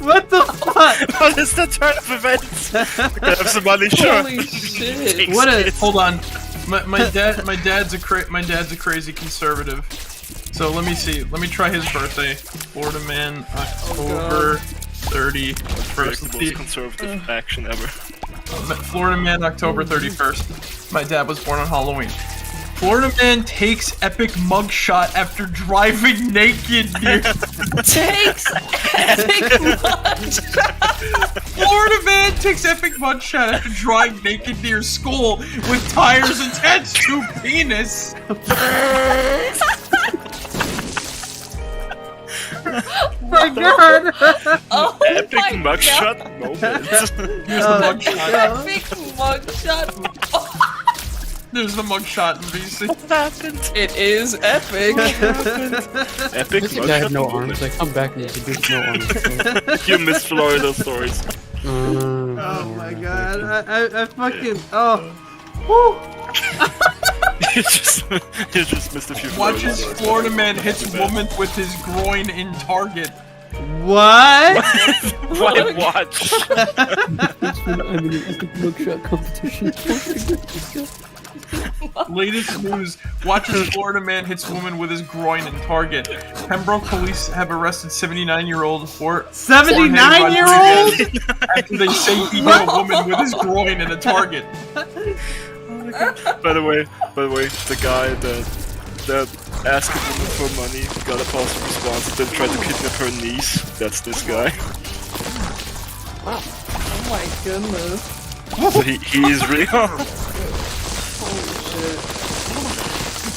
What the fuck? What is the turn of events? Can I have some money? Sure. Holy shit. What is? Hold on. My dad's a crazy conservative. So let me see. Let me try his birthday. Florida man, October 31st. The most conservative action ever. Florida man, October 31st. My dad was born on Halloween. Florida man takes epic mugshot after driving naked near. Takes epic mugshot. Florida man takes epic mugshot after driving naked near school with tires attached to penis. My god! Oh Epic my mugshot God. moment. Here's the mugshot. Epic mugshot. There's the mugshot in VC. What happened? It is epic. Epic This guy had no mugshot arms. I come back and there's no arms. You missed Florida stories. Oh my god. I fucking. Oh. Woo! you just missed a few. Watches Florida man hits woman with his groin in Target. What? What? Watch. I'm in an epic mugshot competition. Latest news, watches Florida man hits woman with his groin in Target. Pembroke police have arrested 79-year-old 79-year-old? after they say he hit a woman with his groin in a Target. By the way, the guy that asked a woman for money got a positive response and then tried to kidnap her niece. That's this guy. Oh my goodness. So he is real.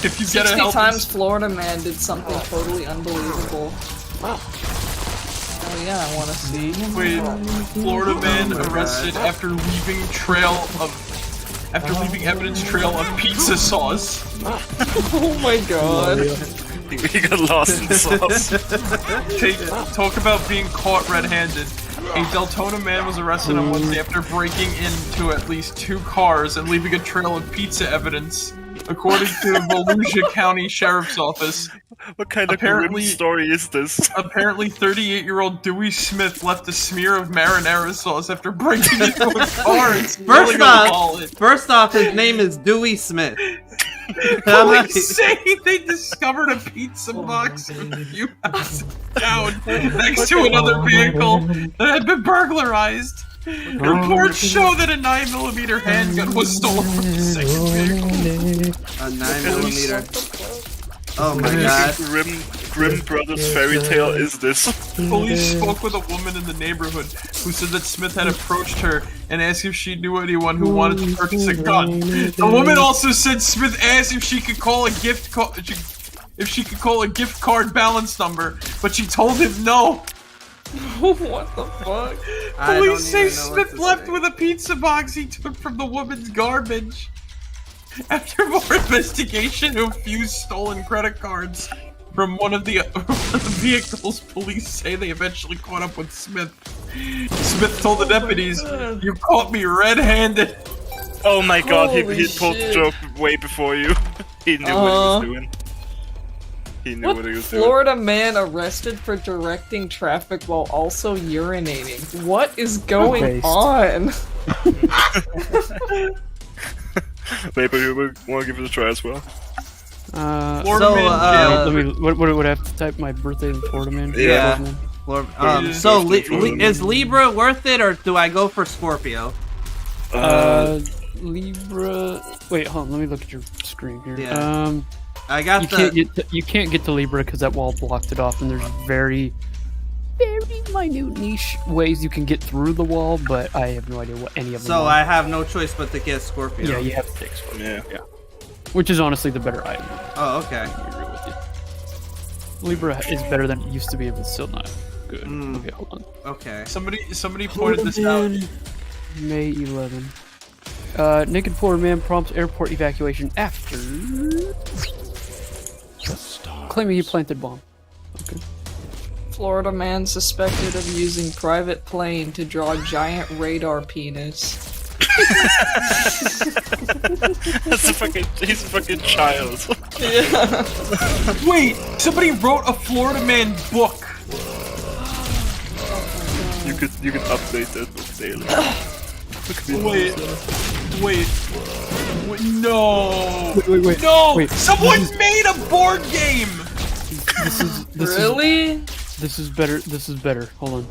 If you get a 60 help times Florida man did something totally unbelievable. Oh yeah, I want to see. Wait, Florida man arrested after leaving evidence trail of pizza sauce. Oh my god. He got lost in sauce. Talk about being caught red-handed. A Deltona man was arrested on Wednesday after breaking into at least 2 cars and leaving a trail of pizza evidence, according to the Volusia County Sheriff's Office. What kind of grim story is this? Apparently, 38-year-old Dewey Smith left a smear of marinara sauce after breaking into a car and stealing a wallet. First off, his name is Dewey Smith. Police say they discovered a pizza box a few houses down next to another vehicle that had been burglarized. Reports show that a 9mm handgun was stolen from the second vehicle. A 9mm. Oh my god. Grimm Brothers fairy tale is this? Police spoke with a woman in the neighborhood who said that Smith had approached her and asked if she knew anyone who wanted to purchase a gun. The woman also said Smith asked if she could call a gift card balance number, but she told him no. What the fuck? Police say Smith left with a pizza box he took from the woman's garbage. After more investigation of a few stolen credit cards from one of the vehicles, police say they eventually caught up with Smith. Smith told the deputies, "You caught me red-handed." Oh my god, he Holy told the shit. joke way before you. He knew what he was doing. He knew what he was doing. Florida man arrested for directing traffic while also urinating. What is going Based. on? Maybe you want to give it a try as well? Florida man jailed. Let me. What would I have to type? My birthday in Florida man. Yeah. Florida man? So is Libra worth it, or do I go for Scorpio? Libra. Wait, hold on. Let me look at your screen here. Yeah. I got you can't get to Libra because that wall blocked it off, and there's very minute niche ways you can get through the wall, but I have no idea what any of them So are. I have no choice but to get Scorpio. Yeah, you have to take Scorpio. Yeah. Which is honestly the better item. Oh, okay. I agree with you. Libra is better than it used to be, but still not good. Okay, hold on. Okay. Somebody pointed this out. May 11. Naked Florida man prompts airport evacuation after claiming he planted bomb. Okay. Florida man suspected of using private plane to draw giant radar penis. He's a fucking child. Yeah. Wait, somebody wrote a Florida man book. You could update that book daily. Wait, no. Wait. No! Wait. Someone made a board game! Really? This is better. This is better. Hold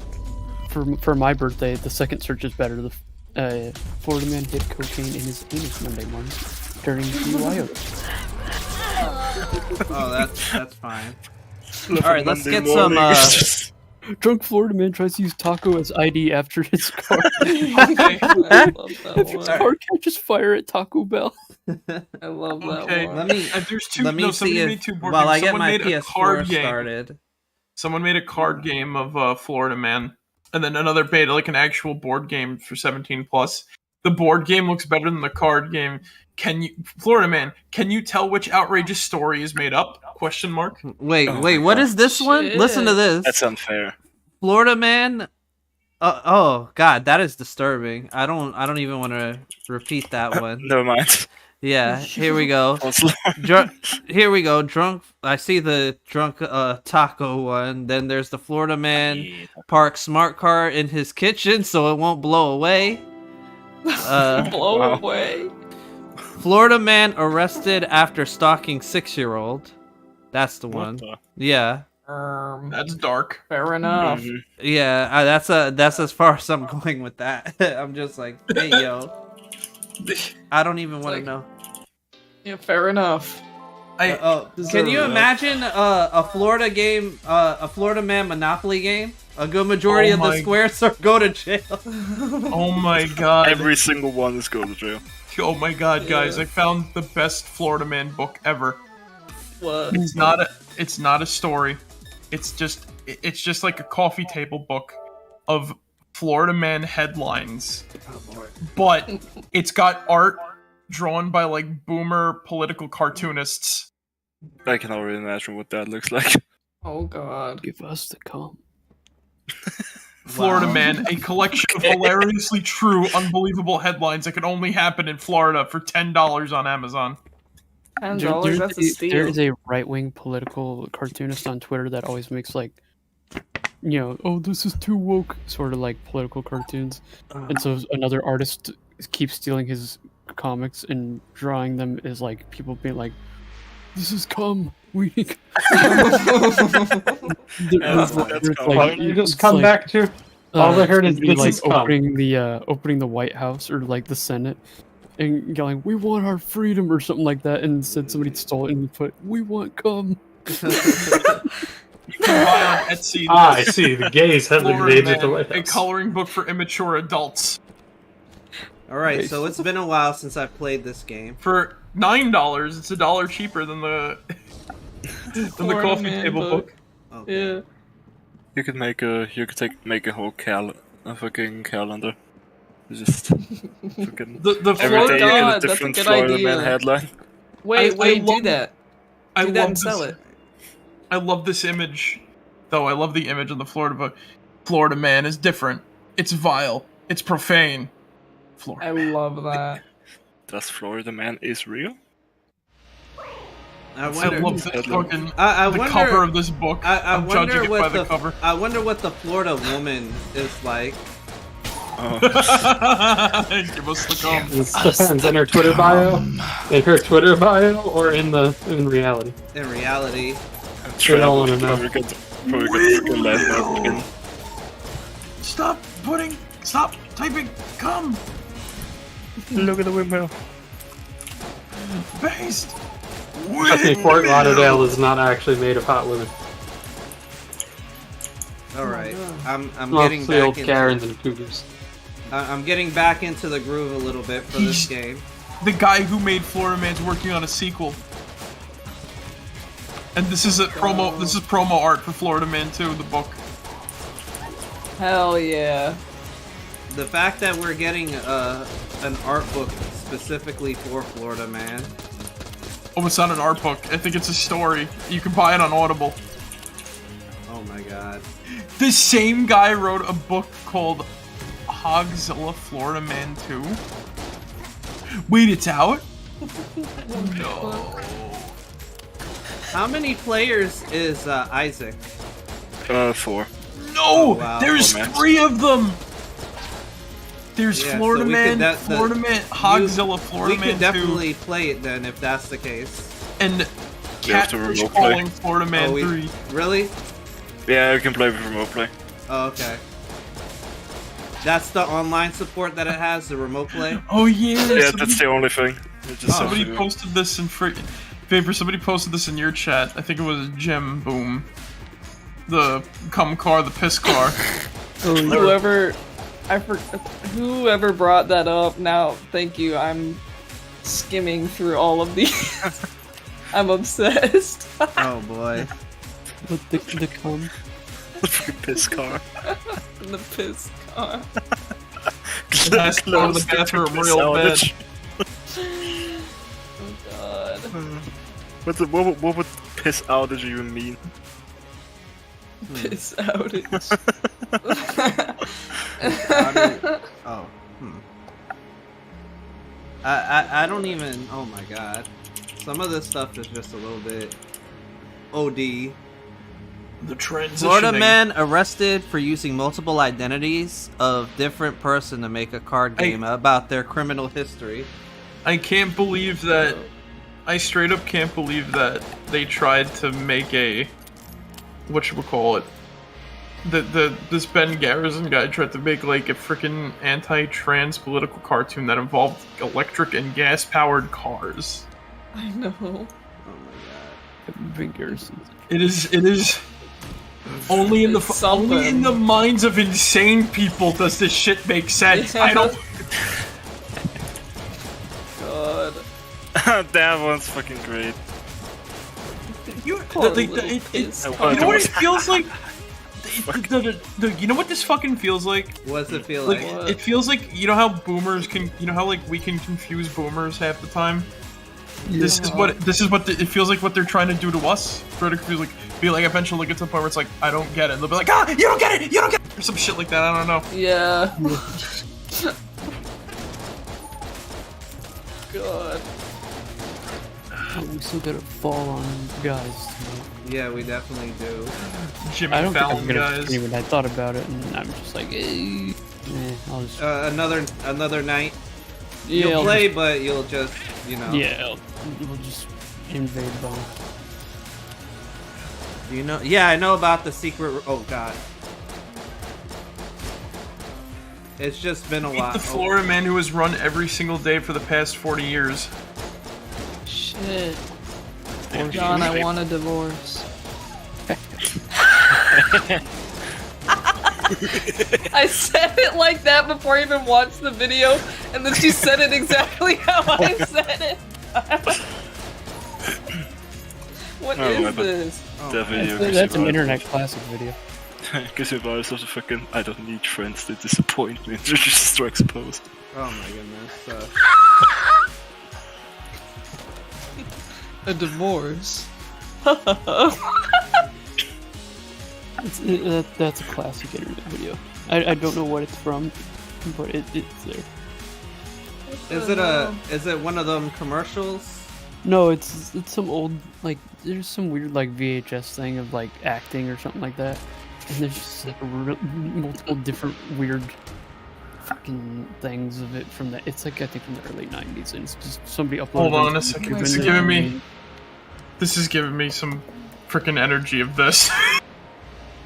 on. For my birthday, the second search is better. The Florida man hid cocaine in his anus Monday morning during BYO. Oh, that's fine. Love All right, a let's Monday get some. morning. It's just- Drunk Florida man tries to use taco as ID after his car. I love that His one. car catches fire at Taco Bell. I love that Okay, one. Let me there's two. let me no, see somebody made if two board while I games. get Someone my made a PS4 card game. started. Someone made a card game of Florida Man, and then another made like an actual board game for 17 plus. The board game looks better than the card game. Florida Man? Can you tell which outrageous story is made up? Question mark. Wait, Oh wait. my What God. is this one? Shit. Listen to this. That's unfair. Florida man. Oh God, that is disturbing. I don't even want to repeat that one. Never mind. Yeah, here we go. Drunk. Here we go. Drunk. I see the drunk taco one. Then there's the Florida man park smart car in his kitchen so it won't blow away. Blow Wow. away. Florida man arrested after stalking 6-year-old. That's the one. Yeah. That's dark. Fair enough. Yeah, that's as far as I'm going with that. I'm just like, hey yo, I don't even want to Like- know. Yeah, fair enough. Can you imagine a Florida game, a Florida man Monopoly game? A good majority Oh of the my- squares go to jail. Oh my god. Every single one is go to jail. Oh my god, guys! I found the best Florida Man book ever. What? It's not a story. It's just like a coffee table book of Florida Man headlines. But it's got art drawn by like boomer political cartoonists. I can already imagine what that looks like. Oh god. Give us the calm. Florida Man, a collection of hilariously true, unbelievable headlines that could only happen in Florida for $10 on Amazon. $10, that's a There steal. is a right-wing political cartoonist on Twitter that always makes like, you know, oh, this is too woke, sort of like political cartoons. And so another artist keeps stealing his comics and drawing them as like people being like, "This is cum." We. You just come back to all I heard is somebody, this is cum. opening the White House or like the Senate, and yelling, "We want our freedom" or something like that, and said somebody stole it and put, "We want cum." You can buy on Etsy. I see. The gays have Florida invaded the Man, White a House. coloring book for immature adults. Alright, so it's been a while since I've played this game. For $9, it's $1 cheaper than the Florida coffee Man table book. Okay. Yeah. You could make a whole fucking calendar. Just fucking The every Florida day you get God, a that's a different good Florida idea. Man headline. Wait, I do love- that. I Do that love and sell this- it. I love this image, though. I love the image of the Florida book. Florida Man is different. It's vile. It's profane. Florida. I love that. Does Florida Man is real? I I wonder. love this fucking I the wonder. cover of this book. I I'm wonder judging it by what the cover. I wonder what the Florida woman is like. Oh, Give us the cum. It depends in her Twitter bio. In her Twitter bio or in reality. In reality. Sure, I wanna know. Probably got fucking landmark in. Stop typing cum. Look at the windmill. Based. Trust me, Fort Lauderdale is not actually made of hot women. All right, I'm Mostly getting old back Karens into. and Cougars. I'm getting back into the groove a little bit for this game. The guy who made Florida Man's working on a sequel. And this is a promo. This is promo art for Florida Man 2, the book. Hell yeah. The fact that we're getting an art book specifically for Florida Man. Oh, it's not an art book. I think it's a story. You can buy it on Audible. Oh my god. The same guy wrote a book called Hogzilla Florida Man 2. Wait, it's out? No. How many players is Isaac? 4. No! Oh, wow. There's 4 max. 3 of them! There's Yeah, Florida so we Man, could Florida Man, Hogzilla, Florida We Man could 2, definitely play it then if that's the case. and You have to Catfish remote play. Calling Florida Man 3. Really? Yeah, you can play with remote play. Oh, okay. That's the online support that it has, the remote play? Oh yeah, Yeah, somebody, that's the only thing. It just somebody has to- posted this in somebody posted this in your chat. I think it was Jim Boom. The cum car, the piss car. Whoever brought that up, now, thank you, I'm skimming through all of these. I'm obsessed. Oh boy. With the cum. The fucking piss car. The piss car. That's part of the bathroom real bad. Oh god. What would piss outage even mean? Piss outage. Oh. I don't even. Oh my god. Some of this stuff is just a little bit OD. The transitioning. Florida man arrested for using multiple identities of different person to make a card game about their criminal history. I can't believe that. I straight up can't believe that they tried to make a whatchamacallit. This Ben Garrison guy tried to make like a freaking anti-trans political cartoon that involved electric and gas powered cars. I know. Oh my god. Big Garrison. It is only in It's only in something. the minds of insane people does this shit make sense. I don't. God. That one's fucking great. You, Poor the- little piss I car. you know what it feels like? You know what this fucking feels like? What's it feel Like like? What? it feels like you know how boomers can how like we can confuse boomers half the time. This is what it feels like. What they're trying to do to us. Try to confuse be like eventually get to the point where it's like I don't get it. They'll be like you don't get it, you don't get it, or some shit like that. I don't know. Yeah. God. Oh, we still gotta fall on guys tonight. Yeah, we definitely do. Jimmy I don't think Fallon I'm gonna guys. stream it. I thought about it and I'm just like, I'll just. Another night. Yeah, You'll I'll play, but you'll just, you know. Yeah, we'll just invade Bone. Do you know? Yeah, I know about the secret. Oh god. It's just been a Meet while. the Florida man who has run every single day for the past 40 years. Shit. John, I want a divorce. I said it like that before I even watched the video, and then she said it exactly how I said it. What is this? That video That's an internet classic video. Because if I was such a fucking I don't need friends to disappoint me, just strikes a post. Oh my goodness. A divorce. That's a classic internet video. I don't know what it's from, but it's there. Is it one of them commercials? No, it's some old, like, there's some weird, like, VHS thing of, like, acting or something like that. And there's just, like, multiple different weird fucking things of it from that. It's, like, I think from the early 90s, and it's just somebody uploaded. Hold on a second, this is giving me some freaking energy of this.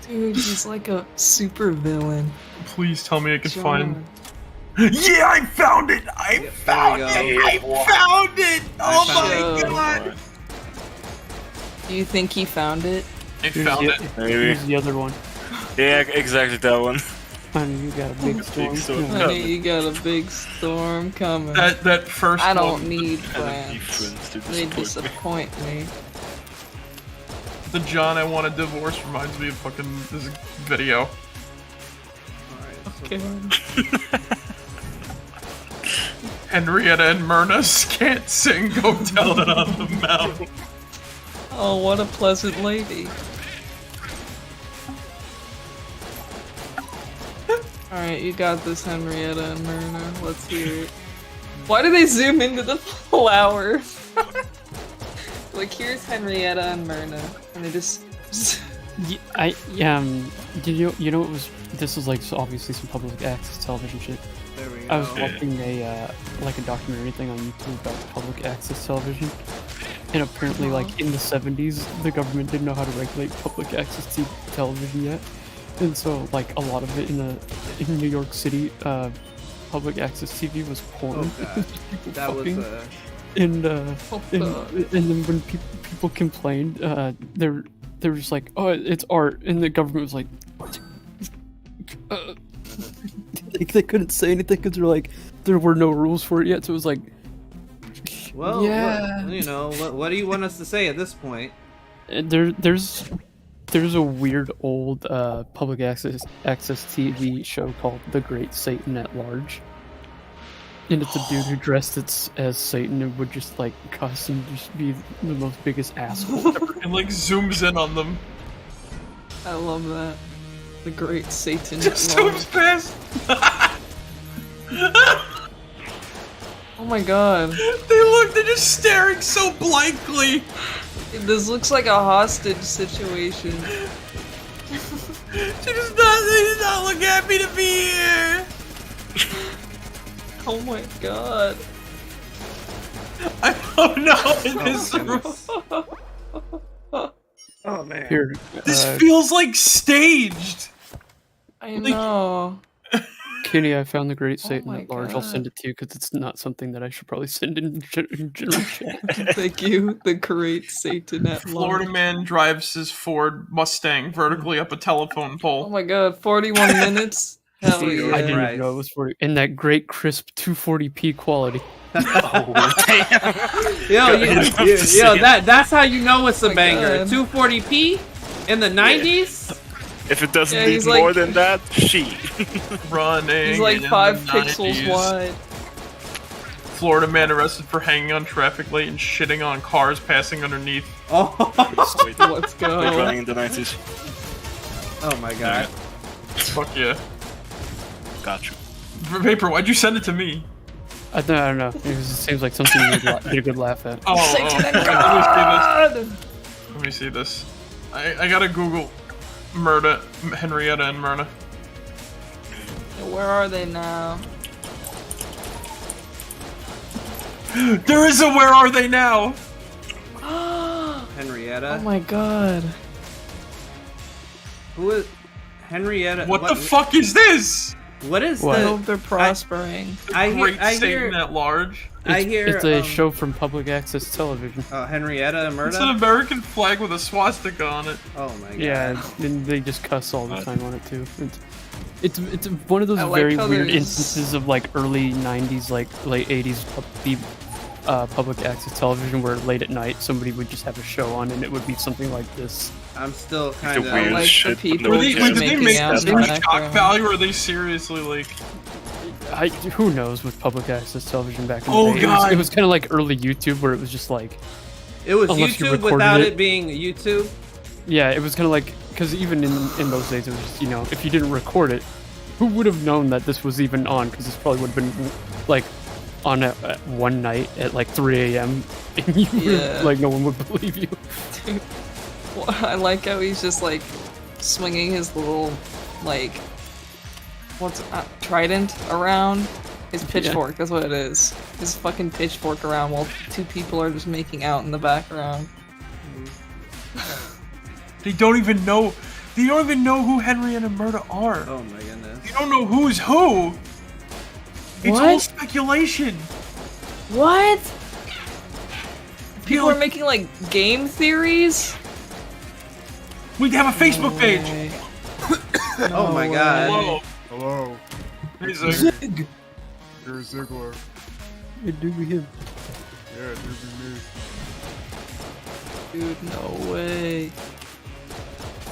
Dude, he's like a super villain. Please tell me I can John. find... Yeah, I found it! I found it! Oh my god! Do you think he found it? I found it. Maybe. Here's the other one. Yeah, exactly that one. Honey, you got a big storm. storm. coming. Honey, you got a big storm coming. That first I one. don't need I don't need friends. friends to They disappoint me. disappoint me. The John I Want a Divorce reminds me of fucking this video. Okay. Henrietta and Myrna can't sing, go tell it on the mountain. Oh, what a pleasant lady. Alright, you got this, Henrietta and Myrna. Let's hear it. Why do they zoom into the flower? Like, here's Henrietta and Myrna, and they just... You know it was. This was like obviously some public access television shit. There we go. I was watching a like a documentary thing on YouTube about public access television, and apparently, like in the 70s, the government didn't know how to regulate public access television yet, and so like a lot of it in New York City, public access TV was porn. Oh god. That was and then when people complained, they were just like, oh, it's art, and the government was like. They couldn't say anything because they're like there were no rules for it yet, so it was like, well, yeah. What do you want us to say at this point? There's a weird old public access TV show called The Great Satan at Large, and it's a dude who dressed as Satan and would just like cuss and just be the most biggest asshole ever. And like zooms in on them. I love that. The great Satan. Just zooms past. Oh my god. They're just staring so blankly. This looks like a hostage situation. They did not look happy to be here. Oh my god. I don't know in this room. Oh man. Here, This feels like staged. I know. Kenny, I found The Great Satan my at Large. I'll God. send it to you because it's not something that I should probably send in general chat. Thank you, the great Satan at Florida large. man drives his Ford Mustang vertically up a telephone Oh pole. my god, 41 minutes? Hell Jesus yeah. I didn't Christ. even know it was 40 in that great crisp 240p quality. That's how you know it's a my banger. God. 240p in the 90s. If it doesn't Yeah, need he's more like- than that, she. Running. He's like in 5 the pixels 90s. wide. Florida man arrested for hanging on traffic light and shitting on cars passing underneath. Oh, Wait, Let's wait, go. running in the 90s. oh my god. Fuck yeah. Got you. Vapor, why'd you send it to me? I don't know. It seems like something you'd get a good laugh at. Oh, Satan and God. Let me see this. I gotta Google Henrietta and Myrna. Where are they now? There is a Where Are They Now? Henrietta. Oh my god. Who is Henrietta? What the fuck is this? What is What? I the? hope they're prospering. I Great hear. Satan at large. I hear. It's a show from public access television. Oh, Henrietta and It's an Murda. American flag with a swastika on it. Oh my god. Yeah, and they just cuss all the time on it too. It's one of those I like very how weird there's- instances of like early '90s, like late '80s public access television, where late at night somebody would just have a show on, and it would be something like this. I'm still The kind of. weird like the shit. people Were they, just did they making make out this in the for shock background. value, or are they seriously like? Who knows with public access television back in Oh, the day? God. It was kind of like early YouTube, where it was just like, It was unless you YouTube recorded without it. it being YouTube. yeah, it was kind of like, because even in those days, it was just, if you didn't record it, who would have known that this was even on? Because this probably would have been like on at one night at like 3 a.m. and you Yeah. like no one would believe you. Dude, well, I like how he's just like swinging his little like trident around. His pitchfork, that's what it is. His fucking pitchfork around while two people are just making out in the background. They don't even know. They don't even know who Henrietta and Murda are. Oh my goodness. They don't know who's who. It's all What? speculation. What? People are making like game theories? We have a Facebook page. Oh my god. Hello. Hello, Hey, Zig. you're Ziggler. It do be him. Yeah, it do be me. Dude, no way.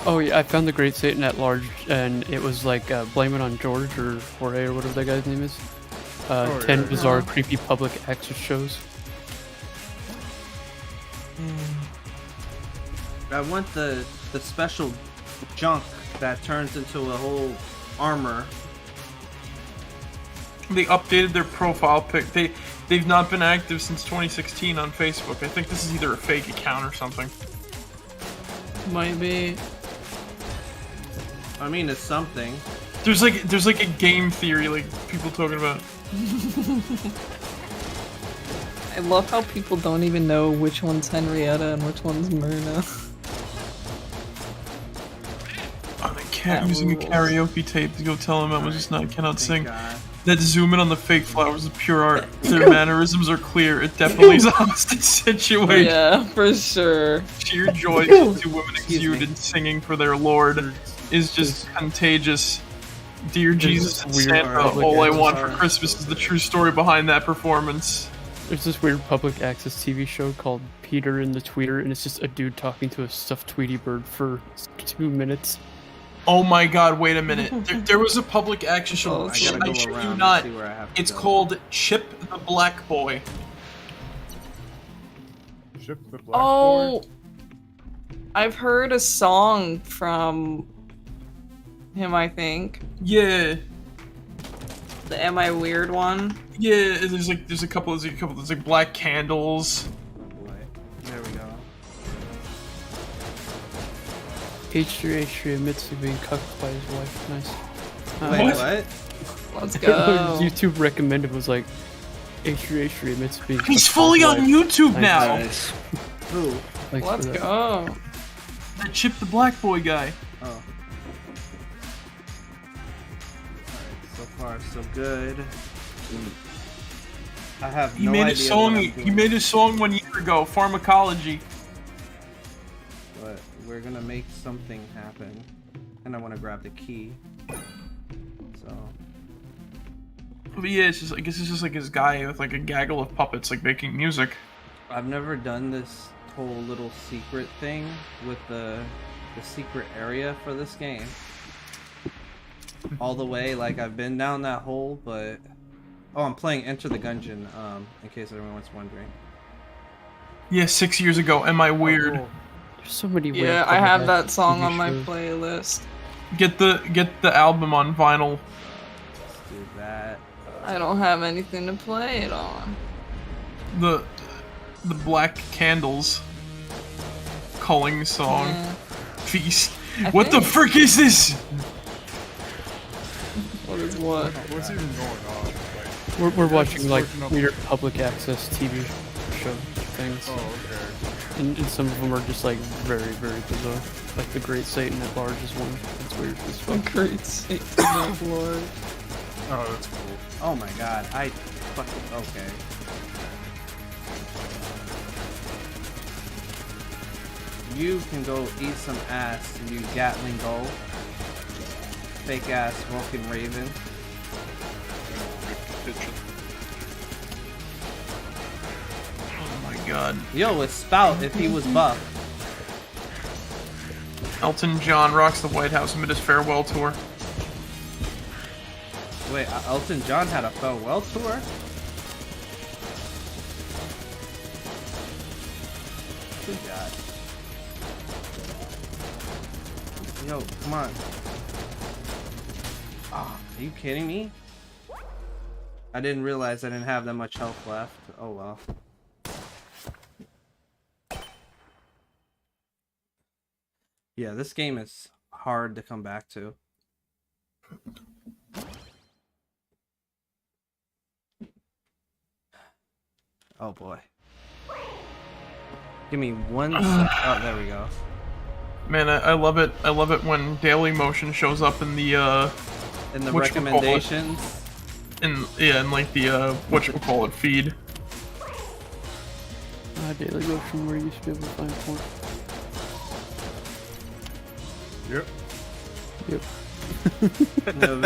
Oh yeah, I found the Great Satan at large, and it was like Blame It on George or Jorge or whatever that guy's name is. 10 yeah. bizarre, creepy public access shows. I want the special junk that turns into a whole armor. They updated their profile pic. They've not been active since 2016 on Facebook. I think this is either a fake account or something. Might be. I mean, it's something. There's like a game theory, like people talking about. I love how people don't even know which one's Henrietta and which one's Myrna. Oh, the cat That using a rules. karaoke tape to go tell him I cannot sing. God. That zoom in on the fake flowers is pure art. Their mannerisms are clear. It definitely is a hostage situation. Yeah, for sure. Sheer joy that two women Excuse exude me. in singing for their lord is just contagious. Dear Jesus and weird Santa, public all I access want for art. Christmas is the true story behind that performance. There's this weird public access TV show called Peter and the Tweeter, and it's just a dude talking to a stuffed Tweety bird for 2 minutes. Oh my god, wait a minute. There was a public action show. Oh, I gotta I go shit around you and not. see where I have to It's go. called Chip the Black Boy. Ship the black Oh, boy. I've heard a song from him, I think. Yeah. The Am I Weird one. Yeah, there's a couple, there's like Black Candles. Boy. There we go. H3 admits to being cucked by his wife. Nice. Wait, What? what? Let's go. YouTube recommended was like H3 admits to being. He's cucked by fully his on wife. YouTube Nice. now. Nice. Who? Thanks Let's for that. go. That Chip the Black Boy guy. Oh. Alright, so far so good. I have He no made idea a song. what I'm He doing, made a song 1 year ago. Pharmacology. but we're gonna make something happen. And I want to grab the key. So. But yeah, it's just. I guess it's just like his guy with like a gaggle of puppets, like making music. I've never done this whole little secret thing with the secret area for this game. All the way, like I've been down that hole, but oh, I'm playing Enter the Gungeon. In case anyone's wondering. Yeah, 6 years ago. Am I weird? Oh, There's so many. weird Yeah, I public have that access song TV on my shows. playlist. Get the album on vinyl. Let's do that. I don't have anything to play it on. The Black Candles calling song. Yeah. Feast. I What the think- frick is this? What is what? what's even going on? Like, We're guys watching just like searching up- weird public access TV show things. Oh, okay. And some of them are just like very, very bizarre. Like the Great Satan at large is one. It's weird as fuck. Great Satan at large. Oh, that's cool. Oh my god, I fucking okay. You can go eat some ass, you Gatling Gull. Fake ass Vulcan Raven. Oh my god. Yo, it's Spout if he was buff. Elton John rocks the White House amid his farewell tour. Wait, Elton John had a farewell tour? Good god. Yo, come on. Ah, are you kidding me? I didn't realize I didn't have that much health left. Oh well. Yeah, this game is hard to come back to. Oh boy. Give me one sec. Oh, there we go. Man, I love it. I love it when Daily Motion shows up in the Recommendations. In like the whatchamacallit feed. Daily Motion where you used to be able to find porn. Yep.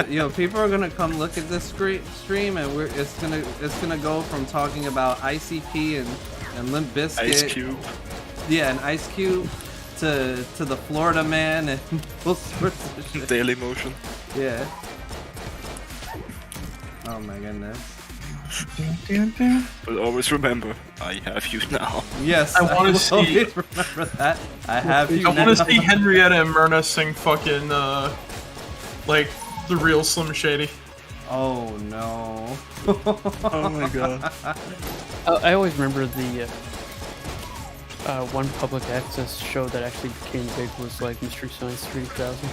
Yo, people are gonna come look at this stream, and it's gonna go from talking about ICP and Limp Bizkit, Ice Cube. Yeah, and Ice Cube, to the Florida Man and all sorts of shit. Daily Motion. Yeah. Oh my goodness. But always remember, I have you now. Yes, I want to see. always remember that. I have you. I want to see Henrietta and Myrna sing fucking like the real Slim Shady. Oh no. Oh my god. I always remember the one public access show that actually became big was like Mystery Science 3000.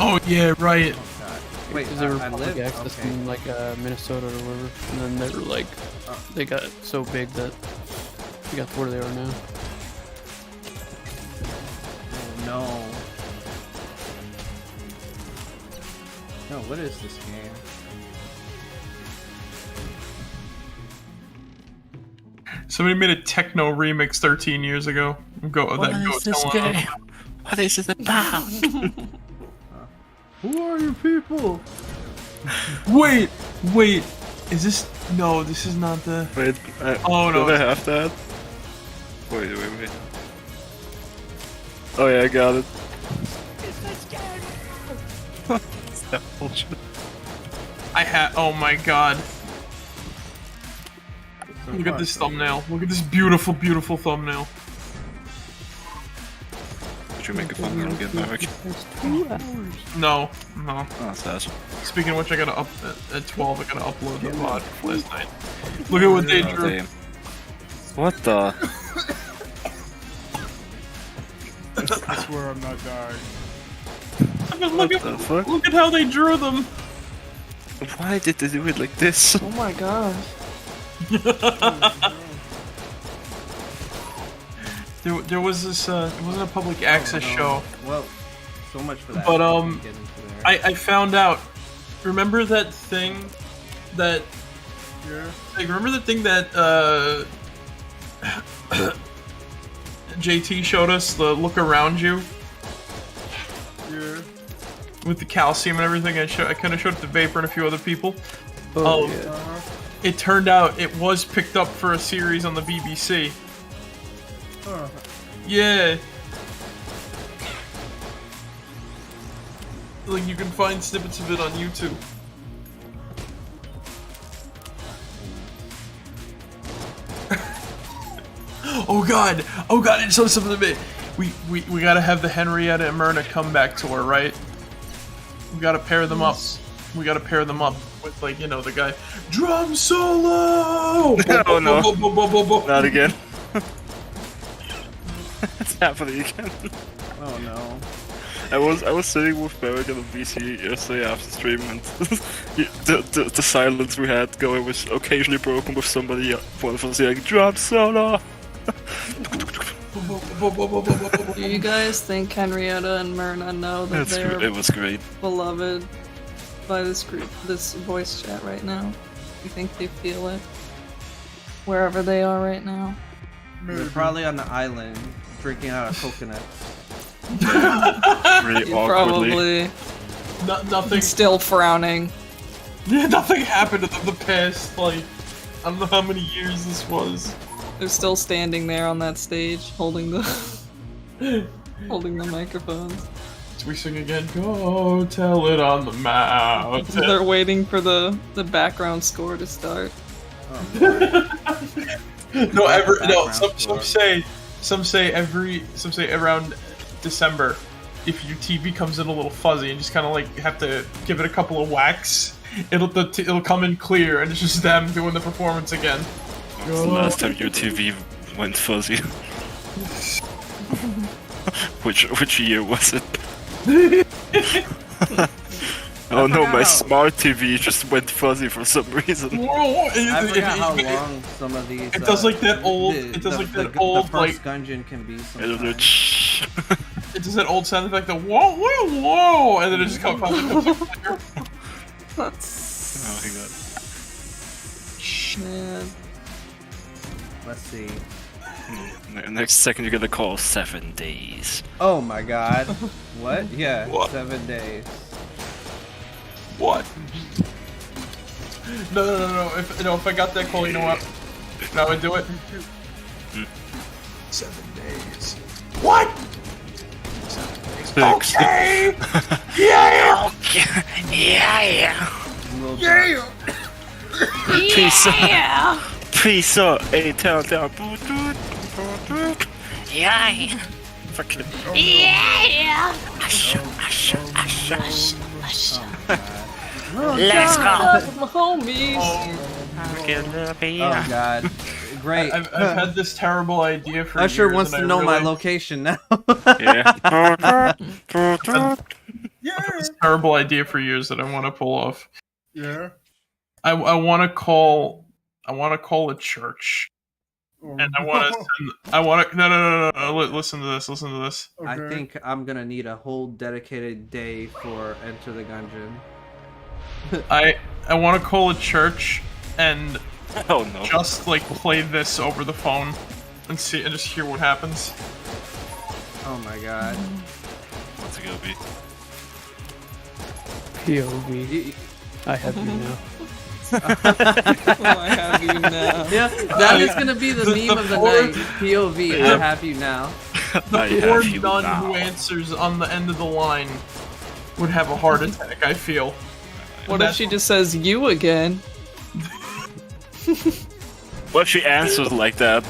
Oh yeah, right. Wait, Because they were I public lived? access Okay. in like Minnesota or whatever, and then they were like, they got so big that they got to where they are now. Oh no. No, what is this game? Somebody made a techno remix 13 years ago. What is this game? What is it about? Who are you people? Wait, is this? No, this is not the. Wait, Oh, no. do I have that? Wait. Oh yeah, I got it. What's that bullshit? Oh my god. Look at this thumbnail. Look at this beautiful, beautiful thumbnail. Did you make a thumbnail again, Maverick? No. Oh, that's awesome. Speaking of which, I gotta at 12. I gotta upload the VOD last night. Look at what they Oh, drew. damn. What the? I swear I'm not dying. Look the fuck? look at how they drew them. Why did they do it like this? Oh my god. There was this. It wasn't a public access show. Well, so much for that. But, Get into there. I found out. Remember that thing that. Yeah. Like, remember the thing that JT showed us, the look around you Yeah. with the calcium and everything. I kind of showed it to Vapor and a few other people. Oh, Um, yeah. It turned out it was picked up for a series on the BBC. Yeah. Like, you can find snippets of it on YouTube. Oh god, it shows something to me. We gotta have the Henrietta and Myrna comeback tour, right? We gotta pair them up. We gotta pair them up with, like, you know, the guy. Drum solo! Oh no. no. Not again. It's happening again. Oh no. I was sitting with Barrick on the VC yesterday after stream, and the silence we had going was occasionally broken with somebody, one of us saying, "Drop solo." Do you guys think Henrietta and Myrna know that they're It was great. beloved by this group, this voice chat right now? You think they feel it? Wherever they are right now? They're probably on the island, drinking out of coconut. Really You awkwardly. probably Nothing. still frowning. Yeah, nothing happened in the past. Like, I don't know how many years this was. They're still standing there on that stage, holding the holding the microphones. So we sing again. Go tell it on the mountain. They're waiting for the background score to start. Some say around December, if your TV comes in a little fuzzy and just kind of like have to give it a couple of whacks, it'll come in clear and it's just them doing the performance again. It's the last time your TV went fuzzy. Which year was it? Oh no, my smart TV just went fuzzy for some reason. I forgot how long some of these. It does like that old. It does like that old the like. first Gungeon can be. It does that old sound effect, the whoa, whoa, whoa, and then it just comes out. Oh my god. Man. Let's see. Next second you get a call, 7 days. Oh my god. What? Yeah, What? 7 days. What? No. If I got that call, you know what? No, I do it. 7 days. What? 7 days. 6. Okay. Yeah. Pizza. A town down. Yeah. Fucking. Let's go. Homies. Oh god. Great. I've had this terrible idea for Usher years, wants and to I know my really- location now. Yeah. This terrible idea for years that I want to pull off. Yeah. I want to call a church, Oh, and I want to no. Listen to this. I think I'm gonna need a whole dedicated day for Enter the Gungeon. I want to call a church and Oh no. just like play this over the phone and just hear what happens. Oh my god. What's it gonna be? POV. I have you now. Oh, I have you now. Yeah, that is gonna be the meme of the night. POV, I have you now. The poor nun who answers on the end of the line would have a heart attack, I feel. What if she just says you again? What if she answers like that?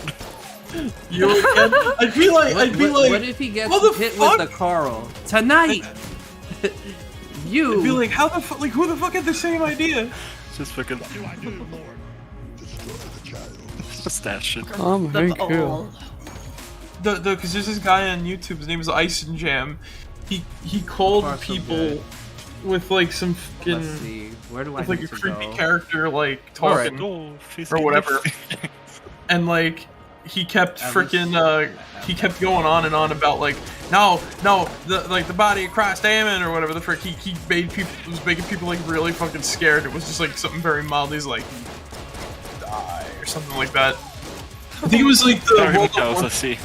You again? I'd be like, What if he gets what the hit fuck? with the Carl? Tonight! You! I'd be like, how the fuck, like, who the fuck had the same idea? Just fucking. What's that shit? Thank you. Because there's this guy on YouTube, his name is Ice and Jam. He called far, so people good. with like some Let's fucking, see. Where do I with like a need to creepy go? character like talking or whatever. And like he kept At freaking he kept going on and on about like no the body of Christ, amen, or whatever the frick. He made people, was making people like really fucking scared. It was just like something very mild. He's like die or something like that. I think it was like the World of Let's see.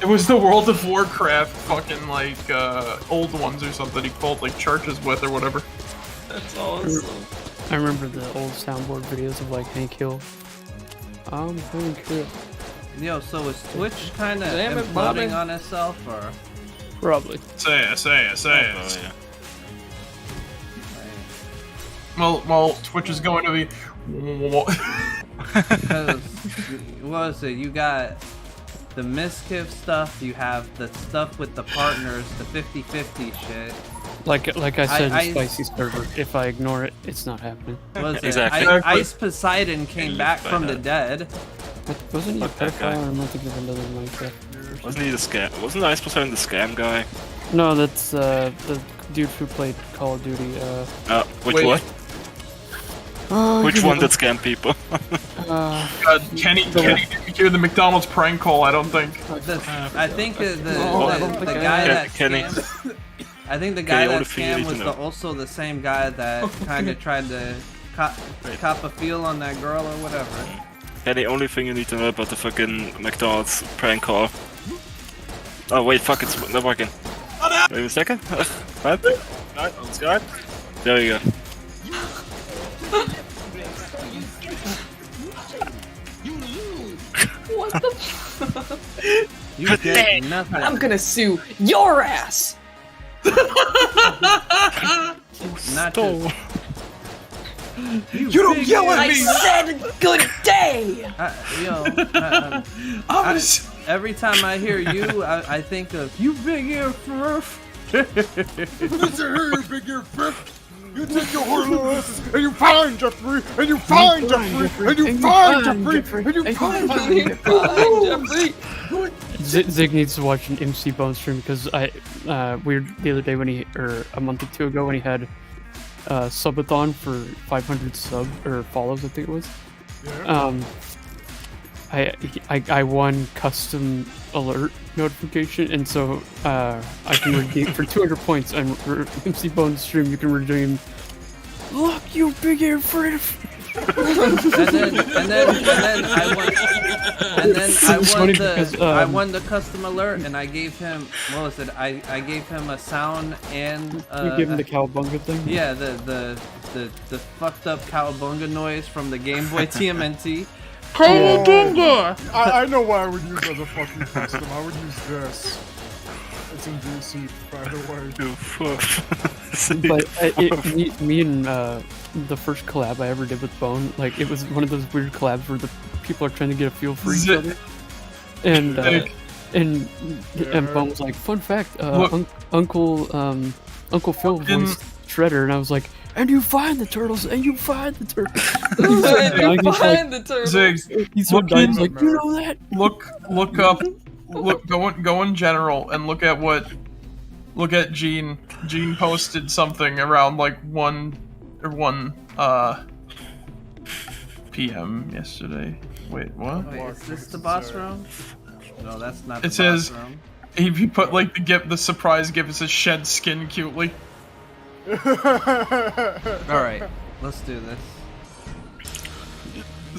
It was the World of Warcraft fucking like old ones or something. He called like churches with or whatever. That's awesome. I remember the old soundboard videos of like Hank Hill. Hank Hill. Yo, so is Twitch kind of Damn it, Bobby. imploding on itself, or? Probably. Say it. Oh, yeah. Well, Twitch is going to be. Because, what is it? You got the Miskiff stuff, you have the stuff with the partners, the 50-50 shit. Like I said, I- in Spicy server, if I ignore it, it's not happening. What is Exactly. it? Ice Poseidon came back from the dead. Wasn't he a Fuck that guy. pedophile or am I thinking of another Minecraft? Wasn't he the scam? Wasn't Ice Poseidon the scam guy? No, that's the dude who played Call of Duty. Which Wait. one? Which one that scam people? Kenny didn't hear the McDonald's prank call, I don't think. I think the I don't think guy I that Kenny. scammed. I think the guy Kenny, that only thing you scammed need was to know. also the same guy that kind of tried to cop a feel on that girl or whatever. Yeah, the only thing you need to know about the fucking McDonald's prank call. Oh wait, fuck, it's not working. Wait a second. What? Let's go. There you go. What the? You get nothing. I'm gonna sue your ass. Not just, You don't yell at I me! said good day. every time I hear you, I think of you big ear fruff. Listen here, big ear friff. You take your horrible asses and you find Jeffrey, and you find Jeffrey, and you find Jeffrey, and you find Jeffrey. Zig needs to watch an MC Bone stream because the other day when or a month or two ago when he had subathon for 500 follows, I think it was. Yeah. I won custom alert notification, and so I can redeem for 200 points on MC Bone stream. You can redeem. Look, you big air friff. and then I won the custom alert, and I gave him what was it? I gave him a sound and You gave him the cowabunga thing. yeah, the fucked up cowabunga noise from the Game Boy TMNT. Cowabunga! I know what I would use as a fucking custom. I would use this. It's in DC, by the way. You fuck. But me and the first collab I ever did with Bone, like it was one of those weird collabs where the people are trying to get a feel for each other. And Bone was like, "Fun fact, Uncle Phil voiced Shredder," and I was like, "And you find the turtles, and you find the turtles." Find the turtle. Zig, He's so dumb, he's like, "You know that?" look up, go in general and look at Gene. Gene posted something around like 1 p.m. yesterday. Wait, what? Wait, is this the boss room? No, that's not. It the says, boss room. if you put like the surprise gift, it says shed skin cutely. All right, let's do this.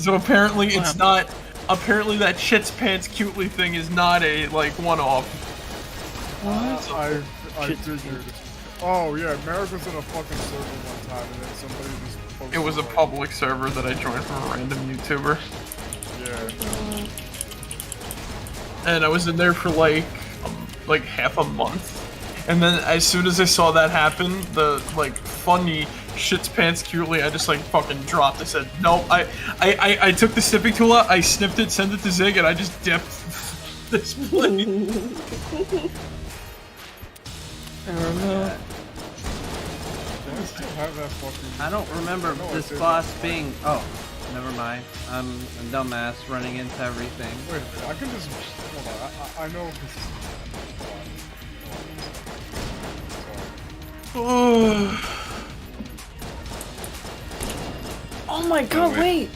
So apparently it's not. Apparently that shits pants cutely thing is not a like one-off. I figured. Oh yeah, Merrick was in a fucking server one time, and then somebody just posted. It was a public server that I joined from a random YouTuber, Yeah. and I was in there for like half a month. And then as soon as I saw that happen, the like funny shits pants cutely, I just like fucking dropped. I said, nope. I took the snipping tool out, I snipped it, sent it to Zig, and I just dipped this plate. I don't know. I still have that fucking. I don't remember this boss being. Oh, never mind. I'm a dumbass running into everything. Wait a minute, I can just. Hold on, I know if this is. Oh my god, wait.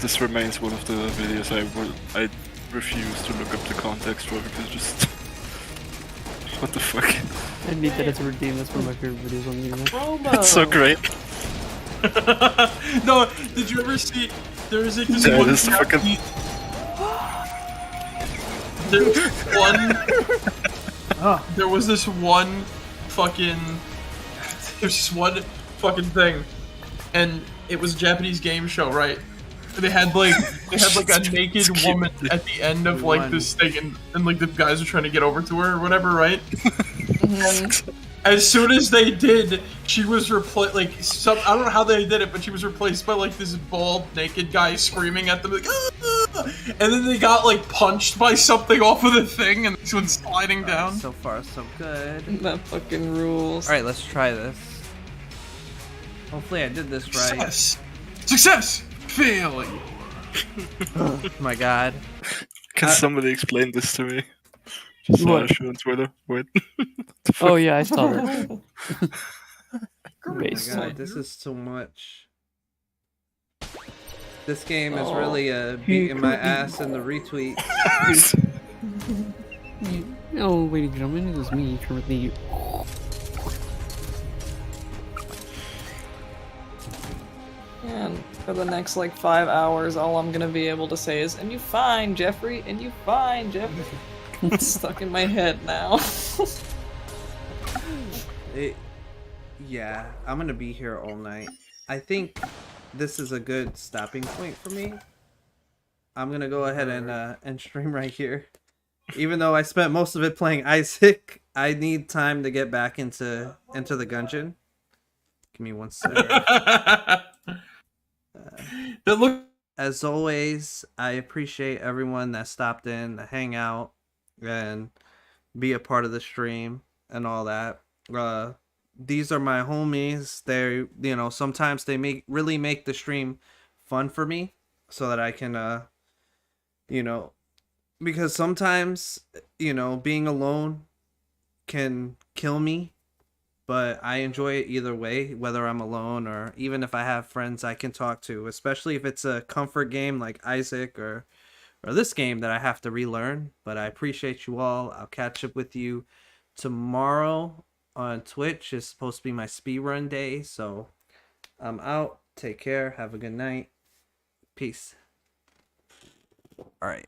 This remains one of the videos I refuse to look up the context for because just what the fuck? I need that as a redeem. That's one of my favorite videos on the internet. Promo. It's so great. No, did you ever see? There was like this Yeah, one. this fucking. There was this one fucking. There's this one fucking thing, and it was a Japanese game show, right? They had like a naked woman at the end of like this thing, and like the guys are trying to get over to her or whatever, right? As soon as they did, she was replaced. Like I don't know how they did it, but she was replaced by like this bald naked guy screaming at them, like, "Ah!" And then they got like punched by something off of the thing, and this one's sliding down. So far, so good. That fucking rules. All right, let's try this. Hopefully, I did this right. Success. Failing. Oh my god. Can somebody explain this to me? Just saw What? a show on Twitter. Wait. Oh yeah, I saw that. Oh my Based. god, this is too much. This game is Oh. really beating my ass in the retweets. Oh, ladies and gentlemen, it is me, Timothy. And for the next like 5 hours, all I'm gonna be able to say is, "And you fine, Jeffrey? And you fine, Jeffrey?" It's stuck in my head now. Yeah, I'm gonna be here all night. I think this is a good stopping point for me. I'm gonna go ahead and stream right here. Even though I spent most of it playing Isaac, I need time to get back into the Gungeon. Give me 1 second. As always, I appreciate everyone that stopped in to hang out and be a part of the stream and all that. These are my homies. They, you know, sometimes they really make the stream fun for me so that I can, you know, because sometimes, you know, being alone can kill me, but I enjoy it either way, whether I'm alone or even if I have friends I can talk to, especially if it's a comfort game like Isaac or this game that I have to relearn. But I appreciate you all. I'll catch up with you tomorrow on Twitch. It's supposed to be my speedrun day, so I'm out. Take care. Have a good night. Peace. All right.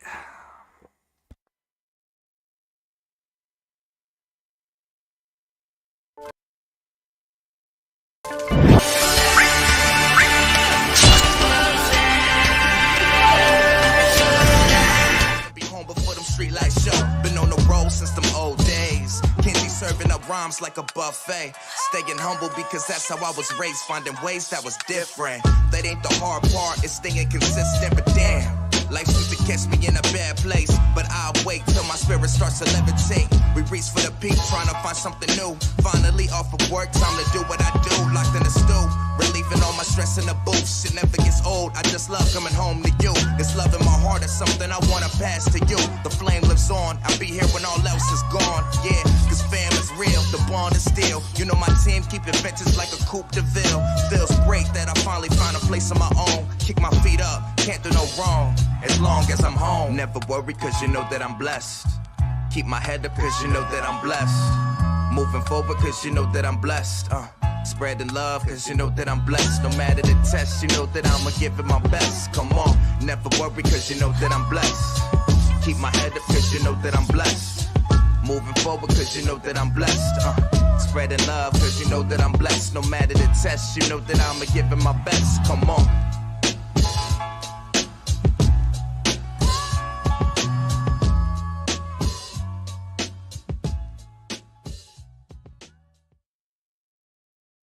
Be home before them street lights show. Been on the road since them old days. Kenzie serving up rhymes like a buffet. Staying humble because that's how I was raised. Finding ways that was different. That ain't the hard part, it's staying consistent. But damn, life used to catch me in a bad place. But I'll wait till my spirit starts to levitate. We reach for the peak, trying to find something new. Finally off of work, time to do what I do. Locked in the stew, relieving all my stress in the booth. Shit never gets old, I just love coming home to you. It's love in my heart, it's something I wanna pass to you. The flame lives on, I'll be here when all else is gone. Yeah, cause fam is real, the bond is still. You know my team keeping benches like a coupe de ville. Feels great that I finally found a place of my own. Kick my feet up, can't do no wrong. As long as I'm home, never worry cause you know that I'm blessed. Keep my head up cause you know that I'm blessed. Moving forward cause you know that I'm blessed. Spreading love cause you know that I'm blessed. No matter the test, you know that I'ma give it my best. Come on, never worry cause you know that I'm blessed. Keep my head up cause you know that I'm blessed. Moving forward cause you know that I'm blessed. Spreading love cause you know that I'm blessed. No matter the test, you know that I'ma give it my best. Come on.